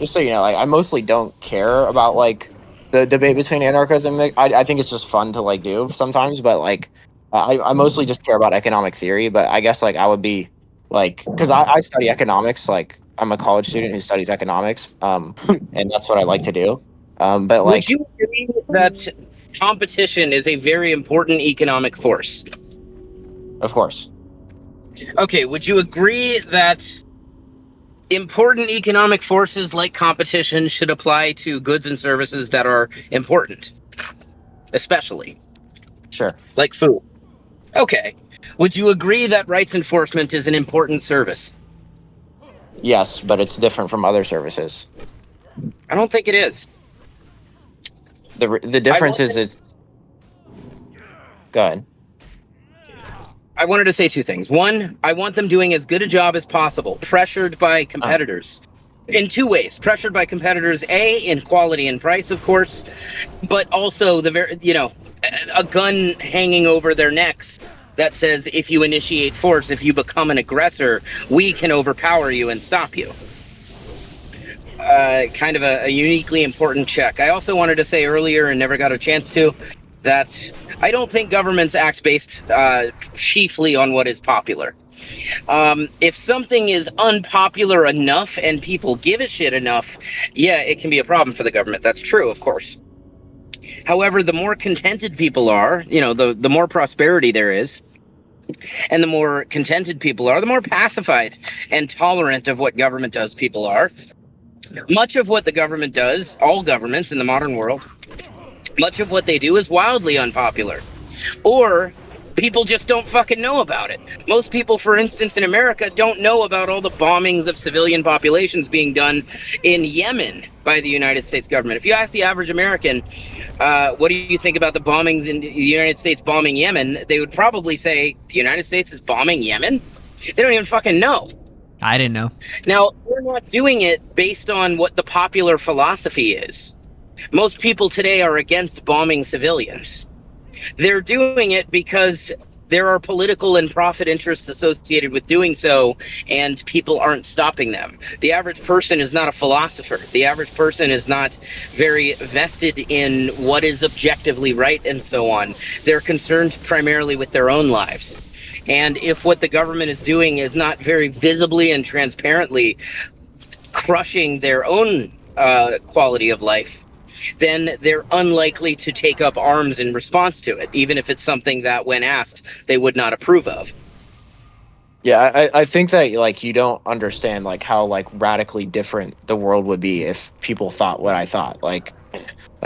just so you know, like, I mostly don't care about like the debate between anarchism. I think it's just fun to like do sometimes, but like, I mostly just care about economic theory. But I guess like I would be like, because I study economics, like. I'm a college student who studies economics, and that's what I like to do. But like, would you agree that competition is a very important economic force? Of course. Okay, would you agree that important economic forces like competition should apply to goods and services that are important, especially? Sure. Like food. Okay. Would you agree that rights enforcement is an important service? Yes, but it's different from other services. I don't think it is. The difference is it's. Go ahead. I wanted to say two things. One, I want them doing as good a job as possible, pressured by competitors. In two ways. Pressured by competitors, A, in quality and price, of course, but also a gun hanging over their necks that says if you initiate force, if you become an aggressor, we can overpower you and stop you. Kind of a uniquely important check. I also wanted to say earlier, and never got a chance to, that I don't think governments act based chiefly on what is popular. If something is unpopular enough and people give a shit enough, yeah, it can be a problem for the government. That's true, of course. However, the more contented people are, the more prosperity there is, and the more contented people are, the more pacified and tolerant of what government does people are. Much of what the government does, all governments in the modern world, much of what they do is wildly unpopular. Or people just don't fucking know about it. Most people, for instance, in America, don't know about all the bombings of civilian populations being done in Yemen by the United States government. If you ask the average American, what do you think about the bombings in the United States bombing Yemen? They would probably say, the United States is bombing Yemen? They don't even fucking know. I didn't know. Now, we're not doing it based on what the popular philosophy is. Most people today are against bombing civilians. They're doing it because there are political and profit interests associated with doing so, and people aren't stopping them. The average person is not a philosopher. The average person is not very vested in what is objectively right and so on. They're concerned primarily with their own lives. And if what the government is doing is not very visibly and transparently crushing their own quality of life, then they're unlikely to take up arms in response to it, even if it's something that, when asked, they would not approve of. Yeah, I think that you don't understand how radically different the world would be if people thought what I thought.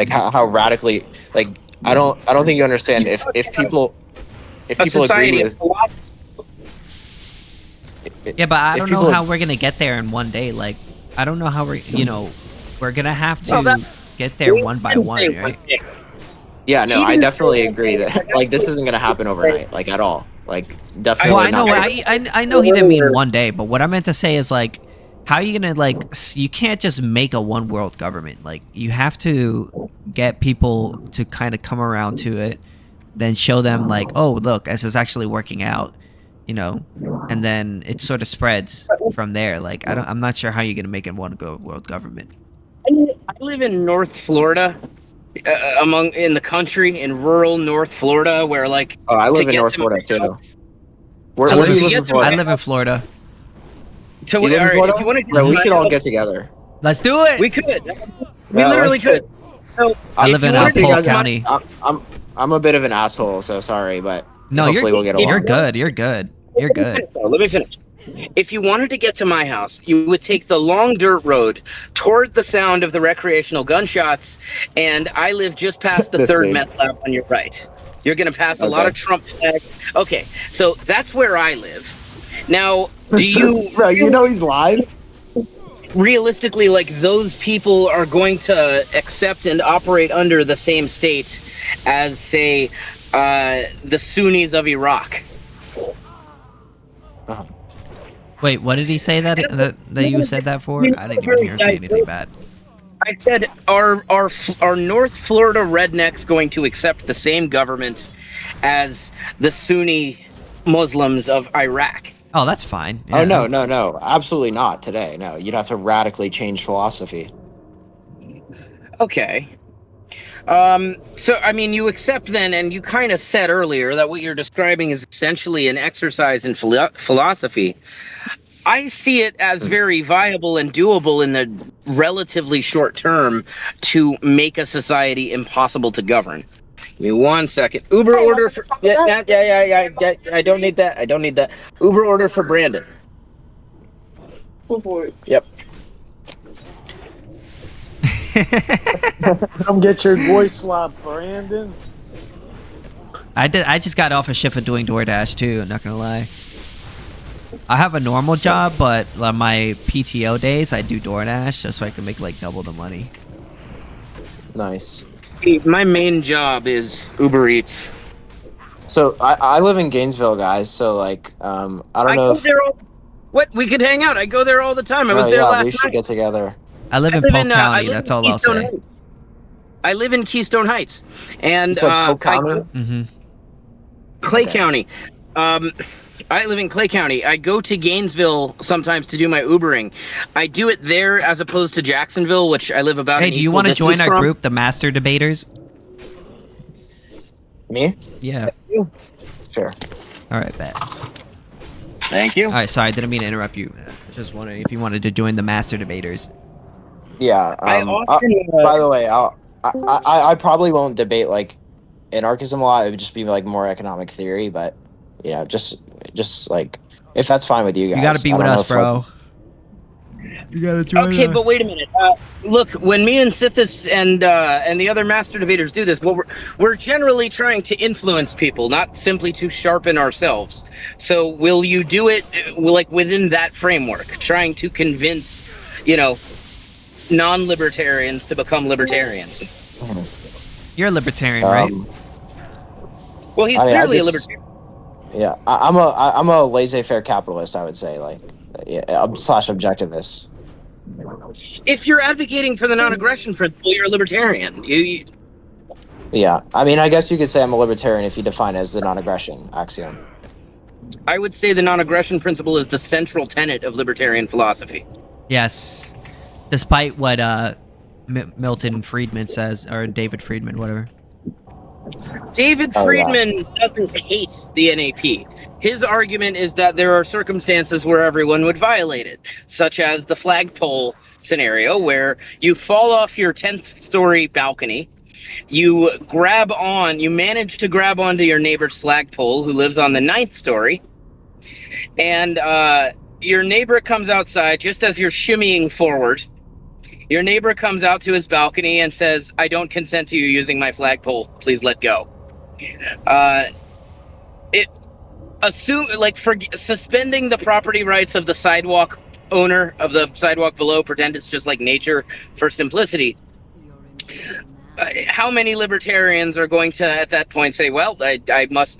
How radically I don't think you understand if people agree with. Yeah, but I don't know how we're gonna get there in one day. I don't know how we're gonna have to get there one by one, right? Yeah, no, I definitely agree that this isn't gonna happen overnight, at all. Definitely. Well, I know, I know he didn't mean one day, but what I meant to say is how are you gonna you can't just make a one world government. You have to get people to kind of come around to it, then show them oh, look, this is actually working out, and then it sort of spreads from there. I'm not sure how you're gonna make it one world government. I live in North Florida, in the country, in rural North Florida, where I live in North Florida too. Where do you live in Florida? I live in Florida. So you live in Florida? if you want to No, we should all get together. Let's do it. We could. We literally could. So I live in Polk County. I'm a bit of an asshole, so sorry, but no, hopefully we'll get along. You're good. You're good. You're good. Let me finish. If you wanted to get to my house, you would take the long dirt road toward the sound of the recreational gunshots, and I live just past the third meth lab on your right. You're going to pass a lot of Trump tags. Okay, so that's where I live. Now, do you... Bro, he's live? Realistically, those people are going to accept and operate under the same state as, say, the Sunnis of Iraq. Uh-huh. Wait, what did he say that you said that for? I didn't even hear him say anything bad. I said, are North Florida rednecks going to accept the same government as the Sunni Muslims of Iraq? Oh, that's fine. Yeah. Oh, no. Absolutely not today. No, you'd have to radically change philosophy. Okay. So, I mean, you accept then, and you kind of said earlier that what you're describing is essentially an exercise in philosophy. I see it as very viable and doable in the relatively short term to make a society impossible to govern. Give me 1 second. Uber order for... Yeah, I don't need that. Uber order for Brandon. Go for it. Yep. Come get your voice swap, Brandon. I just got off a shift of doing DoorDash too. I'm not gonna lie. I have a normal job, but on my PTO days, I do DoorDash just so I can make like double the money. Nice. My main job is Uber Eats. So I live in Gainesville, guys. So like, I don't know if. What? We could hang out. I go there all the time. I was there yeah, last we should night. get together. I live in Polk County. That's all I'll say. I live in Keystone Heights, and Polk County? Clay Okay. County. I live in Clay County. I go to Gainesville sometimes to do my Ubering. I do it there as opposed to Jacksonville, which I live about. Hey, do you want to join our group, the Master Debaters? Me? Yeah. Sure. All right, bet. Thank you. All right, sorry, I didn't mean to interrupt you. Just wondering if you wanted to join the Master Debaters. Yeah. By the way, I probably won't debate like anarchism a lot. It would just be like more economic theory, but yeah, just like if that's fine with you guys. You got to be with us, bro. You got to join. Okay, but wait a minute. Look, when me and Sithis and the other master debaters do this, well, we're generally trying to influence people, not simply to sharpen ourselves. So, will you do it like within that framework, trying to convince, non-libertarians to become libertarians? You're a libertarian, right? Well, he's clearly a libertarian. Yeah, I'm a laissez-faire capitalist. I would say, like, slash objectivist. If you're advocating for the non-aggression principle, you're a libertarian. Yeah, I mean, I guess you could say I'm a libertarian if you define it as the non-aggression axiom. I would say the non-aggression principle is the central tenet of libertarian philosophy. Yes, despite what Milton Friedman says, or David Friedman, whatever. David Friedman doesn't hate the NAP. His argument is that there are circumstances where everyone would violate it, such as the flagpole scenario, where you fall off your 10th story balcony, you manage to grab onto your neighbor's flagpole who lives on the 9th story, and your neighbor comes outside just as you're shimmying forward. Your neighbor comes out to his balcony and says, "I don't consent to you using my flagpole. Please let go." Suspending the property rights of the sidewalk owner of the sidewalk below, pretend it's just like nature for simplicity. How many libertarians are going to, at that point, say, "Well, I must,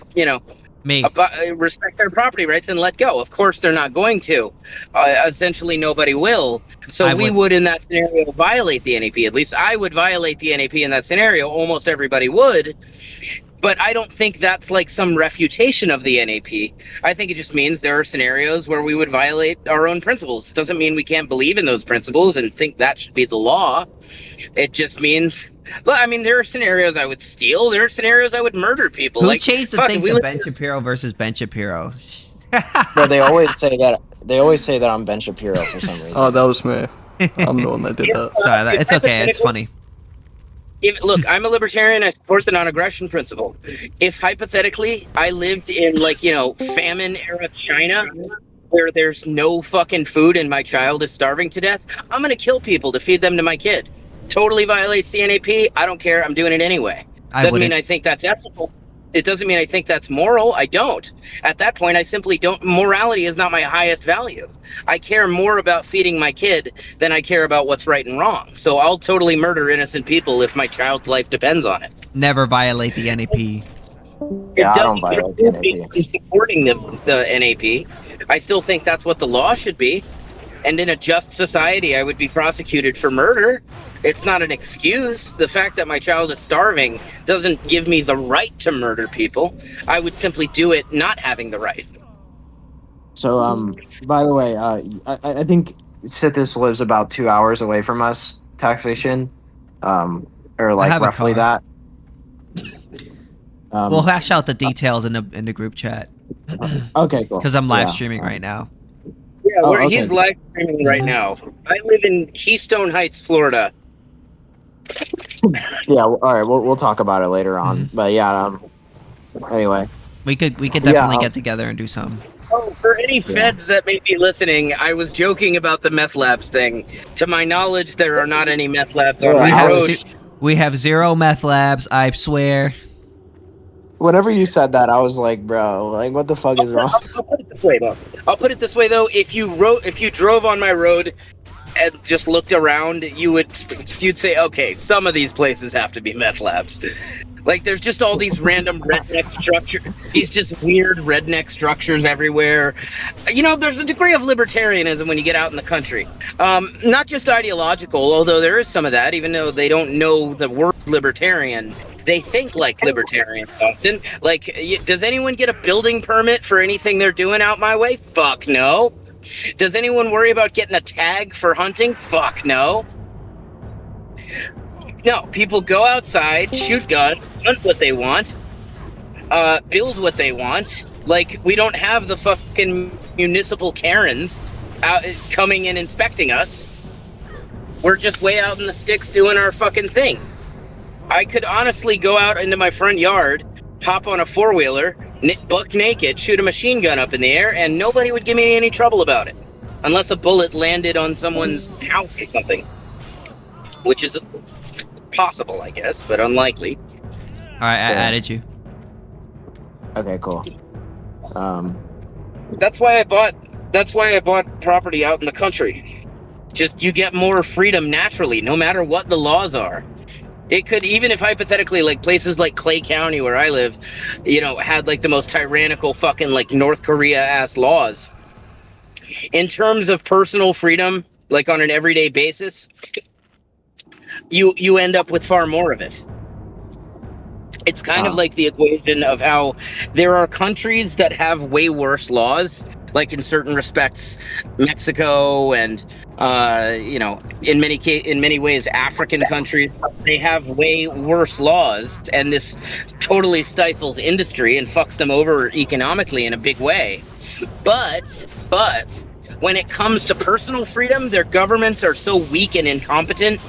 respect their property rights and let go"? Of course, they're not going to. Essentially, nobody will. So we would, in that scenario, violate the NAP. At least I would violate the NAP in that scenario. Almost everybody would. But I don't think that's like some refutation of the NAP. I think it just means there are scenarios where we would violate our own principles. Doesn't mean we can't believe in those principles and think that should be the law. It just means, I mean, there are scenarios I would steal. There are scenarios I would murder people. Who changed the thing to Ben Shapiro versus Ben Shapiro? Well, they always say that. They always say that I'm Ben Shapiro for some reason. Oh, that was me. I'm the one that did that. Sorry, it's okay. It's funny. Look, I'm a libertarian. I support the non-aggression principle. If hypothetically I lived in famine era China, where there's no fucking food and my child is starving to death, I'm gonna kill people to feed them to my kid. Totally violates the NAP. I don't care. I'm doing it anyway. Doesn't mean I think that's ethical. It doesn't mean I think that's moral. I don't. At that point, I simply don't. Morality is not my highest value. I care more about feeding my kid than I care about what's right and wrong. So I'll totally murder innocent people if my child's life depends on it. Never violate the NAP. Yeah, I don't violate the NAP. Supporting the NAP. I still think that's what the law should be. And in a just society, I would be prosecuted for murder. It's not an excuse. The fact that my child is starving doesn't give me the right to murder people. I would simply do it not having the right. So, by the way, I think Sithis lives about 2 hours away from us, taxation, or like roughly that. We'll hash out the details in the group chat. Okay, cool. Because I'm live streaming right now. Yeah, he's live streaming right now. I live in Keystone Heights, Florida. Yeah, all right. We'll talk about it later on. But yeah, anyway, we could definitely get together and do something. Oh, for any feds that may be listening, I was joking about the meth labs thing. To my knowledge, there are not any meth labs on my road. We have 0 meth labs. I swear. Whenever you said that, I was like, bro, like, what the fuck is wrong? I'll put it this way, though. If you drove on my road and just looked around, you'd say, okay, some of these places have to be meth labs. Like, there's just all these random redneck structures, these just weird redneck structures everywhere. You know, there's a degree of libertarianism when you get out in the country. Not just ideological, although there is some of that, even though they don't know the word libertarian. They think like libertarians often. Like, does anyone get a building permit for anything they're doing out my way? Fuck no. Does anyone worry about getting a tag for hunting? Fuck no. No, people go outside, shoot guns, hunt what they want, build what they want. Like, we don't have the fucking municipal Karens out coming and inspecting us. We're just way out in the sticks doing our fucking thing. I could honestly go out into my front yard, hop on a four-wheeler, buck naked, shoot a machine gun up in the air, and nobody would give me any trouble about it. Unless a bullet landed on someone's house or something. Which is possible, I guess, but unlikely. Alright, I added you. Okay, cool. That's why I bought property out in the country. Just, you get more freedom naturally, no matter what the laws are. It could, even if hypothetically, like, places like Clay County, where I live, you know, had, like, the most tyrannical fucking, like, North Korea-ass laws. In terms of personal freedom, like, on an everyday basis, you end up with far more of it. It's kind of like the equation of how there are countries that have way worse laws, like in certain respects, Mexico and you know, in many ways, African countries, they have way worse laws, and this totally stifles industry and fucks them over economically in a big way. But when it comes to personal freedom, their governments are so weak and incompetent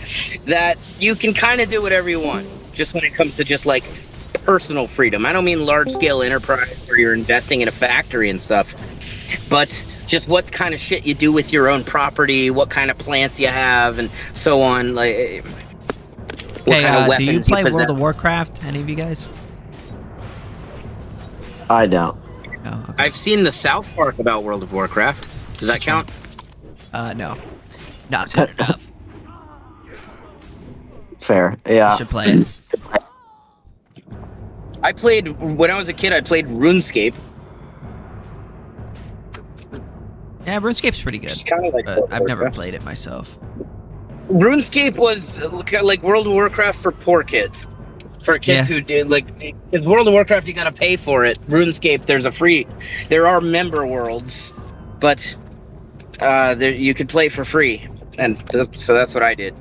that you can kind of do whatever you want. Just when it comes to just like personal freedom. I don't mean large-scale enterprise where you're investing in a factory and stuff, but just what kind of shit you do with your own property, what kind of plants you have, and so on. Like, what kind of weapons do you play possess. World of Warcraft? Any of you guys? I don't. No. Okay. I've seen the South Park about World of Warcraft. Does that count? No. Not good enough. Fair. Yeah. You should play it. I played, when I was a kid, I played RuneScape. Yeah, RuneScape's pretty good. It's kind of like but I've never played it myself. RuneScape was like World of Warcraft for poor kids. For kids who did, like, because World of Warcraft, you gotta pay for it. RuneScape, there are member worlds, but you could play for free. And so that's what I did.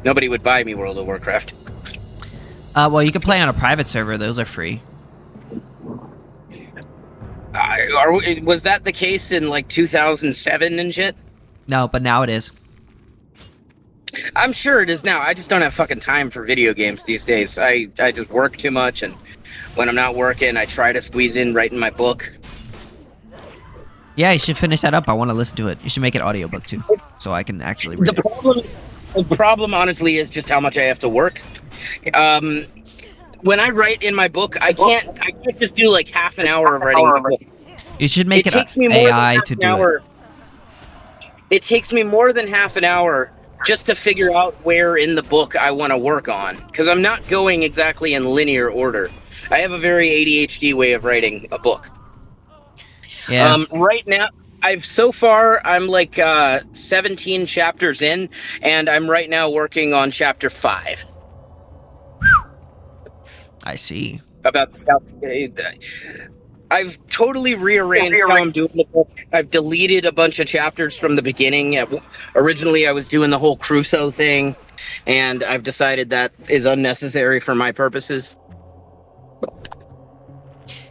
Nobody would buy me World of Warcraft. Well, you can play on a private server. Those are free. Was that the case in like 2007 and shit? No, but now it is. I'm sure it is now. I just don't have fucking time for video games these days. I just work too much, and when I'm not working, I try to squeeze in writing my book. Yeah, you should finish that up. I want to listen to it. You should make it audiobook too, so I can actually read it. The problem, honestly, is just how much I have to work. When I write in my book, I can't just do like half an hour of writing my book. You should make it takes me more AI than to half do an hour. it. It takes me more than half an hour just to figure out where in the book I want to work on, because I'm not going exactly in linear order. I have a very ADHD way of writing a book. Yeah. Right now, I'm like 17 chapters in, and I'm right now working on chapter 5. I see. I've totally rearranged how I'm doing the book. I've deleted a bunch of chapters from the beginning. Originally, I was doing the whole Crusoe thing, and I've decided that is unnecessary for my purposes.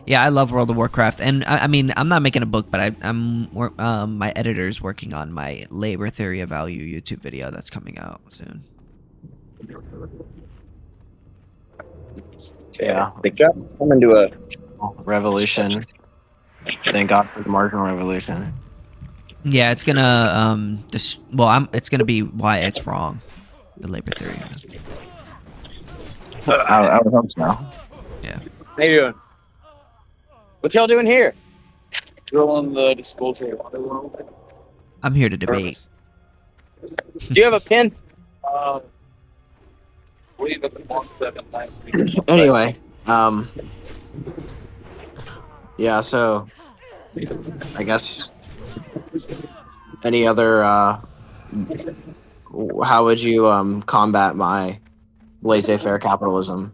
Yeah, I love World of Warcraft, and I mean, I'm not making a book, but my editor's working on my Labor Theory of Value YouTube video that's coming out soon. Yeah. Big job. I'm into a revolution. Thank God for the marginal revolution. Yeah, it's gonna it's gonna be why it's wrong, the labor theory. I would hope so. Yeah. How you doing? What y'all doing here? Still on the disposal of Underworld. I'm here to debate. Do you have a pin? Believe at the 179. Anyway, yeah. So, I guess any other. How would you combat my laissez-faire capitalism?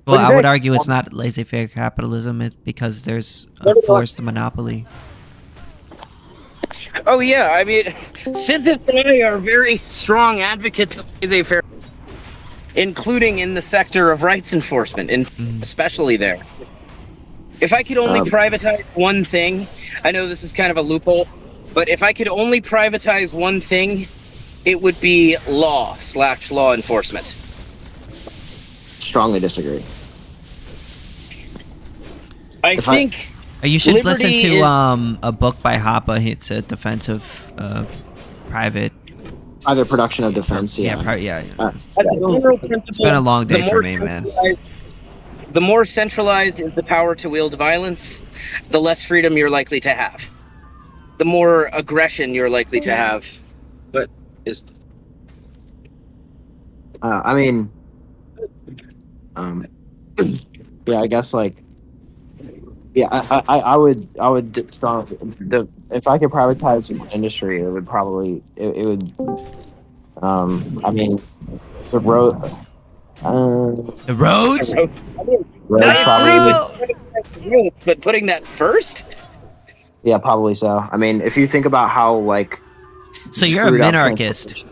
Well, I would argue it's not laissez-faire capitalism. It's because there's a forced monopoly. Oh yeah, I mean, Sithis and I are very strong advocates of laissez-faire, including in the sector of rights enforcement, and especially there. If I could only privatize one thing, I know this is kind of a loophole, but if I could only privatize one thing, it would be law enforcement. Strongly disagree. I think you should listen liberty to is- a book by Hoppe. It's a defense of private production of defense. Yeah, As a general principle, it's been a long day the for more me, man. The more centralized is the power to wield violence, the less freedom you're likely to have. The more aggression you're likely to have. But is I mean, yeah, I guess like, yeah, I would if I could privatize one industry, it would probably it would, I mean, the road. The roads? Roads probably. But putting that first? Yeah, probably so. I mean, if you think about how like. So you're a minarchist.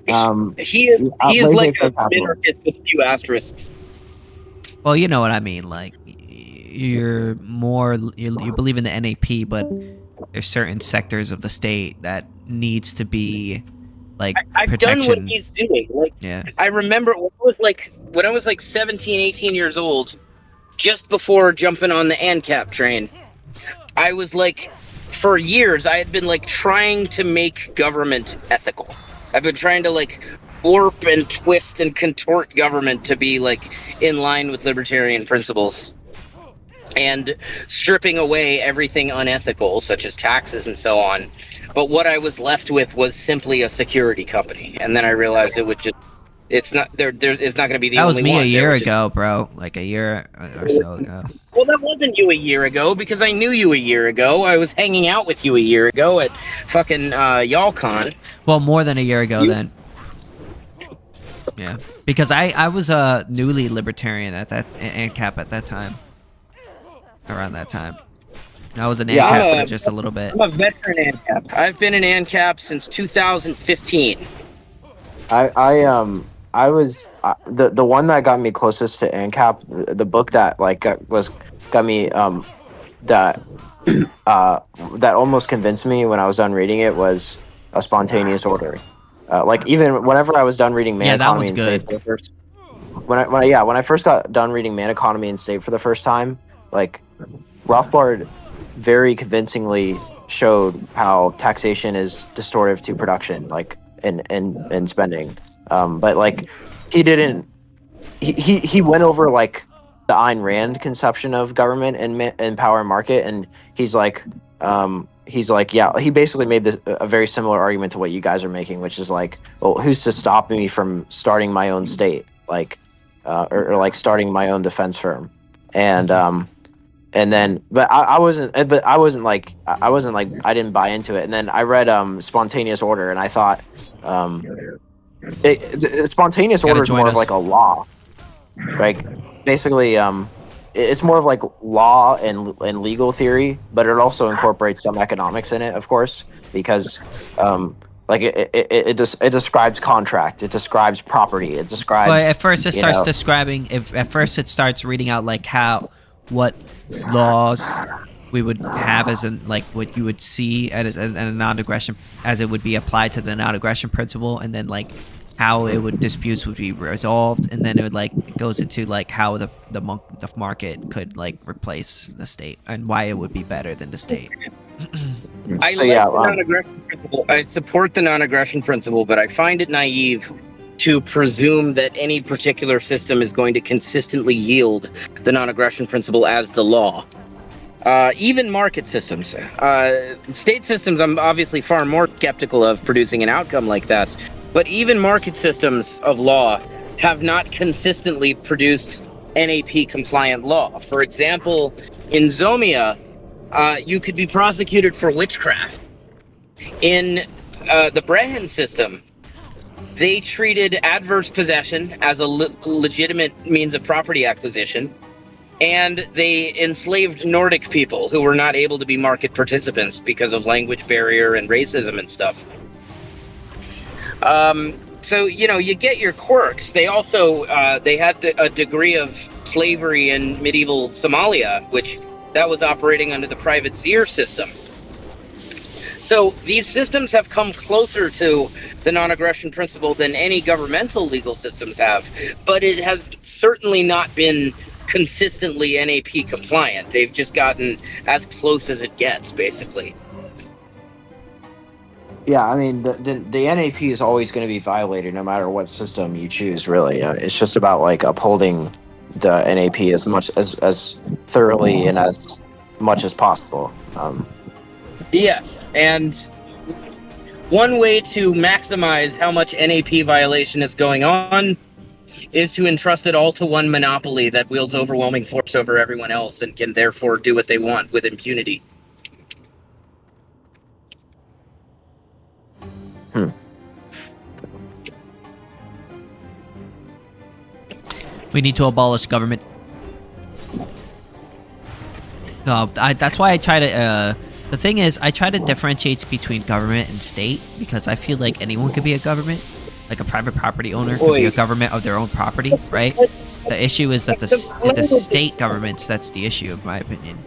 He is like a minarchist with a few asterisks. Well, you know what I mean. Like, you're more you believe in the NAP, but there's certain sectors of the state that needs to be like I've protection. done what he's doing. Like, yeah. I remember when I was like 17, 18 years old, just before jumping on the Ancap train, I was like, for years, I had been like trying to make government ethical. I've been trying to like warp and twist and contort government to be like in line with libertarian principles, and stripping away everything unethical, such as taxes and so on. But what I was left with was simply a security company, and then I realized it's not going to be the only one. That was me a year ago, bro. Like a year or so ago. Well, that wasn't you a year ago, because I knew you a year ago. I was hanging out with you a year ago at fucking YALCon. Well, more than a year ago then. Yeah, because I was a newly libertarian at that Ancap at that time. Around that time, I was an Ancap for just a little bit. I'm a veteran Ancap. I've been an Ancap since 2015. I was the one that got me closest to Ancap, the book that like got me that almost convinced me when I was done reading it was A Spontaneous Order. Like even whenever I was done reading Man Economy and State for the first, when I first got done reading Man Economy and State for the first time, like Rothbard very convincingly showed how taxation is distortive to production, like and spending. But like he didn't. He went over like the Ayn Rand conception of government and power and market, and he's like, yeah, he basically made a very similar argument to what you guys are making, which is like, well, who's to stop me from starting my own state, like, or like starting my own defense firm, and then, but I wasn't like, I didn't buy into it, and then I read Spontaneous Order, and I thought, Spontaneous Order is more of like a law, like basically, it's more of like law and legal theory, but it also incorporates some economics in it, of course, because like it describes contract, it describes property, it describes. Well, at first it starts describing. At first it starts reading out like what laws we would have as in like what you would see as a non-aggression, as it would be applied to the non-aggression principle, and then like how disputes would be resolved, and then it goes into like how the market could like replace the state and why it would be better than the state. I like the non-aggression principle. I support the non-aggression principle, but I find it naive to presume that any particular system is going to consistently yield the non-aggression principle as the law. Even market systems. State systems, I'm obviously far more skeptical of producing an outcome like that. But even market systems of law have not consistently produced NAP-compliant law. For example, in Zomia, you could be prosecuted for witchcraft. In the Brehen system, they treated adverse possession as a legitimate means of property acquisition, and they enslaved Nordic people who were not able to be market participants because of language barrier and racism and stuff. So, you know, you get your quirks. They also, they had a degree of slavery in medieval Somalia, which that was operating under the private Zir system. So these systems have come closer to the non-aggression principle than any governmental legal systems have, but it has certainly not been consistently NAP compliant. They've just gotten as close as it gets, basically. Yeah, I mean, the NAP is always going to be violated no matter what system you choose, really. It's just about, like, upholding the NAP as much as thoroughly and as much as possible. Yes, and one way to maximize how much NAP violation is going on is to entrust it all to one monopoly that wields overwhelming force over everyone else and can therefore do what they want with impunity. We need to abolish government. That's why I try to. The thing is, I try to differentiate between government and state because I feel like anyone could be a government. Like a private property owner could be a government of their own property, right? The issue is that the state governments, that's the issue, in my opinion.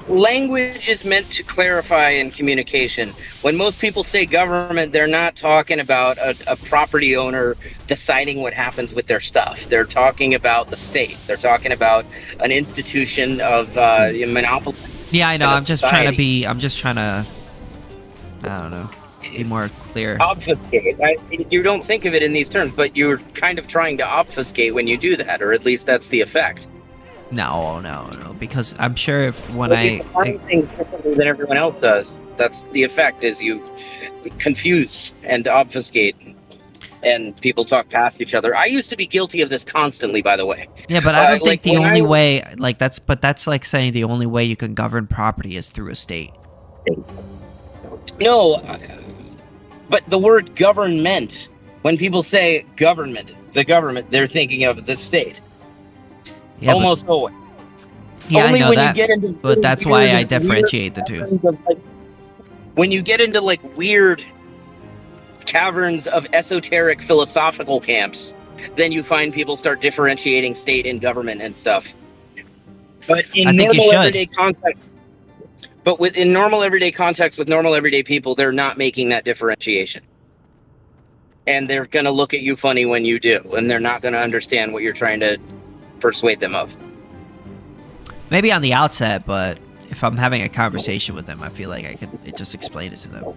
Language is meant to clarify in communication. When most people say government, they're not talking about a property owner deciding what happens with their stuff. They're talking about the state. They're talking about an institution of monopoly. Yeah, I know. I'm just trying to, I don't know, be more clear. Obfuscate. You don't think of it in these terms, but you're kind of trying to obfuscate when you do that, or at least that's the effect. No, because I'm sure if when I things differently than everyone else does, that's the effect, is you confuse and obfuscate, and people talk past each other. I used to be guilty of this constantly, by the way. Yeah, but I don't think the only way, that's like saying the only way you can govern property is through a state. No, but the word government, when people say government, the government, they're thinking of the state. Yeah, almost always. Yeah, only I know when that, you get into but that's why I differentiate the two. When you get into like weird caverns of esoteric philosophical camps, then you find people start differentiating state and government and stuff. But in normal everyday context, in normal everyday context with normal everyday people, they're not making that differentiation. And they're going to look at you funny when you do, and they're not going to understand what you're trying to persuade them of. Maybe on the outset, but if I'm having a conversation with them, I feel like I could just explain it to them.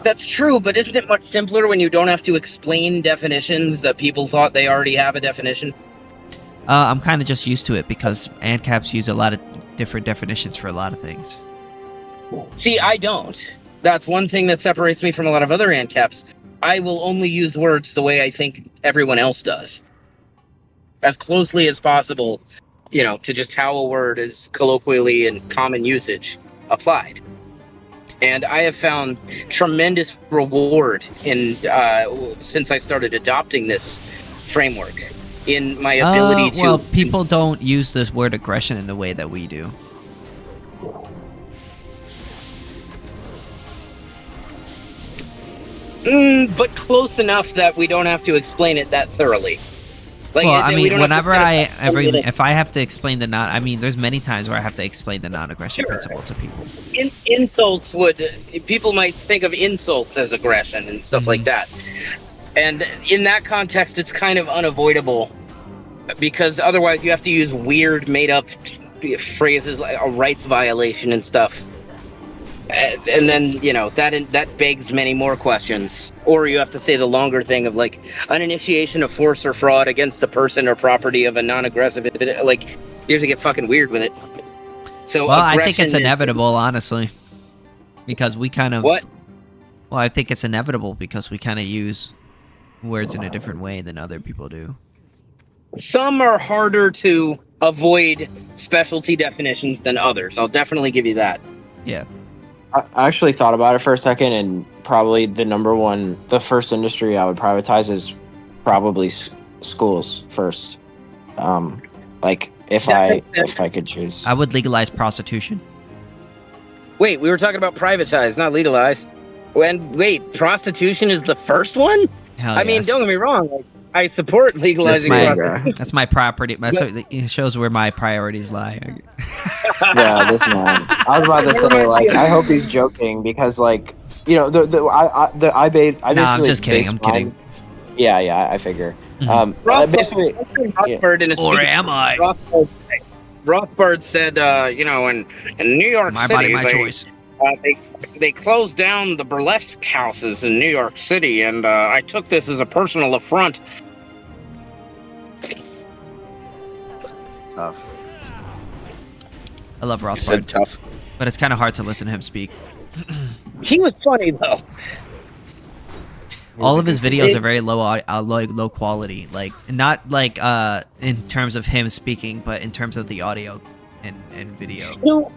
That's true, but isn't it much simpler when you don't have to explain definitions that people thought they already have a definition? I'm kind of just used to it because ANCAPs use a lot of different definitions for a lot of things. See, I don't. That's one thing that separates me from a lot of other ANCAPs. I will only use words the way I think everyone else does. As closely as possible, you know, to just how a word is colloquially in common usage applied. And I have found tremendous reward in since I started adopting this framework in my ability to... Well, people don't use this word aggression in the way that we do. But close enough that we don't have to explain it that thoroughly. Like, well, I mean, whenever if I have to explain the there's many times where I have to explain the non-aggression principle to people. Insults people might think of insults as aggression and stuff like that. And in that context, it's kind of unavoidable because otherwise you have to use weird made up phrases like a rights violation and stuff. And then that begs many more questions. Or you have to say the longer thing of like an initiation of force or fraud against the person or property of a non-aggressive. Like you have to get fucking weird with it. So well, I think it's aggression inevitable, honestly, because we kind of. What? Well, I think it's inevitable because we kind of use words in a different way than other people do. Some are harder to avoid specialty definitions than others. I'll definitely give you that. Yeah. I actually thought about it for a second, and probably the first industry I would privatize is probably schools first. Like if I could choose, I would legalize prostitution. Wait, we were talking about privatized, not legalized. Wait, prostitution is the first one? Hell I mean, yes. don't get me wrong. Like, I support legalizing prostitution. That's my property. It shows where my priorities lie. yeah, this man. I was about to say, like, I hope he's joking because, like, you know, I basically. No, I'm just kidding. I'm kidding. Yeah, I figure. Basically, or am I? Rothbard said, in New York my City, body, my choice. They closed down the burlesque houses in New York City, and I took this as a personal affront. Tough. I love Rothbard. Said tough. But it's kind of hard to listen to him speak. He was funny, though. All of his videos are very low quality. Like, not like in terms of him speaking, but in terms of the audio and video.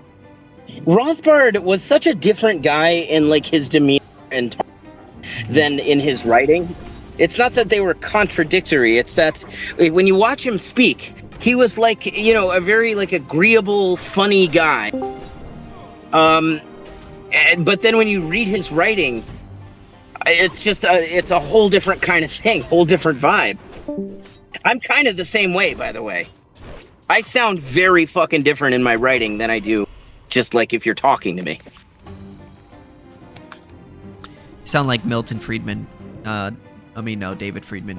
Rothbard was such a different guy in like his demeanor and than in his writing. It's not that they were contradictory. It's that when you watch him speak, he was like, a very like agreeable, funny guy. But then when you read his writing, it's just it's a whole different kind of thing, whole different vibe. I'm kind of the same way, by the way. I sound very fucking different in my writing than I do just like if you're talking to me. You sound like Milton Friedman. David Friedman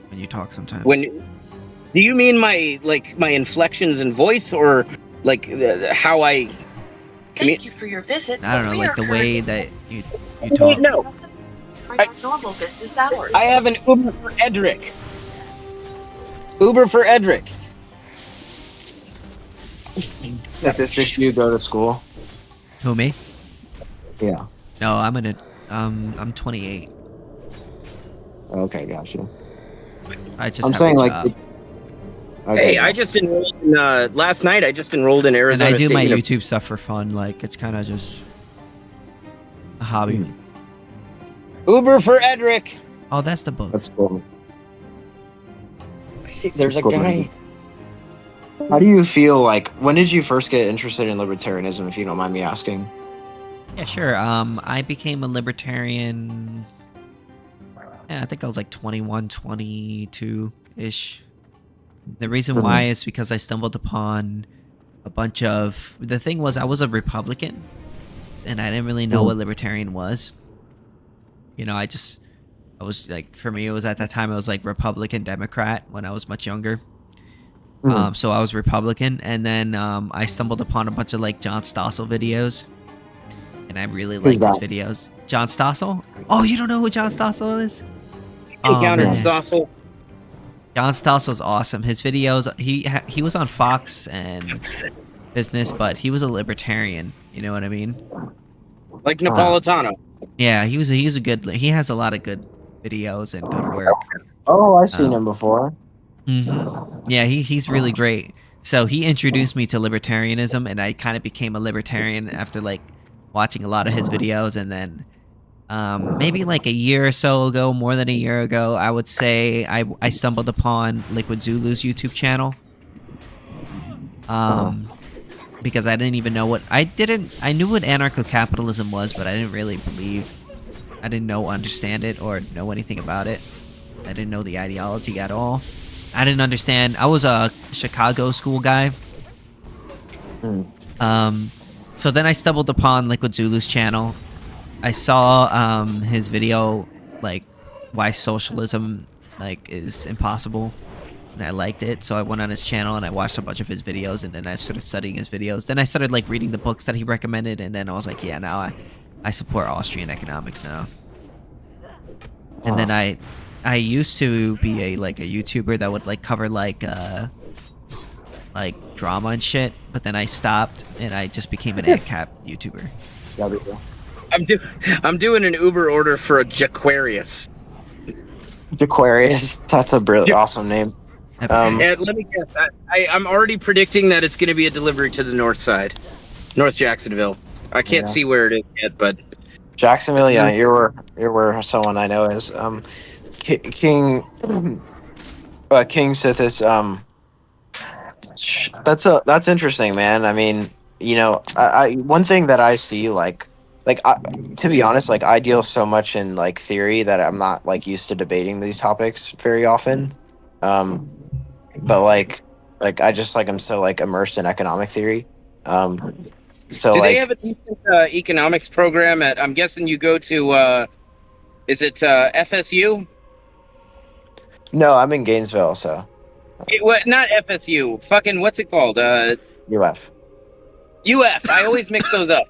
when you talk sometimes. Do you mean my inflections in voice or like how I Thank you for your visit. I don't know, like the way that you talk. Wait, no. Normal business hours. I have an Uber for Edric. Uber for Edric. At this district you go to school? Who, me? Yeah. No, I'm 28. Okay, gotcha. I just. I'm saying like. Okay. Hey, I just enrolled in, last night. I just enrolled in Arizona. And I do State my University. YouTube stuff for fun. Like it's kind of just a hobby. Uber for Edric. Oh, that's the book. That's cool. I see. There's a guy. How do you feel like? When did you first get interested in libertarianism, if you don't mind me asking? Yeah, sure. I became a libertarian. Yeah, I think I was like 21, 22-ish. The reason why is because I stumbled upon a bunch of... The thing was, I was a Republican, and I didn't really know what libertarian was. I was like, for me, it was at that time, I was like Republican, Democrat when I was much younger. So I was Republican, and then I stumbled upon a bunch of like John Stossel videos, and I really liked his videos. John Stossel? Oh, you don't know who John Stossel is? Encountered Stossel. John Stossel's awesome. His videos, he was on Fox and Business, but he was a libertarian. You know what I mean? Like Napolitano. Yeah, he has a lot of good videos and good work. Oh, I've seen him before. Yeah, he's really great. So he introduced me to libertarianism, and I kind of became a libertarian after like watching a lot of his videos, and then maybe like a year or so ago, more than a year ago, I would say I stumbled upon Liquid Zulu's YouTube channel. Because I didn't even know I knew what anarcho-capitalism was, but I didn't really understand it or know anything about it. I didn't know the ideology at all. I didn't understand. I was a Chicago school guy. So then I stumbled upon Liquid Zulu's channel. I saw his video, like, why socialism, like, is impossible. and I liked it, so I went on his channel and I watched a bunch of his videos, and then I started studying his videos. Then I started like reading the books that he recommended, and then I was like, yeah, now I support Austrian economics now. And then I used to be a YouTuber that would like cover like drama and shit, but then I stopped and I just became an Ancap YouTuber. I'm doing an Uber order for a Jaquarius. Jaquarius, that's a awesome name. And let me guess, I'm already predicting that it's going to be a delivery to the north side, North Jacksonville. I can't see where it is yet, but Jacksonville, yeah, you're where someone I know is. KingSithis. That's interesting, man. I mean, you know, I one thing that I see to be honest, like I deal so much in like theory that I'm not like used to debating these topics very often. But like I just like I'm so like immersed in economic theory. So do like they have a decent economics program at? I'm guessing you go to. Is it FSU? no, I'm in Gainesville, so Not FSU. Fucking what's it called? UF. UF. I always mix those up.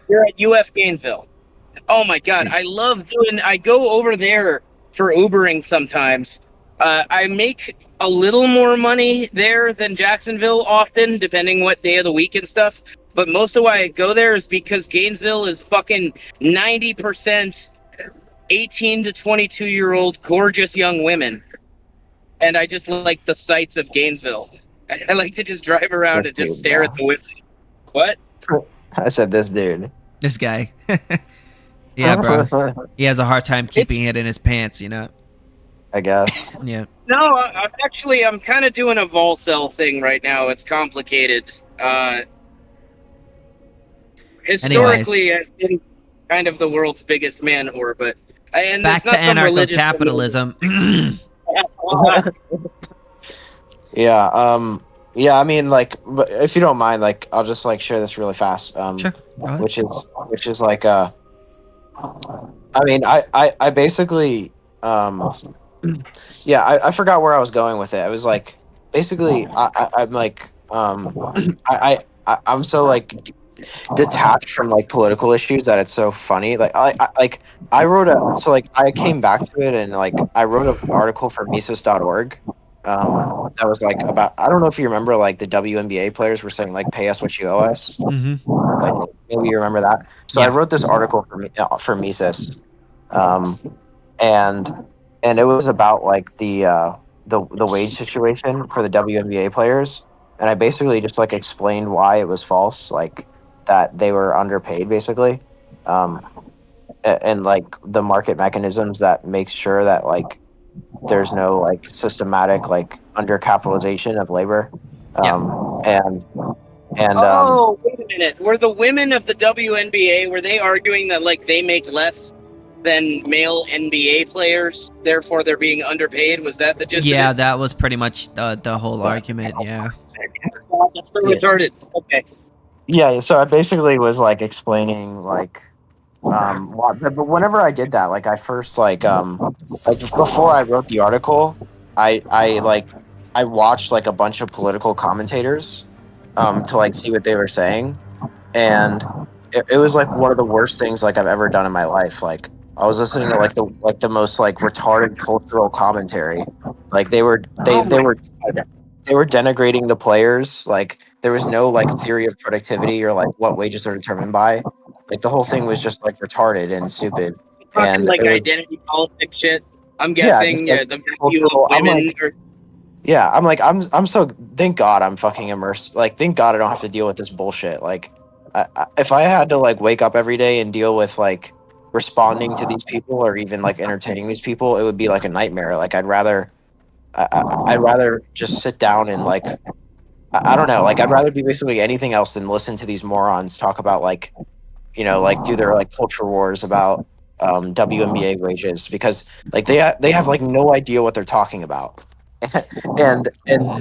You're at UF Gainesville. Oh my god, I love doing. I go over there for Ubering sometimes. I make a little more money there than Jacksonville often, depending what day of the week and stuff. But most of why I go there is because Gainesville is fucking 90% 18 to 22-year-old gorgeous young women. And I just like the sights of Gainesville. I like to just drive around and just stare at the women. What? I said this dude. This guy. Yeah, bro. He has a hard time keeping it in his pants, you know? I guess. Yeah. No, I'm kind of doing a vol-cell thing right now. It's complicated. Historically, I've been kind of the world's biggest man whore, but and back to anarcho-capitalism. Yeah. Yeah. I mean, like, but if you don't mind, like, I'll just like share this really fast. Sure. Which is like, I mean, I basically, yeah, I forgot where I was going with it. I was like, basically, I'm like, I'm so like detached from like political issues that it's so funny. Like I wrote I came back to it and like I wrote an article for Mises.org. That was like about, I don't know if you remember, like the WNBA players were saying like pay us what you owe us. Mm-hmm. Like maybe you remember that. So I wrote this article for Mises, and it was about like the wage situation for the WNBA players, and I basically just like explained why it was false, like that they were underpaid basically, and like the market mechanisms that makes sure that like there's no like systematic like undercapitalization of labor, and oh, wait a minute. Were the women of the WNBA, were they arguing that like they make less than male NBA players, therefore they're being underpaid? Was that the gist of it? That was pretty much the whole argument. Yeah. That's so retarded. Okay. Yeah, so I basically was like explaining like but whenever I did that, like I first like before I wrote the article, I watched like a bunch of political commentators to like see what they were saying, and it was like one of the worst things like I've ever done in my life. Like I was listening to like the most like retarded cultural commentary. Like they were denigrating the players. Like there was no like theory of productivity or like what wages are determined by. Like the whole thing was just like retarded and stupid. Fucking like identity politics shit. I'm guessing just, like, the value of women. I'm so, thank God I'm fucking immersed. Like, thank God I don't have to deal with this bullshit. Like, if I had to like wake up every day and deal with like responding to these people or even like entertaining these people, it would be like a nightmare. Like, I'd rather just sit down and like, I don't know, like I'd rather do basically anything else than listen to these morons talk about like, you know, like do their like culture wars about WNBA wages, because like they have like no idea what they're talking about. and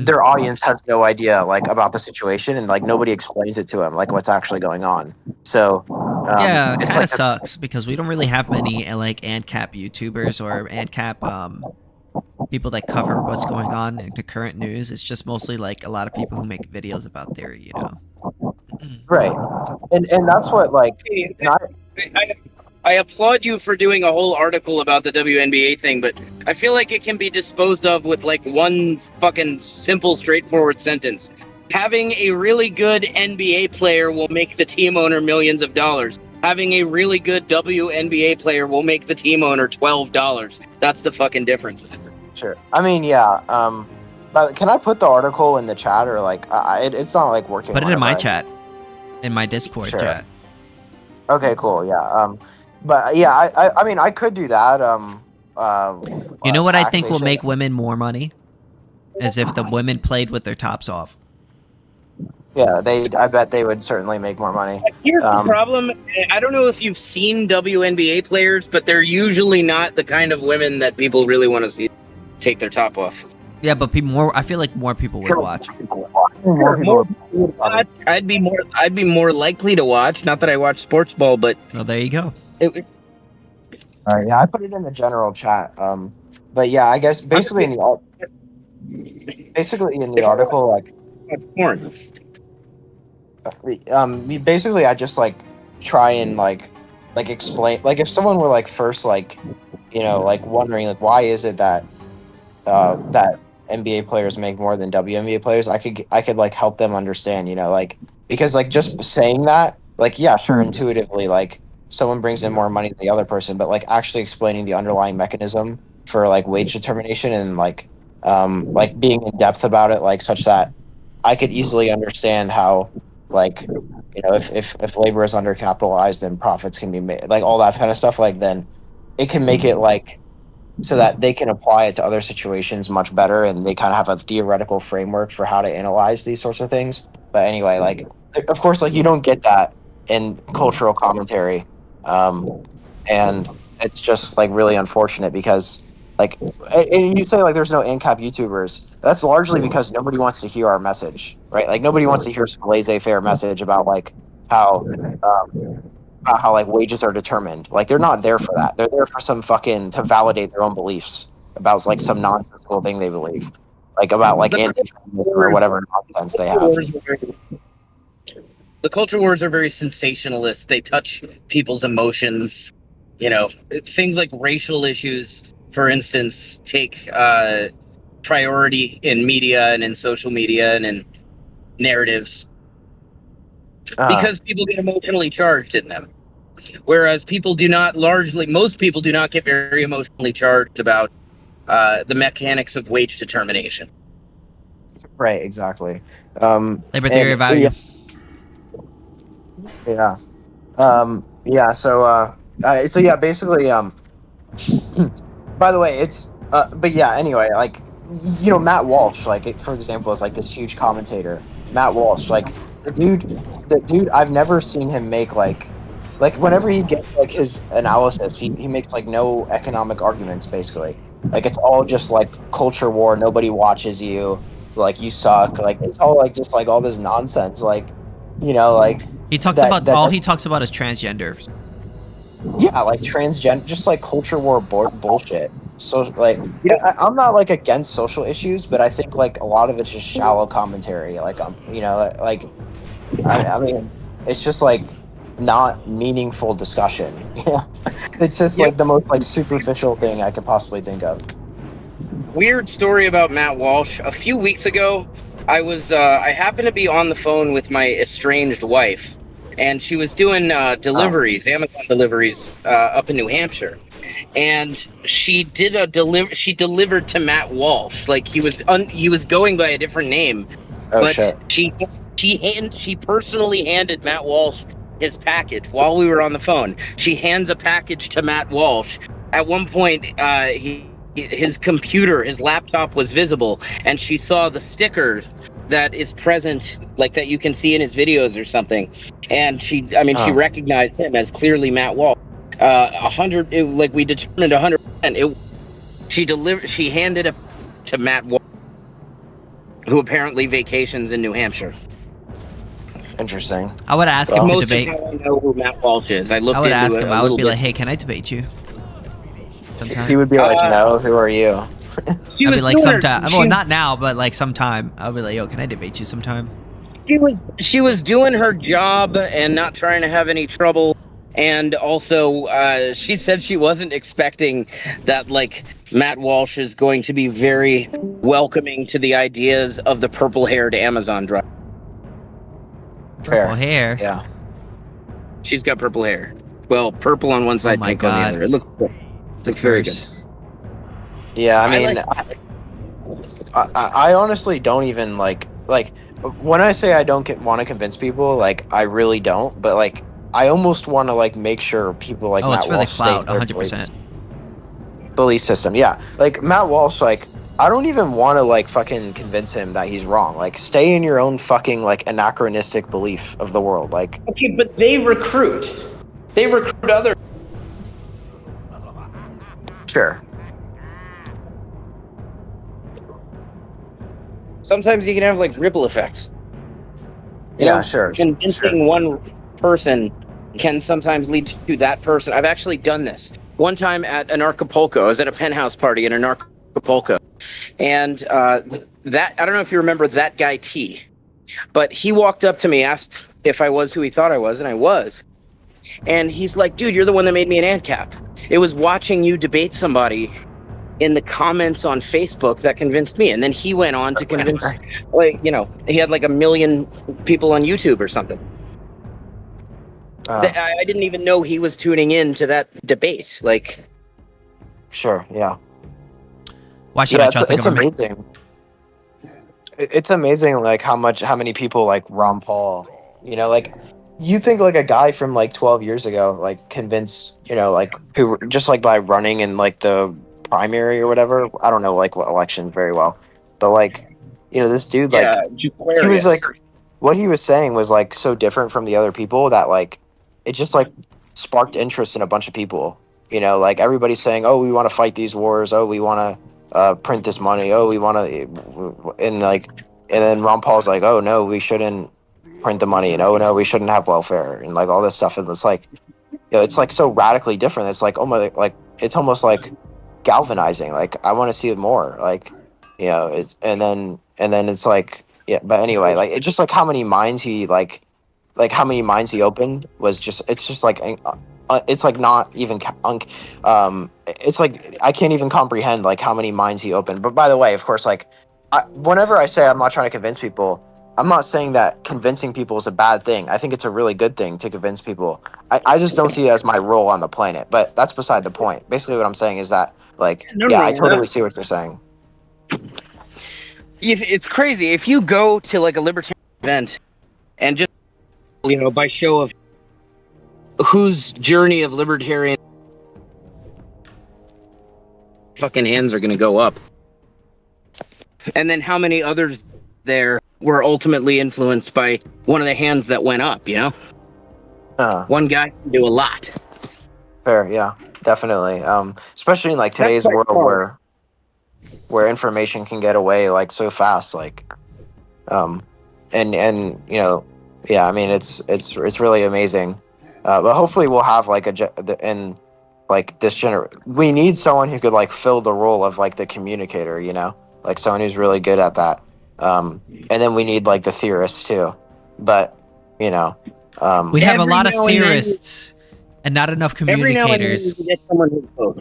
their audience has no idea like about the situation, and like nobody explains it to them like what's actually going on. So yeah, it it's kind of like sucks because we don't really have many like Ancap YouTubers or Ancap people that cover what's going on in the current news. It's just mostly like a lot of people who make videos about their, you know. Right, and that's what like. I applaud you for doing a whole article about the WNBA thing, but I feel like it can be disposed of with like one fucking simple, straightforward sentence. Having a really good NBA player will make the team owner millions of dollars. Having a really good WNBA player will make the team owner $12. That's the fucking difference. Sure. I mean, yeah. But can I put the article in the chat, or like it's not like working? Put it in my chat, in my Discord chat. Okay, cool. Yeah. But yeah, I mean, I could do that. You know what I think will make women more money? As if the women played with their tops off. Yeah, I bet they would certainly make more money. Here's the problem. I don't know if you've seen WNBA players, but they're usually not the kind of women that people really want to see take their top off. Yeah, but I feel like more people would watch. I'd be more likely to watch. Not that I watch sports ball, but well, there you go. All right, yeah, I put it in the general chat. But yeah, I guess basically in the article, like, basically I just like try and like explain, like if someone were like first like, you know, like wondering like why is it that that NBA players make more than WNBA players, I could like help them understand, you know, like because like just saying that, like yeah, sure, intuitively like someone brings in more money than the other person, but like actually explaining the underlying mechanism for like wage determination and like being in depth about it, like such that I could easily understand how like, you know, if labor is undercapitalized, then profits can be made, like all that kind of stuff, like then it can make it like so that they can apply it to other situations much better, and they kind of have a theoretical framework for how to analyze these sorts of things. But anyway, like of course, like you don't get that in cultural commentary. And it's just like really unfortunate because like, and you say like there's no ANCAP YouTubers. That's largely because nobody wants to hear our message, right? Like nobody wants to hear some laissez-faire message about like how like wages are determined. Like they're not there for that. They're there for some fucking to validate their own beliefs about like some nonsensical thing they believe, like about like anti-feminism or whatever nonsense they have. The culture wars are very sensationalist. They touch people's emotions. You know, things like racial issues, for instance, take priority in media and in social media and in narratives because people get emotionally charged in them. Whereas most people do not get very emotionally charged about the mechanics of wage determination. Right, exactly. Labor theory of value. Yeah. Yeah. So yeah, basically. By the way, it's. But yeah. Anyway, like, you know, Matt Walsh, like, for example, is like this huge commentator. Matt Walsh, like, the dude. I've never seen him make like whenever he gets like his analysis, he makes like no economic arguments. Basically, like it's all just like culture war. Nobody watches you. Like you suck. Like it's all like just like all this nonsense. Like, you know, like. He talks about he talks about is transgenders. Yeah, like transgender, just like culture war bullshit. So like, I'm not like against social issues, but I think like a lot of it's just shallow commentary. Like you know, like I mean, it's just like not meaningful discussion. Yeah, it's just like the most like superficial thing I could possibly think of. Weird story about Matt Walsh. A few weeks ago, I happened to be on the phone with my estranged wife, and she was doing deliveries, Amazon deliveries, up in New Hampshire, and she delivered to Matt Walsh. Like he was going by a different name, but shit. she personally handed Matt Walsh his package while we were on the phone. She hands a package to Matt Walsh. At one point, his computer, his laptop was visible, and she saw the sticker that is present, like that you can see in his videos or something. And she recognized him as clearly Matt Walsh. We determined 100%. She handed it to Matt Walsh, who apparently vacations in New Hampshire. Interesting. I would ask him to debate. Most of I know who Matt Walsh is. I would ask him. I would be like, hey, can I debate you? Sometimes. He would be like, no, who are you? She I'll was be like doing her- sometime. she- Well, not now, but like sometime. I'll be like, yo, can I debate you sometime? She was doing her job and not trying to have any trouble. And also, she said she wasn't expecting that, like, Matt Walsh is going to be very welcoming to the ideas of the purple-haired Amazon driver. Purple hair. Yeah. She's got purple hair. Well, purple on one side, my pink on the God. other. It looks good. It's a Looks very good. curse. Yeah, I I mean, like- I honestly don't even like when I say I don't want to convince people, like I really don't. But like I almost want to like make sure people like Oh, Matt it's for the Walsh clout, state their 100%. belief system. Yeah, like Matt Walsh, like I don't even want to like fucking convince him that he's wrong. Like stay in your own fucking like anachronistic belief of the world. Like Okay, but they recruit. They recruit other. sure. Sometimes you can have like ripple effects. You Yeah, know, sure. Convincing one person can sometimes lead to that person. I've actually done this. One time at an Acapulco, I was at a penthouse party in an Acapulco. And that, I don't know if you remember that guy T, but he walked up to me, asked if I was who he thought I was, and I was. And he's like, dude, you're the one that made me an Ancap. It was watching you debate somebody in the comments on Facebook that convinced me. And then he went on to convince, like, you know, he had like 1 million people on YouTube or something. I didn't even know he was tuning in to that debate. Like, Sure, yeah. Why should I trust the it's government? amazing. It's amazing, like how many people like Ron Paul. You know, like you think like a guy from like 12 years ago, like convinced, you know, like who just like by running in like the primary or whatever. I don't know like what elections very well, but like you know this dude like he was like what he was saying was like so different from the other people that like it just like sparked interest in a bunch of people. You know, like everybody's saying, "Oh, we want to fight these wars. Oh, we want to print this money. Oh, we want to," and like, and then Ron Paul's like, "Oh no, we shouldn't print the money," and "Oh no, we shouldn't have welfare," and like all this stuff. And it's like, you know, it's like so radically different. It's like, oh my, like it's almost like galvanizing. Like I want to see it more. Like, you know, it's and then it's like, yeah. But anyway, like it's just like how many minds he how many minds he opened was just it's just like it's like not even it's like I can't even comprehend like how many minds he opened. But by the way, of course, like whenever I say I'm not trying to convince people, I'm not saying that convincing people is a bad thing. I think it's a really good thing to convince people. I just don't see it as my role on the planet. But that's beside the point. Basically, what I'm saying is that like I totally see what you're saying. It's crazy if you go to like a libertarian event and just, you know, by show of whose journey of libertarian fucking hands are going to go up, and then how many others there were ultimately influenced by one of the hands that went up, you know? One guy can do a lot. Fair, yeah, definitely. Especially in like today's world where information can get away like so fast, like, and you know, yeah. I mean, it's really amazing. But hopefully, we'll have like in like this we need someone who could like fill the role of like the communicator, you know, like someone who's really good at that. And then we need like the theorists too. But you know, we have a lot of theorists and not enough communicators. Every now and then you get someone who's both.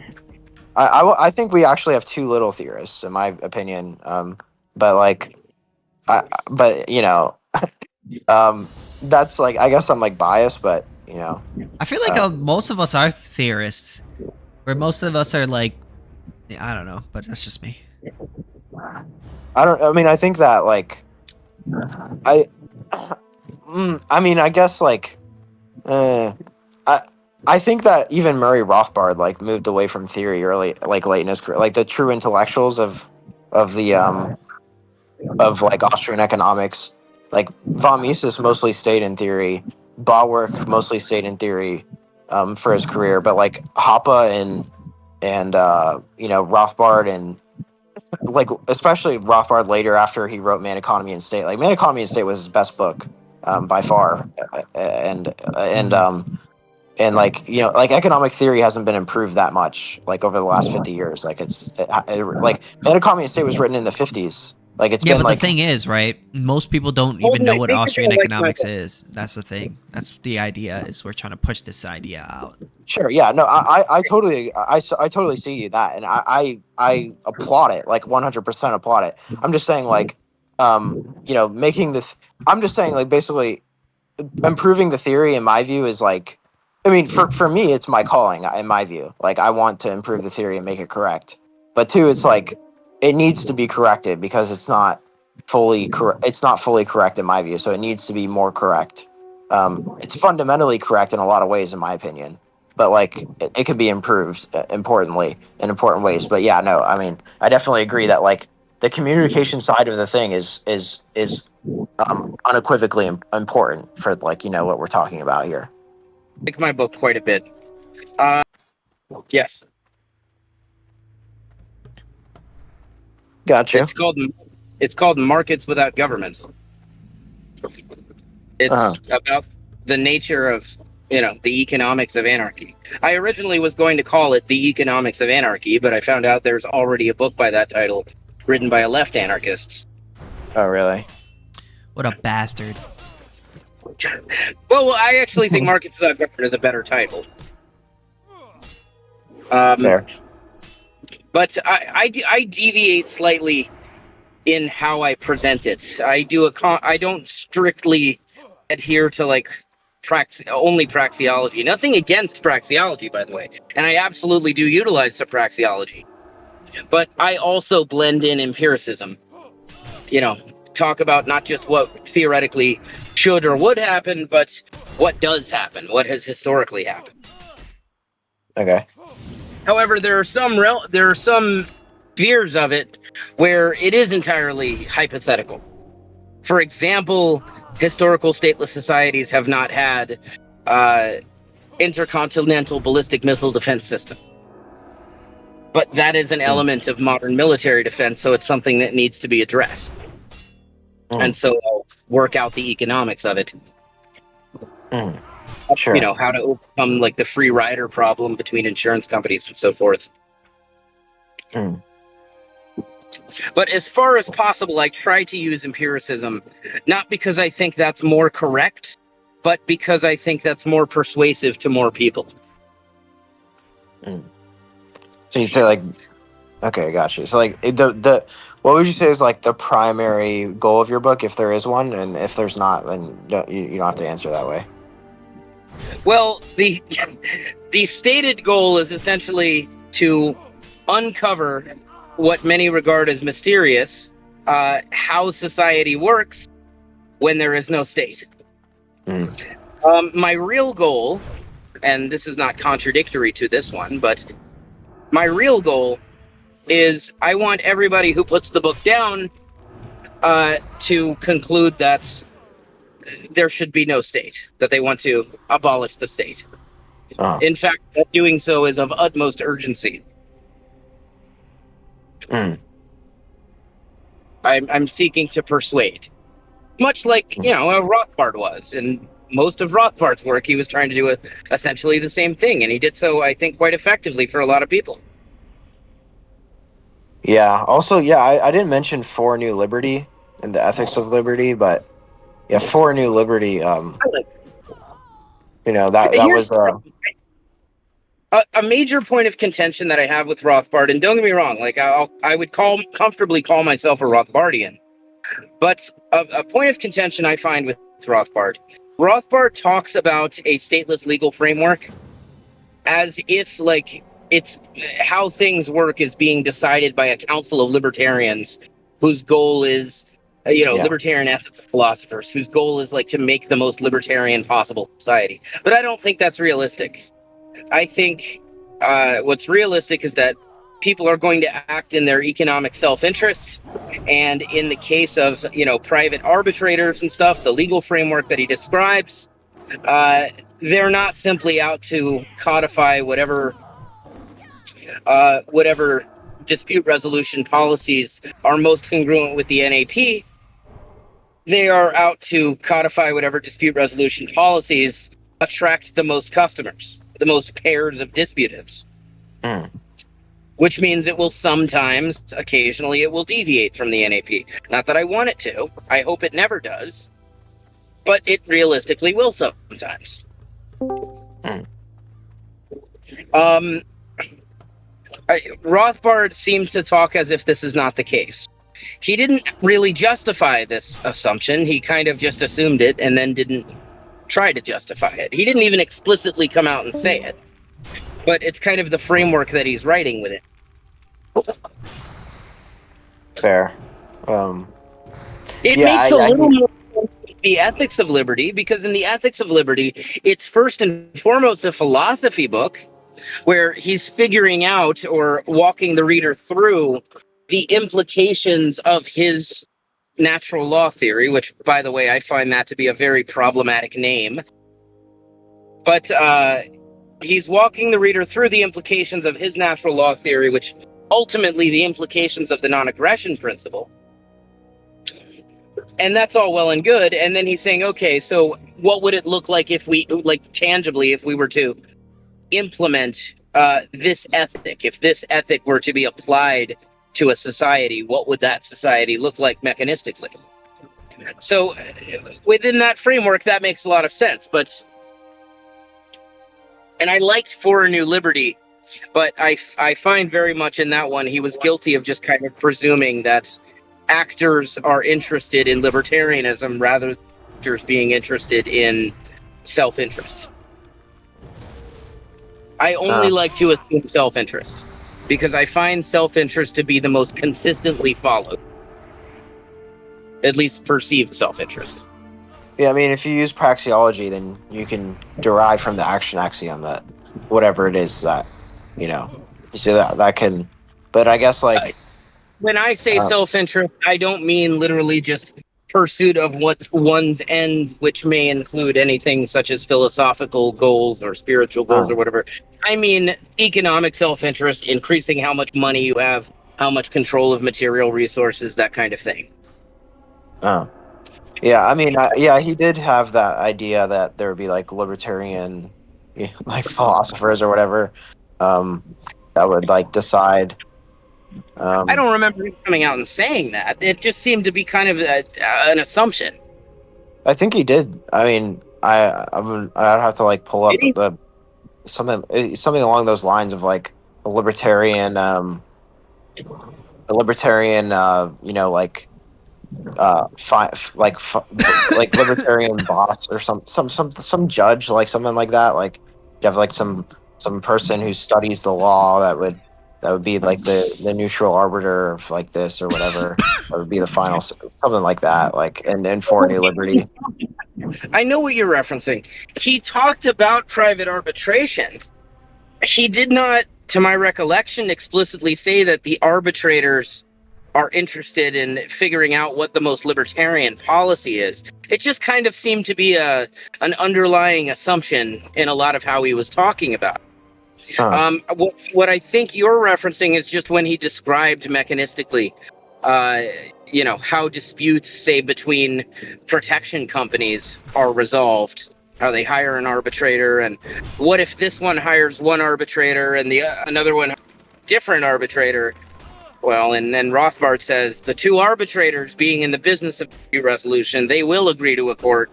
I think we actually have too little theorists, in my opinion. But like, but you know, that's like I guess I'm like biased, but you know, I feel like most of us are theorists, where most of us are like, I don't know, but that's just me. I mean, I think that like, I mean, I guess like, I think that even Murray Rothbard like moved away from theory early, like late in his career. Like the true intellectuals of the of like Austrian economics, like von Mises mostly stayed in theory. Bauwerk mostly stayed in theory for his career, but like Hoppe and you know Rothbard and like especially Rothbard later after he wrote Man, Economy, and State. Like Man, Economy, and State was his best book by far, and And like, you know, like economic theory hasn't been improved that much like over the last 50 years. Like like An Ancap State was written in the 50s. Like it's Yeah, been but the like, thing is, right? Most people don't Hold even on, know I what think you're Austrian gonna like my economics book. is. That's the thing. That's the idea. Is we're trying to push this idea out. sure, yeah, no, I totally, I totally see that. And I applaud it, like 100% applaud it. I'm just saying like, you know, making this, I'm just saying like basically improving the theory in my view is like, I mean, for me, it's my calling in my view. Like I want to improve the theory and make it correct. But two, it's like, it needs to be corrected because it's not fully correct. It's not fully correct in my view. So it needs to be more correct. It's fundamentally correct in a lot of ways, in my opinion. But like, it could be improved importantly in important ways. But yeah, no, I mean, I definitely agree that like the communication side of the thing is unequivocally important for like, you know, what we're talking about here. I like my book quite a bit. Yes, Gotcha. it's called Markets Without Government. It's about the nature of, you know, the economics of anarchy. I originally was going to call it The Economics of Anarchy, but I found out there's already a book by that title written by a left anarchist. Oh, really? What a bastard. Well, I actually think Markets Without Government is a better title. Fair. But I deviate slightly in how I present it. I don't strictly adhere to like only praxeology. Nothing against praxeology, by the way, and I absolutely do utilize some praxeology. But I also blend in empiricism. You know, talk about not just what theoretically should or would happen, but what does happen, what has historically happened. Okay. However, there are some fears of it where it is entirely hypothetical. For example, historical stateless societies have not had intercontinental ballistic missile defense system. But that is an element of modern military defense, so it's something that needs to be addressed. And so I'll work out the economics of it. Sure. You know, how to overcome like the free rider problem between insurance companies and so forth. But as far as possible, I try to use empiricism, not because I think that's more correct, but because I think that's more persuasive to more people. So you say like, okay, gotcha. So like the what would you say is like the primary goal of your book, if there is one, and if there's not, then you don't have to answer that way. Well, the stated goal is essentially to uncover what many regard as mysterious, how society works when there is no state. My real goal, and this is not contradictory to this one, but my real goal is I want everybody who puts the book down to conclude that there should be no state, that they want to abolish the state. In fact, that doing so is of utmost urgency. I'm seeking to persuade, much like, you know, Rothbard was. In most of Rothbard's work, he was trying to do essentially the same thing, and he did so, I think, quite effectively for a lot of people. Yeah. Also, yeah, I didn't mention For New Liberty and the ethics of liberty, but yeah, For New Liberty. You know, that was a major point of contention that I have with Rothbard. And don't get me wrong, like I would comfortably call myself a Rothbardian, but a point of contention I find with Rothbard talks about a stateless legal framework as if like it's how things work is being decided by a council of libertarians whose goal is, libertarian ethical philosophers whose goal is like to make the most libertarian possible society. But I don't think that's realistic. I think what's realistic is that people are going to act in their economic self-interest, and in the case of, private arbitrators and stuff, the legal framework that he describes, they're not simply out to codify whatever dispute resolution policies are most congruent with the NAP. They are out to codify whatever dispute resolution policies attract the most customers, the most pairs of disputants. Which means it will sometimes, occasionally, it will deviate from the NAP. Not that I want it to. I hope it never does. But it realistically will sometimes. Rothbard seemed to talk as if this is not the case. He didn't really justify this assumption. He kind of just assumed it and then didn't try to justify it. He didn't even explicitly come out and say it. But it's kind of the framework that he's writing with it. Fair. It makes a little more sense with the ethics of liberty, because in the ethics of liberty, it's first and foremost a philosophy book where he's figuring out or walking the reader through the implications of his natural law theory, which, by the way, I find that to be a very problematic name. But he's walking the reader through the implications of his natural law theory, which ultimately the implications of the non-aggression principle. And that's all well and good. And then he's saying, okay, so what would it look like if we, like tangibly, if we were to implement this ethic? If this ethic were to be applied to a society, what would that society look like mechanistically? So within that framework, that makes a lot of sense. But, and I liked For a New Liberty, but I find very much in that one, he was guilty of just kind of presuming that actors are interested in libertarianism rather than actors being interested in self-interest. I only like to assume self-interest because I find self-interest to be the most consistently followed. At least perceived self-interest. Yeah, I mean, if you use praxeology, then you can derive from the action axiom that whatever it is that, you know, so that can, but I guess like... When I say self-interest, I don't mean literally just pursuit of what one's ends, which may include anything such as philosophical goals or spiritual goals or whatever. I mean economic self-interest, increasing how much money you have, how much control of material resources, that kind of thing. Yeah, I mean, yeah, he did have that idea that there would be like libertarian, like philosophers or whatever, that would like decide. I don't remember him coming out and saying that. It just seemed to be kind of an assumption. I think he did. I mean, I'd have to like pull up the something along those lines of like a libertarian, you know, like like libertarian boss or some judge, like someone like that. Like you have like some person who studies the law that would be like the neutral arbiter of like this or whatever, or would be the final, something like that. Like and For a New Liberty. I know what you're referencing. He talked about private arbitration. He did not, to my recollection, explicitly say that the arbitrators are interested in figuring out what the most libertarian policy is. It just kind of seemed to be an underlying assumption in a lot of how he was talking about. What I think you're referencing is just when he described mechanistically, you know, how disputes, say, between protection companies are resolved. How they hire an arbitrator, and what if this one hires one arbitrator and the another one different arbitrator? Well, and then Rothbard says the two arbitrators being in the business of dispute resolution, they will agree to a court,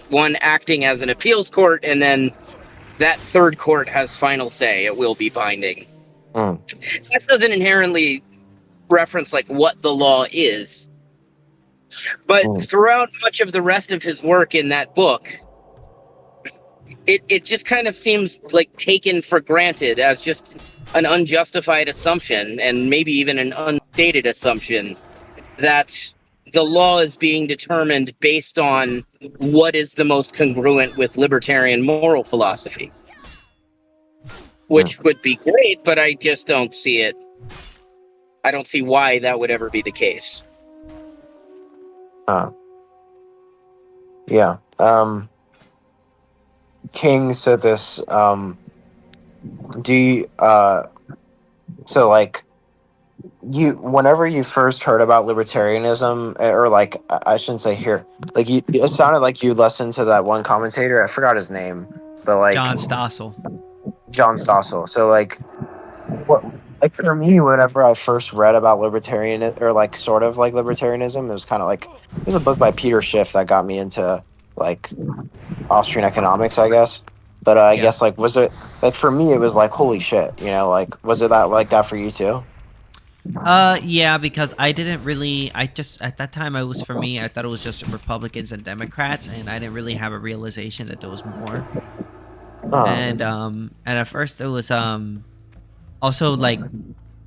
one acting as an appeals court, and then that third court has final say. It will be binding. That doesn't inherently reference like what the law is, but throughout much of the rest of his work in that book, it just kind of seems like taken for granted as just an unjustified assumption, and maybe even an unstated assumption, that the law is being determined based on what is the most congruent with libertarian moral philosophy. Which would be great, but I just don't see it. I don't see why that would ever be the case. Yeah. KingSithis, do you, so like, whenever you first heard about libertarianism, or like I shouldn't say here, like it sounded like you listened to that one commentator. I forgot his name, but like John Stossel. John Stossel. So like, what, like for me, whenever I first read about libertarian or like sort of like libertarianism, it was kind of like there's a book by Peter Schiff that got me into like Austrian economics, I guess. But I Yeah. guess like was it like for me it was like holy shit, like was it that like that for you too? Yeah, because I didn't really. I just at that time I was for me. I thought it was just Republicans and Democrats, and I didn't really have a realization that there was more. And at first it was also like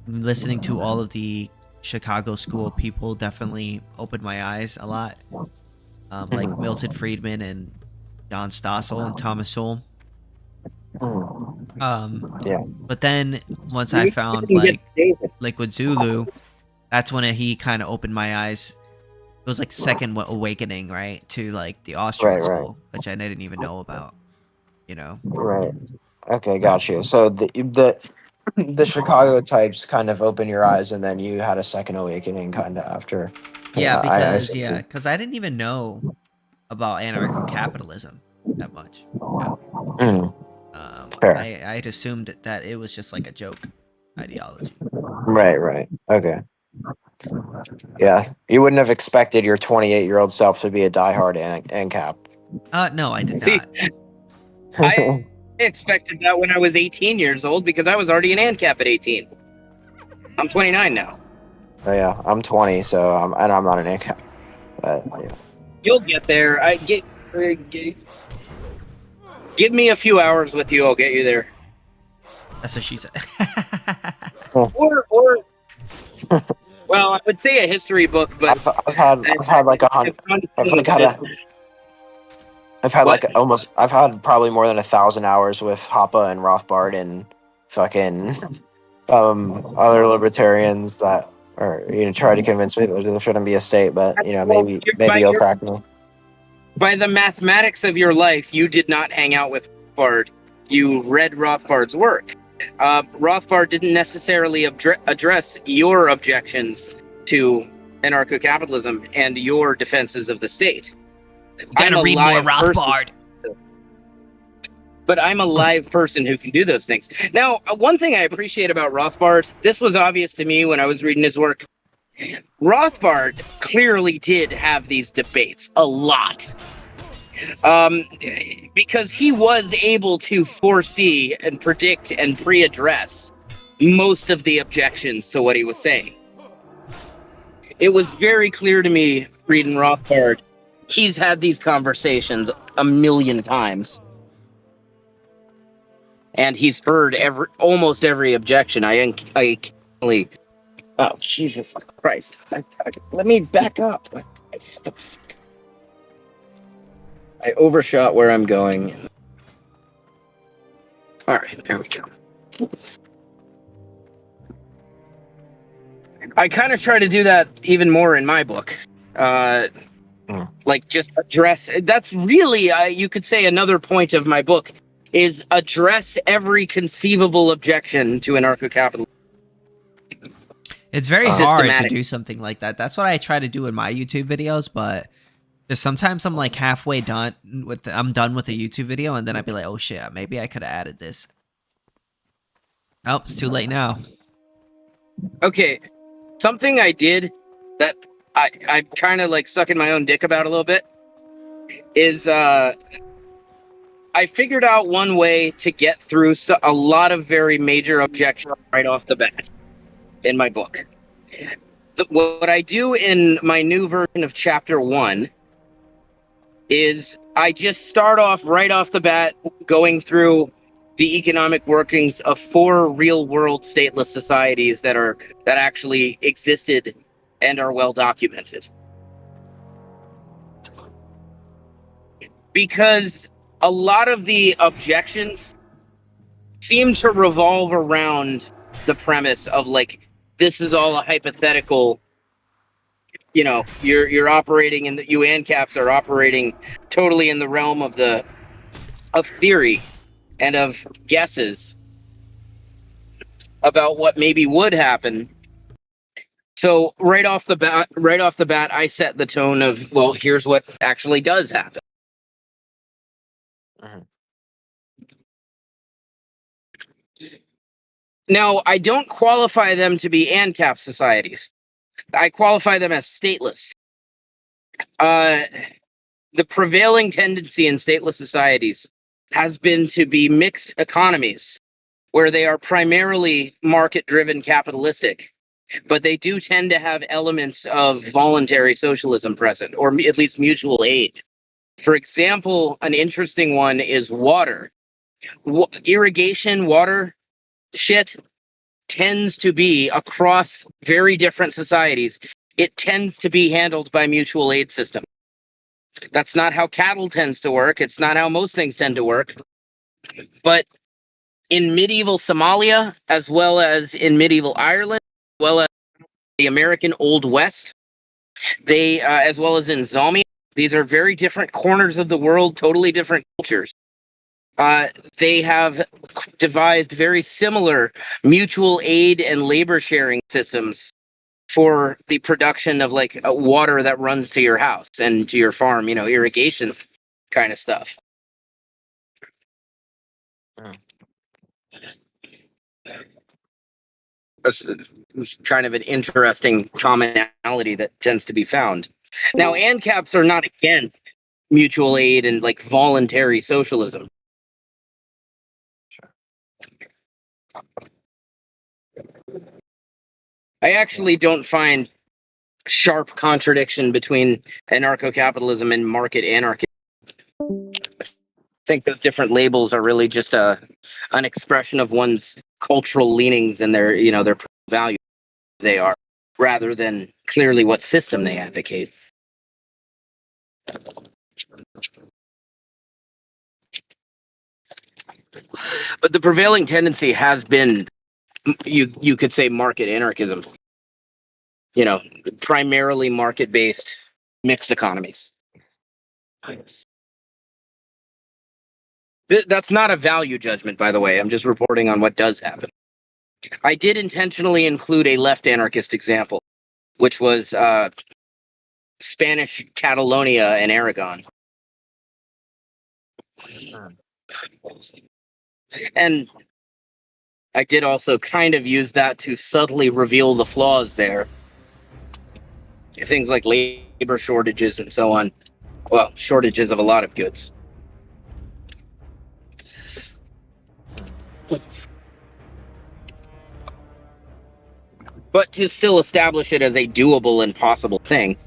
listening to all of the Chicago school people definitely opened my eyes a lot. Like Milton Friedman and John Stossel and Thomas Sowell. Yeah. But then once I found like Liquid Zulu, that's when he kind of opened my eyes. It was like second awakening, right, to like the Austrian school, which I didn't even know about. Right. Okay, got you. So the Chicago types kind of opened your eyes, and then you had a second awakening kind of after. Yeah, I because I didn't even know about anarcho-capitalism that much. Fair. I'd assumed that it was just like a joke ideology. Right. Okay. Yeah, you wouldn't have expected your 28-year-old self to be a diehard Ancap. No, I did See, not. I expected that when I was 18 years old because I was already an ANCAP at 18. I'm 29 now. Oh yeah, I'm 20, so I'm not an Ancap. But yeah. You'll get there. Give me a few hours with you. I'll get you there. That's what she said. Or well, I would say a history book, but I've had like I've had probably more than 1,000 hours with Hoppe and Rothbard and fucking other libertarians that are try to convince me that there shouldn't be a state, but maybe you'll crack me. By the mathematics of your life, you did not hang out with Rothbard. You read Rothbard's work. Rothbard didn't necessarily address your objections to anarcho-capitalism and your defenses of the state. Gotta read more Rothbard. But I'm a live person who can do those things. Now, one thing I appreciate about Rothbard, this was obvious to me when I was reading his work. Rothbard clearly did have these debates a lot. Because he was able to foresee and predict and pre-address most of the objections to what he was saying. It was very clear to me, reading Rothbard, he's had these conversations a million times. And he's heard almost every objection. Oh, Jesus Christ. Let me back up. What the fuck? I overshot where I'm going. All right, there we go. I kind of try to do that even more in my book. Like just address. That's really, you could say, another point of my book is address every conceivable objection to anarcho-capitalism. It's very hard to do something like that. That's what I try to do in my YouTube videos, but sometimes I'm like halfway done with I'm done with the YouTube video, and then I'd be like, oh shit, maybe I could have added this. Oh, it's too late now. Okay, something I did that I'm kind of like sucking my own dick about a little bit is I figured out one way to get through a lot of very major objections right off the bat in my book. What I do in my new version of Chapter 1 is I just start off right off the bat going through the economic workings of 4 real-world stateless societies that actually existed and are well documented. Because a lot of the objections seem to revolve around the premise of like, this is all a hypothetical. You're operating in the ANCAPs are operating totally in the realm of theory and of guesses about what maybe would happen So right off the bat, I set the tone of, well, here's what actually does happen. Now, I don't qualify them to be Ancap societies. I qualify them as stateless. The prevailing tendency in stateless societies has been to be mixed economies, where they are primarily market-driven capitalistic, but they do tend to have elements of voluntary socialism present, or at least mutual aid. For example, an interesting one is water. Irrigation water shit tends to be, across very different societies, it tends to be handled by mutual aid system. That's not how cattle tends to work. It's not how most things tend to work. But in medieval Somalia, as well as in medieval Ireland, as well as the American Old West, they, as well as in Zomia, these are very different corners of the world, totally different cultures. They have devised very similar mutual aid and labor sharing systems for the production of like water that runs to your house and to your farm, irrigation kind of stuff. It's kind of an interesting commonality that tends to be found. Now, ANCAPs are not against mutual aid and like voluntary socialism. I actually don't find sharp contradiction between anarcho-capitalism and market anarchy. I think those different labels are really just an expression of one's cultural leanings and their value they are, rather than clearly what system they advocate. But the prevailing tendency has been, you could say, market anarchism. Primarily market-based mixed economies. That's not a value judgment, by the way. I'm just reporting on what does happen. I did intentionally include a left anarchist example, which was Spanish Catalonia and Aragon. And I did also kind of use that to subtly reveal the flaws there. Things like labor shortages and so on. Well, shortages of a lot of goods. But to still establish it as a doable and possible thing.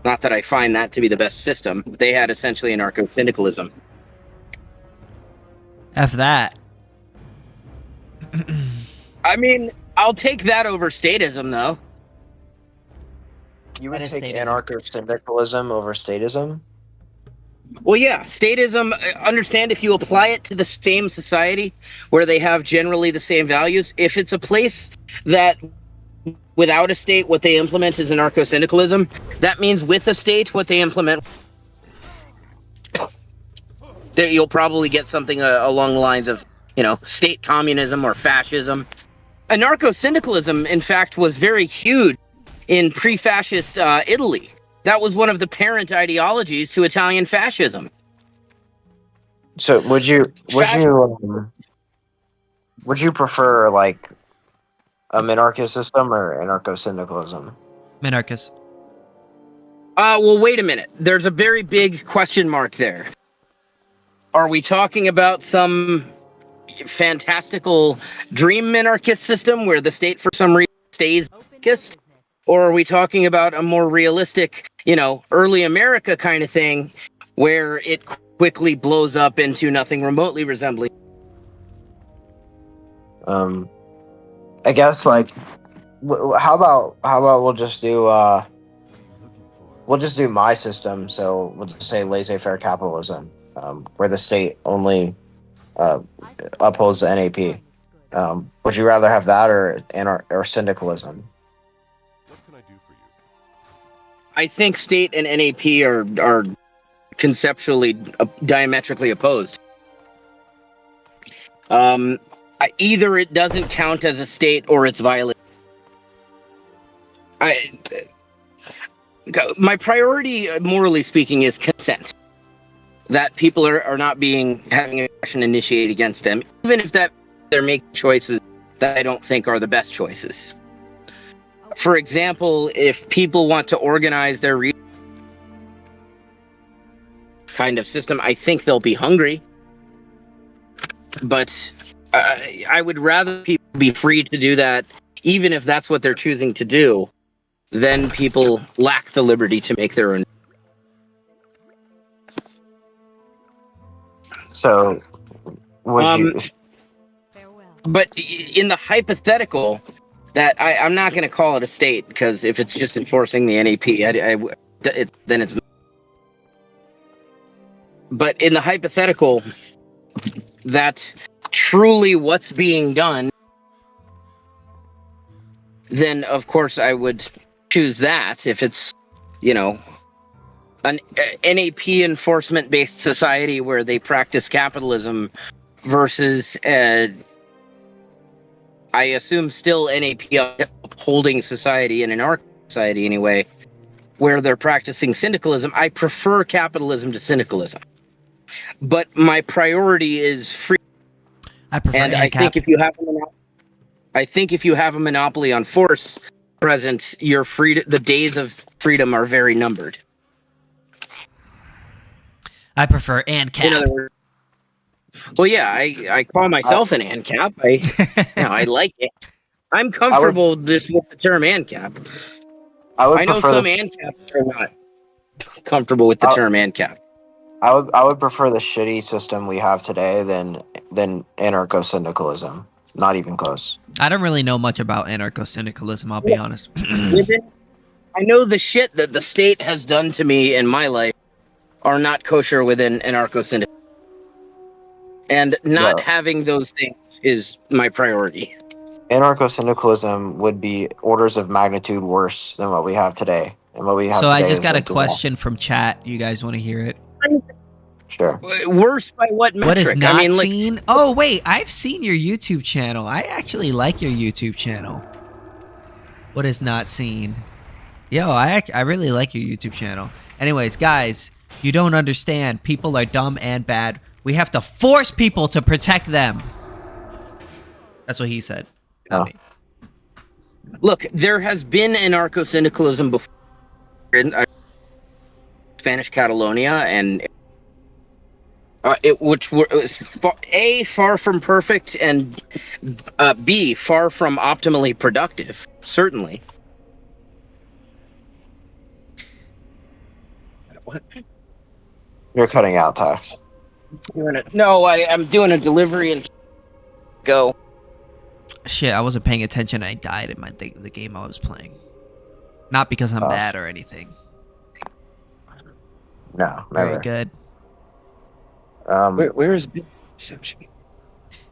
Not that I find that to be the best system. They had essentially anarcho-syndicalism. F that. I mean, I'll take that over statism, though. You would take anarcho-syndicalism over statism? Well, yeah, statism, understand if you apply it to the same society where they have generally the same values, if it's a place that without a state, what they implement is anarcho-syndicalism, that means with a state, what they implement, that you'll probably get something along the lines of, state communism or fascism. Anarcho-syndicalism, in fact, was very huge in pre-fascist Italy. That was one of the parent ideologies to Italian fascism. So would you prefer like a minarchist system or anarcho-syndicalism? Minarchist. Well, wait a minute. There's a very big question mark there. Are we talking about some fantastical dream minarchist system where the state for some reason stays anarchist? Or are we talking about a more realistic, early America kind of thing where it quickly blows up into nothing remotely resembling? I guess like, how about we'll just do my system. So we'll just say laissez-faire capitalism, where the state only upholds the NAP. Would you rather have that or syndicalism? I think state and NAP are conceptually diametrically opposed. Either it doesn't count as a state or it's violent. My priority, morally speaking, is consent. That people are not having aggression initiated against them, even if they're making choices that I don't think are the best choices. For example, if people want to organize their kind of system, I think they'll be hungry. But I would rather people be free to do that, even if that's what they're choosing to do, than people lack the liberty to make their own. So, would you? But in the hypothetical that I'm not going to call it a state, because if it's just enforcing the NAP, then it's. But in the hypothetical that truly what's being done, then of course I would choose that. If it's, an NAP enforcement based society where they practice capitalism versus I assume still NAP upholding society in an anarchic society anyway, where they're practicing syndicalism, I prefer capitalism to syndicalism. But my priority is free. I prefer and ANCAP. I think if you have a monopoly on force present, the days of freedom are very numbered. I prefer ANCAP. In other words, well, yeah, I call myself an ANCAP. I like it. I'm comfortable with the term ANCAP. I know some ANCAPs are not comfortable with the term ANCAP. I would prefer the shitty system we have today than anarcho-syndicalism. Not even close. I don't really know much about anarcho-syndicalism, I'll be honest. I know the shit that the state has done to me in my life are not kosher within anarcho-syndicalism. And not having those things is my priority. Anarcho-syndicalism would be orders of magnitude worse than what we have today. And what we have so today I just got a like question from chat. You guys want to hear it? Sure. Worse by what metric? What is not seen? Oh, wait. I've seen your YouTube channel. I actually like your YouTube channel. What is not seen? Yo, I really like your YouTube channel. Anyways, guys, you don't understand. People are dumb and bad. We have to force people to protect them. That's what he said. Not me. Look, there has been anarcho-syndicalism before in Spanish Catalonia, and which was A, far from perfect, and B, far from optimally productive, certainly. What? You're cutting out, Tax. No, I'm doing a delivery and go. Shit, I wasn't paying attention. I died in the game I was playing. Not because I'm bad or anything. No, never. Very good. Where is reception?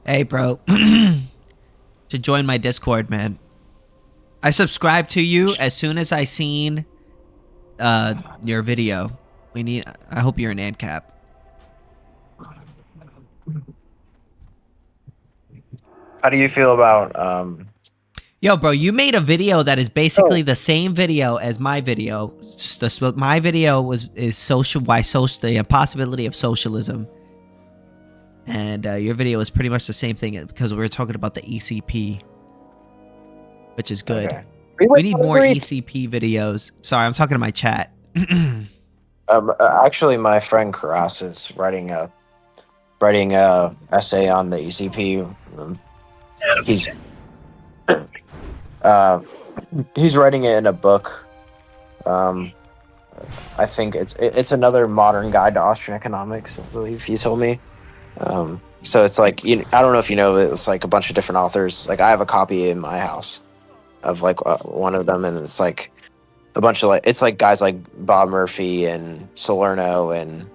Hey, bro. To join my Discord, man. I subscribed to you as soon as I seen your video. I hope you're an ANCAP. How do you feel about Yo, bro, you made a video that is basically the same video as my video. My video is social, the impossibility of socialism, and your video is pretty much the same thing because we were talking about the ECP, which is good. Okay. We need more ECP videos. Sorry, I'm talking to my chat. Actually, my friend Karas is writing a essay on the ECP. He's writing it in a book. I think it's another modern guide to Austrian economics, I believe he told me. So it's like, I don't know if you know, it's like a bunch of different authors. Like I have a copy in my house of like one of them, and it's like a bunch of it's like guys like Bob Murphy and Salerno, and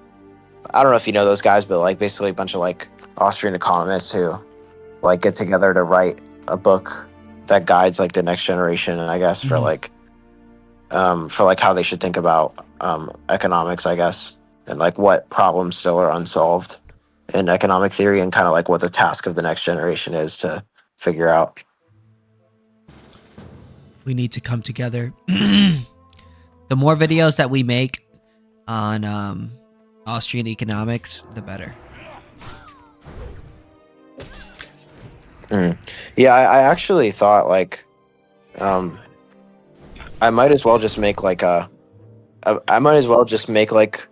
I don't know if you know those guys, but like basically a bunch of like Austrian economists who like get together to write a book that guides like the next generation, and I guess for like how they should think about economics, I guess, and like what problems still are unsolved in economic theory, and kind of like what the task of the next generation is to figure out. We need to come together. The more videos that we make on Austrian economics, the better. Yeah, I actually thought like, I might as well just make like I might as well just make like,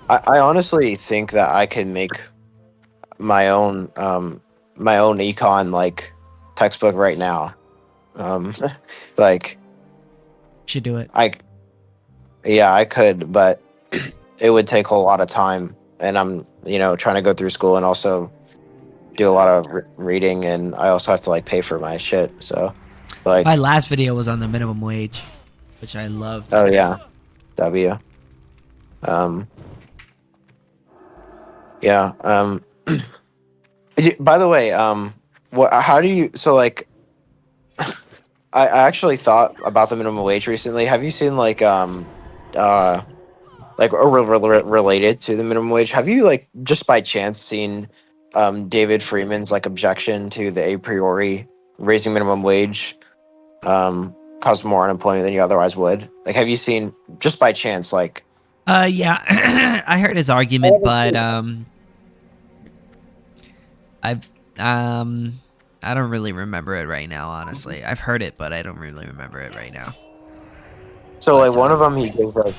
I honestly think that I can make my own econ like textbook right now. Like, should do it. Yeah, I could, but it would take a lot of time, and I'm trying to go through school and also do a lot of reading, and I also have to like pay for my shit. So, like, my last video was on the minimum wage, which I loved. Oh yeah, W. Yeah. By the way, what? How do you? So like, I actually thought about the minimum wage recently. Have you seen like related to the minimum wage? Have you like just by chance seen David Freeman's like objection to the a priori raising minimum wage cause more unemployment than you otherwise would? Like, have you seen just by chance like? Yeah, I heard his argument, but I don't really remember it right now. Honestly, I've heard it, but I don't really remember it right now. So like one of them he gives like.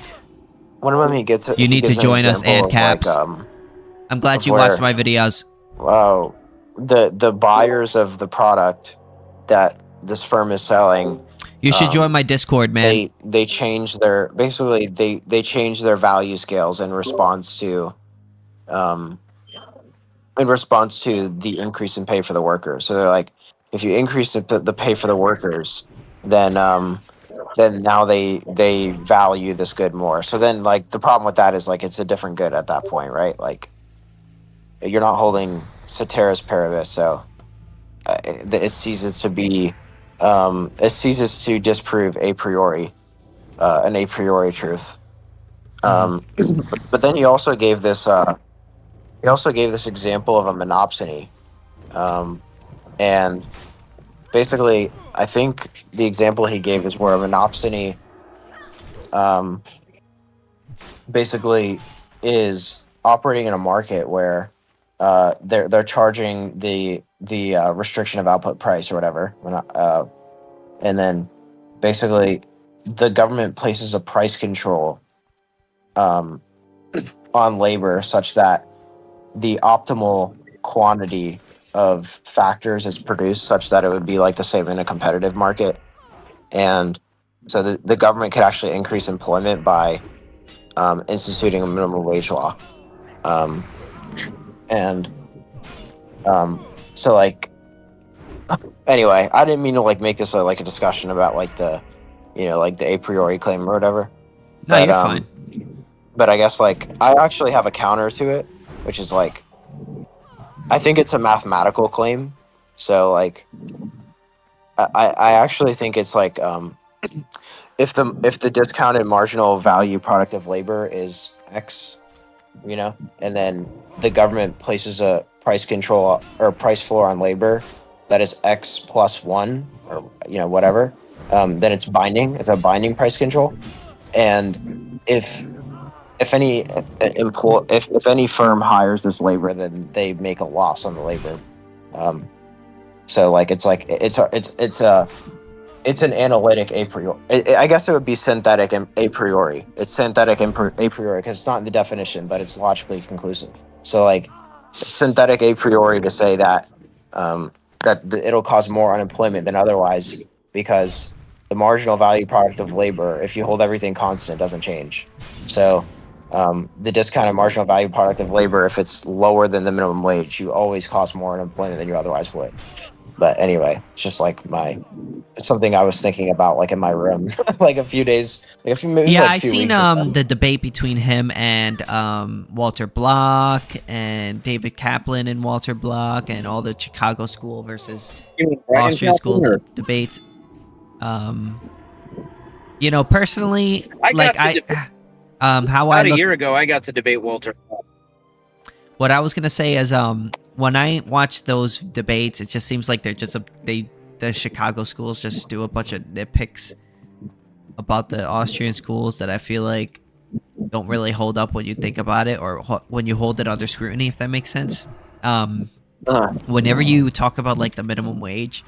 One of them he gets. You need to join us, An Caps. Like, I'm glad you watched my videos. Wow, the buyers of the product that this firm is selling. You should join my Discord, man. They change their they change their value scales in response to the increase in pay for the workers. So they're like, if you increase the pay for the workers, then now they value this good more. So then like the problem with that is like it's a different good at that point, right? Like you're not holding ceteris paribus, so it ceases to be it ceases to disprove a priori an a priori truth. But then he also gave this example of a monopsony, and basically I think the example he gave is where a monopsony basically is operating in a market where they're charging the restriction of output price or whatever, and then basically the government places a price control on labor such that the optimal quantity of factors is produced such that it would be like the same in a competitive market. And so the government could actually increase employment by instituting a minimum wage law. So like, anyway, I didn't mean to like make this like a discussion about like the like the a priori claim or whatever. No, you're fine. But I guess like I actually have a counter to it, which is like, I think it's a mathematical claim. So like, I actually think it's like if the discounted marginal value product of labor is X, and then the government places a price control or price floor on labor that is X plus 1 or whatever, then it's binding. It's a binding price control. And if any firm hires this labor, then they make a loss on the labor. So like it's an analytic a priori. I guess it would be synthetic a priori. It's synthetic a priori because it's not in the definition, but it's logically conclusive. So like synthetic a priori to say that it'll cause more unemployment than otherwise because the marginal value product of labor, if you hold everything constant, doesn't change. So the discounted marginal value product of labor, if it's lower than the minimum wage, you always cause more unemployment than you otherwise would. But anyway, it's just like something I was thinking about like in my room like a few days. I seen the debate between him and Walter Block and David Kaplan and Walter Block and all the Chicago school versus Austrian school debate. Personally, about a year ago, I got to debate Walter. What I was gonna say is, when I watch those debates, it just seems like they the Chicago schools just do a bunch of nitpicks about the Austrian schools that I feel like don't really hold up when you think about it, or when you hold it under scrutiny, if that makes sense. Whenever you talk about like the minimum wage,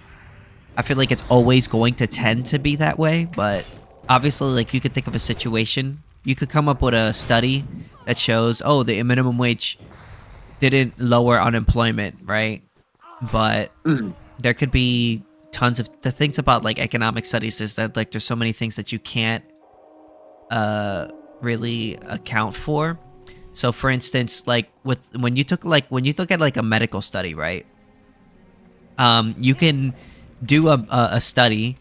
I feel like it's always going to tend to be that way, but obviously, like, you could think of a situation, you could come up with a study that shows, oh, the minimum wage didn't lower unemployment, right? But there could be tons of the things about like economic studies is that like there's so many things that you can't really account for. So for instance, like when you look at like a medical study, right? You can do a study.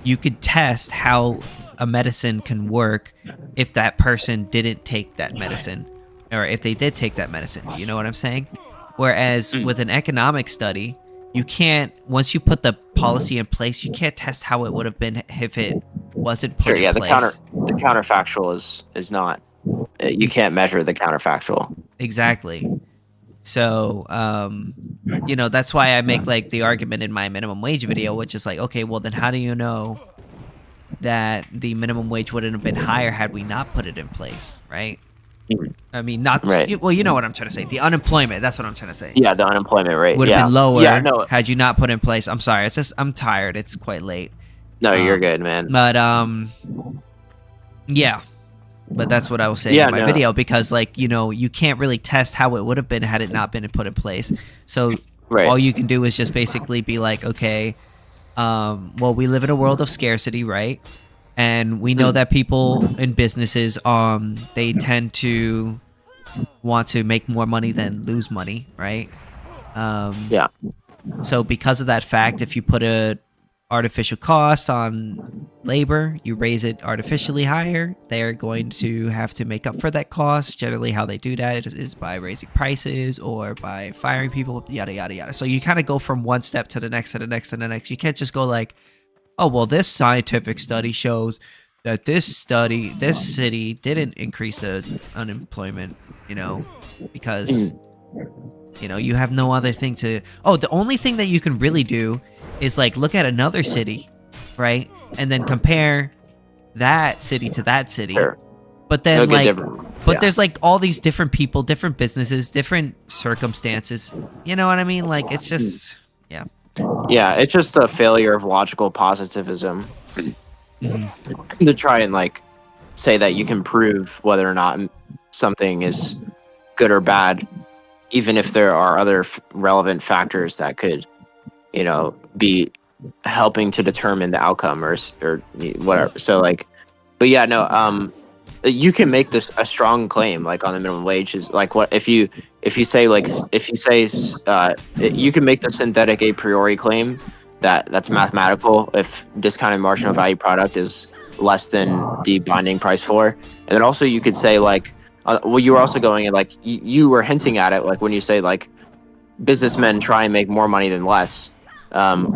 You could test how a medicine can work if that person didn't take that medicine, or if they did take that medicine. Do you know what I'm saying? Whereas with an economic study, you can't, once you put the policy in place, you can't test how it would have been if it wasn't put in place. The counterfactual is not, you can't measure the counterfactual. Exactly. So, you know, that's why I make like the argument in my minimum wage video, which is like, okay, well then how do you know that the minimum wage wouldn't have been higher had we not put it in place, right? I mean, not right. Well, you know what I'm trying to say. The unemployment. That's what I'm trying to say. Yeah, the unemployment rate would have been lower had you not put in place. I'm sorry. It's just I'm tired. It's quite late. No, you're good, man. But yeah. But that's what I was saying in my video, because like, you know, you can't really test how it would have been had it not been put in place. So all you can do is just basically be like, okay, well, we live in a world of scarcity, right? And we know that people in businesses, they tend to want to make more money than lose money, right? Yeah. So because of that fact, if you put a artificial cost on labor, you raise it artificially higher, they're going to have to make up for that cost. Generally, how they do that is by raising prices or by firing people, yada, yada, yada. So you kind of go from one step to the next, to the next, to the next. You can't just go like, oh, well, this scientific study shows that this city didn't increase the unemployment, you know, because, you know, you have no other thing to... Oh, the only thing that you can really do is, like, look at another city, right? And then compare that city to that city. Sure. But then, there's, like, all these different people, different businesses, different circumstances. You know what I mean? Like, it's just... Yeah. Yeah, it's just a failure of logical positivism to try and like say that you can prove whether or not something is good or bad, even if there are other relevant factors that could, you know, be helping to determine the outcome or whatever. So like, but yeah, no, you can make this a strong claim like on the minimum wage is like what if you say you can make the synthetic a priori claim that's mathematical if discounted marginal value product is less than the binding price floor. And then also you could say like well, you were also going at like you were hinting at it like when you say like businessmen try and make more money than less,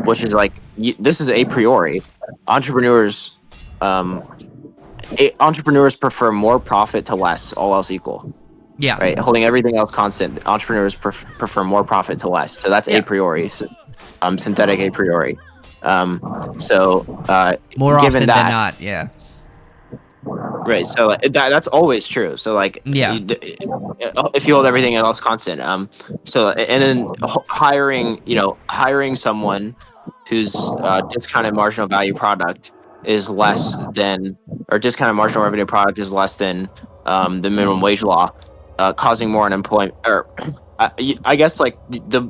which is like this is a priori. Entrepreneurs prefer more profit to less, all else equal. Yeah. Right. Holding everything else constant, entrepreneurs prefer more profit to less. So that's a priori, synthetic a priori. More given often that, than not, yeah. Right. So that's always true. So like, if you hold everything else constant, so and then hiring someone whose discounted marginal value product is less than, or discounted marginal revenue product is less than the minimum wage law, causing more unemployment. Or I guess like the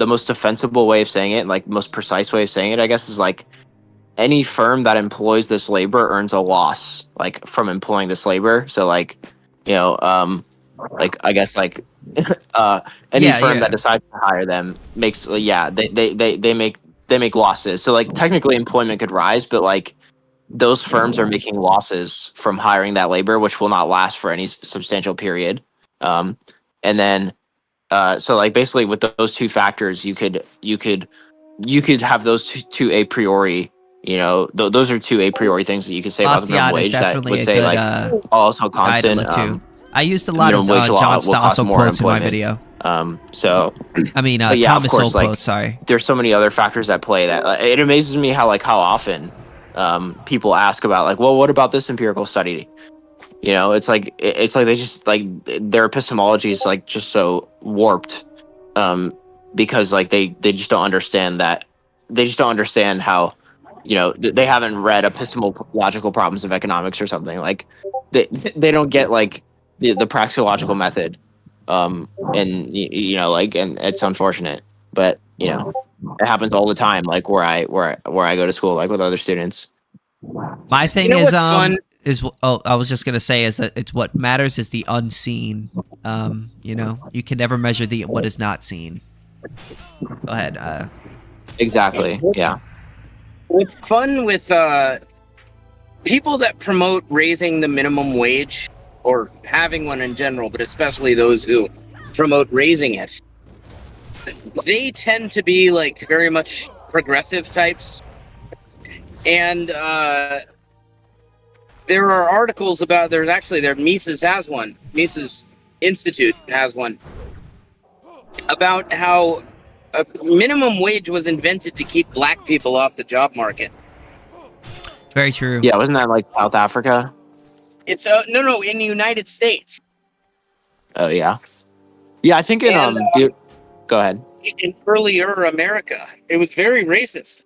most defensible way of saying it, like most precise way of saying it, I guess, is like any firm that employs this labor earns a loss like from employing this labor. So like, you know, like I guess like any firm that decides to hire them makes they make losses. So like technically employment could rise, but like those firms are making losses from hiring that labor, which will not last for any substantial period. And then so like basically with those two factors, you could have those two a priori. You know, those are two a priori things that you could say about the minimum wage that would say like also constant. I used a lot of wage law John will cost Stossel more quotes in my employment. video. So I mean, but yeah, Thomas of course, Sowell like, quotes. Sorry. there's so many other factors at play that it amazes me how often people ask about like, well, what about this empirical study? You know, it's like they just like their epistemology is like just so warped, because like they just don't understand that they just don't understand how, you know, they haven't read epistemological problems of economics or something. Like they don't get like the praxeological method, and you know, like, and it's unfortunate, but you know, it happens all the time. Like where I go to school, like with other students. My thing You know is what's fun? I was just gonna say is that it's what matters is the unseen. You know, you can never measure what is not seen. Go ahead. Exactly. Yeah. What's fun with people that promote raising the minimum wage or having one in general, but especially those who promote raising it, they tend to be like very much progressive types. And there are articles about, Mises has one, Mises Institute has one, about how a minimum wage was invented to keep black people off the job market. Very true. Yeah, wasn't that like South Africa? It's no, in the United States. Oh yeah, yeah. I think in go ahead. In earlier America, it was very racist.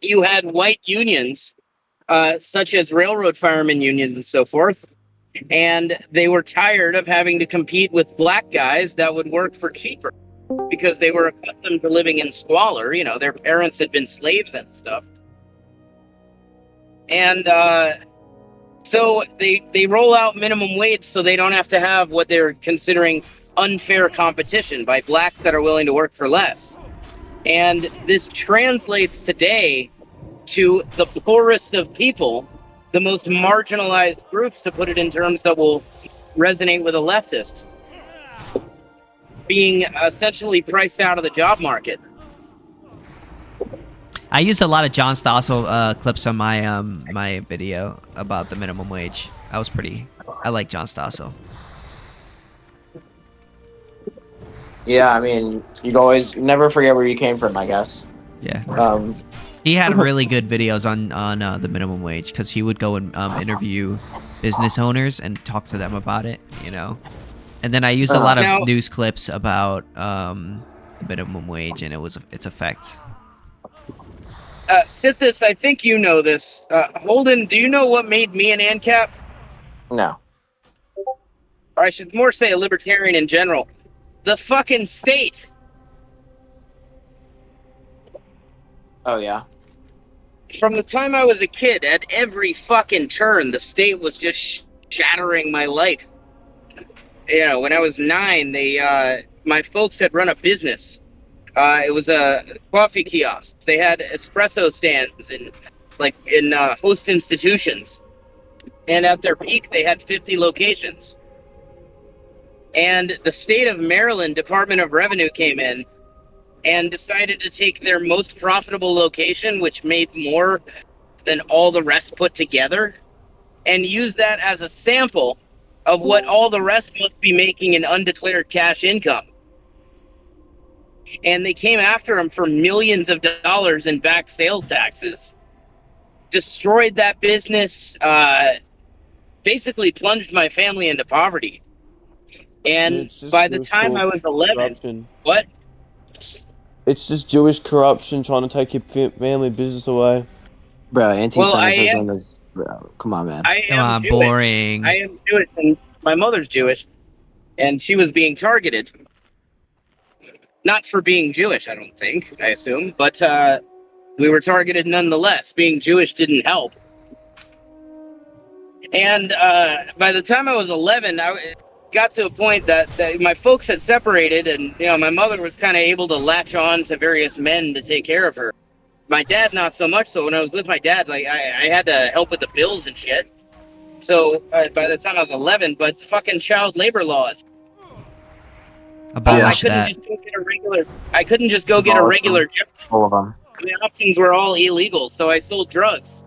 You had white unions, such as railroad firemen unions and so forth, and they were tired of having to compete with black guys that would work for cheaper because they were accustomed to living in squalor. You know, their parents had been slaves and stuff. And so they roll out minimum wage so they don't have to have what they're considering unfair competition by blacks that are willing to work for less. And this translates today to the poorest of people, the most marginalized groups, to put it in terms that will resonate with a leftist, being essentially priced out of the job market. I used a lot of John Stossel clips on my my video about the minimum wage. I like John Stossel. Yeah, I mean, you'd always never forget where you came from, I guess. Yeah. He had really good videos on the minimum wage because he would go and interview business owners and talk to them about it, you know. And then I used a lot of news clips about the minimum wage and its effects. Sithis, I think you know this. Holden, do you know what made me an ANCAP? No. Or I should more say a libertarian in general. The fucking state. Oh, yeah? From the time I was a kid, at every fucking turn, the state was just shattering my life. You know, when I was 9, my folks had run a business. It was a coffee kiosk. They had espresso stands in host institutions. And at their peak, they had 50 locations. And the state of Maryland Department of Revenue came in and decided to take their most profitable location, which made more than all the rest put together, and use that as a sample of what all the rest must be making in undeclared cash income. And they came after him for millions of dollars in back sales taxes, destroyed that business, basically plunged my family into poverty. And by the time I was 11, corruption. What? It's just Jewish corruption trying to take your family business away. Bro, anti-Semitism is... Bro, come on, man. Come on, Jewish. Boring. I am Jewish, and my mother's Jewish, and she was being targeted. Not for being Jewish, I don't think, I assume, but we were targeted nonetheless. Being Jewish didn't help. And by the time I was 11, I got to a point that my folks had separated, and you know, my mother was kind of able to latch on to various men to take care of her. My dad, not so much. So when I was with my dad, like I had to help with the bills and shit. So by the time I was 11, but fucking child labor laws. Abolish I couldn't just go get a regular job. All of them. The options were all illegal, so I sold drugs.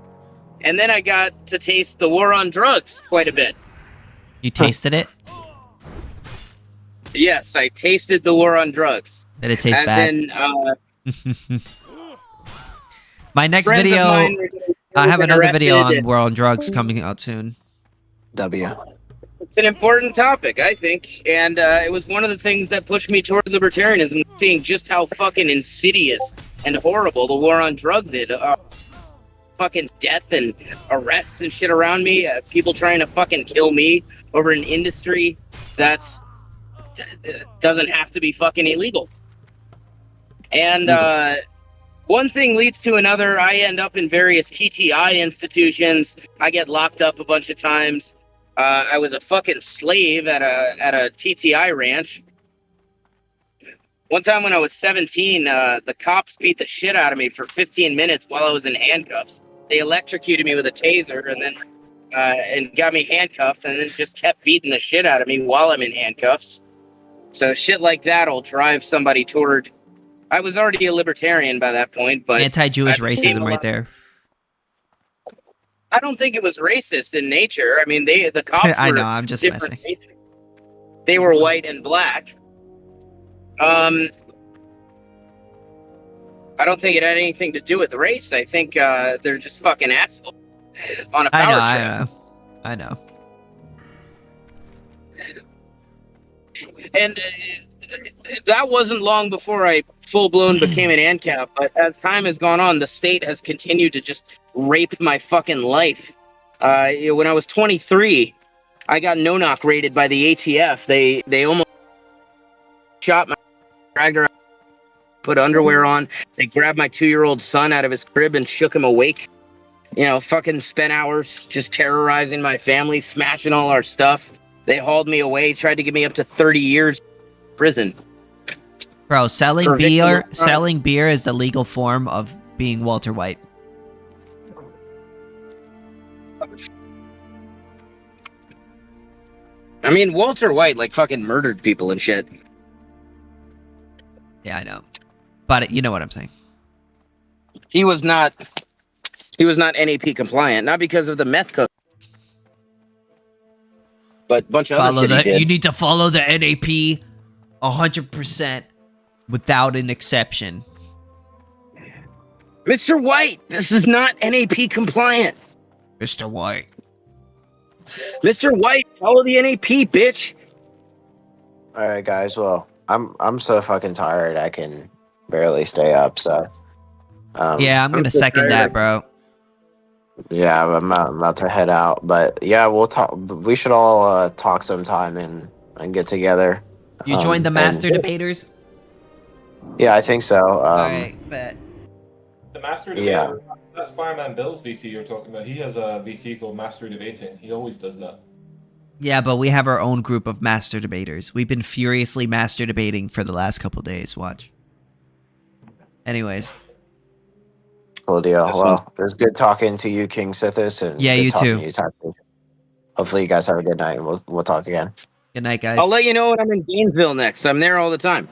And then I got to taste the war on drugs quite a bit. You tasted it? Yes, I tasted the war on drugs. Did it taste As bad? in, My next friends of video, mine were I have been another video arrested. on war on drugs coming out soon. W. It's an important topic, I think, and it was one of the things that pushed me toward libertarianism, seeing just how fucking insidious and horrible the war on drugs is. Fucking death and arrests and shit around me, people trying to fucking kill me over an industry that's doesn't have to be fucking illegal. And one thing leads to another. I end up in various TTI institutions. I get locked up a bunch of times. I was a fucking slave at a TTI ranch. One time when I was 17, the cops beat the shit out of me for 15 minutes while I was in handcuffs. They electrocuted me with a taser and then and got me handcuffed and then just kept beating the shit out of me while I'm in handcuffs. So shit like that'll drive somebody toward. I was already a libertarian by that point, but Anti-Jewish I became racism a right lot- there. I don't think it was racist in nature. I mean, the cops I were know, I'm just different. messing. They were white and black. I don't think it had anything to do with race. I think they're just fucking assholes on a power trip. I know. And that wasn't long before I full-blown became an Ancap, but as time has gone on, the state has continued to just rape my fucking life. When I was 23, I got no-knock raided by the ATF. They almost shot my, dragged her out, put underwear on. They grabbed my 2-year-old son out of his crib and shook him awake. You know, fucking spent hours just terrorizing my family, smashing all our stuff. They hauled me away, tried to give me up to 30 years in prison. Bro, selling For victims beer, of crime. selling beer is the legal form of being Walter White. I mean, Walter White, like, fucking murdered people and shit. Yeah, I know. But you know what I'm saying. He was not NAP compliant, not because of the meth cook, but a bunch of other shit he did. You need to follow the NAP 100% without an exception. Mr. White, this is not NAP compliant. Mr. White. Mr. White, follow the NAP, bitch. All right, guys. Well, I'm so fucking tired. I can barely stay up. So. Yeah, I'm gonna second that, bro. Yeah, I'm about to head out, but yeah, we'll talk. We should all talk sometime and get together. You joined the Master Debaters? Yeah, I think so. Alright, bet. The Master Yeah. Debater, that's Fireman Bill's VC you're talking about. He has a VC called Master Debating. He always does that. Yeah, but we have our own group of Master Debaters. We've been furiously Master Debating for the last couple days. Watch. Anyways. Cool deal. Well, it was good talking to you, KingSithis, and Yeah, good you talking too. to you, Tyson. Hopefully, you guys have a good night, and we'll talk again. Good night, guys. I'll let you know when I'm in Gainesville next. I'm there all the time.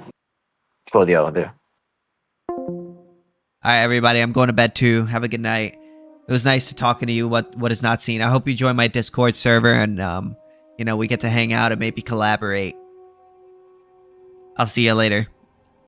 Cool deal, dude. All right, everybody. I'm going to bed too. Have a good night. It was nice to talking to you. What is not seen. I hope you join my Discord server and we get to hang out and maybe collaborate. I'll see you later.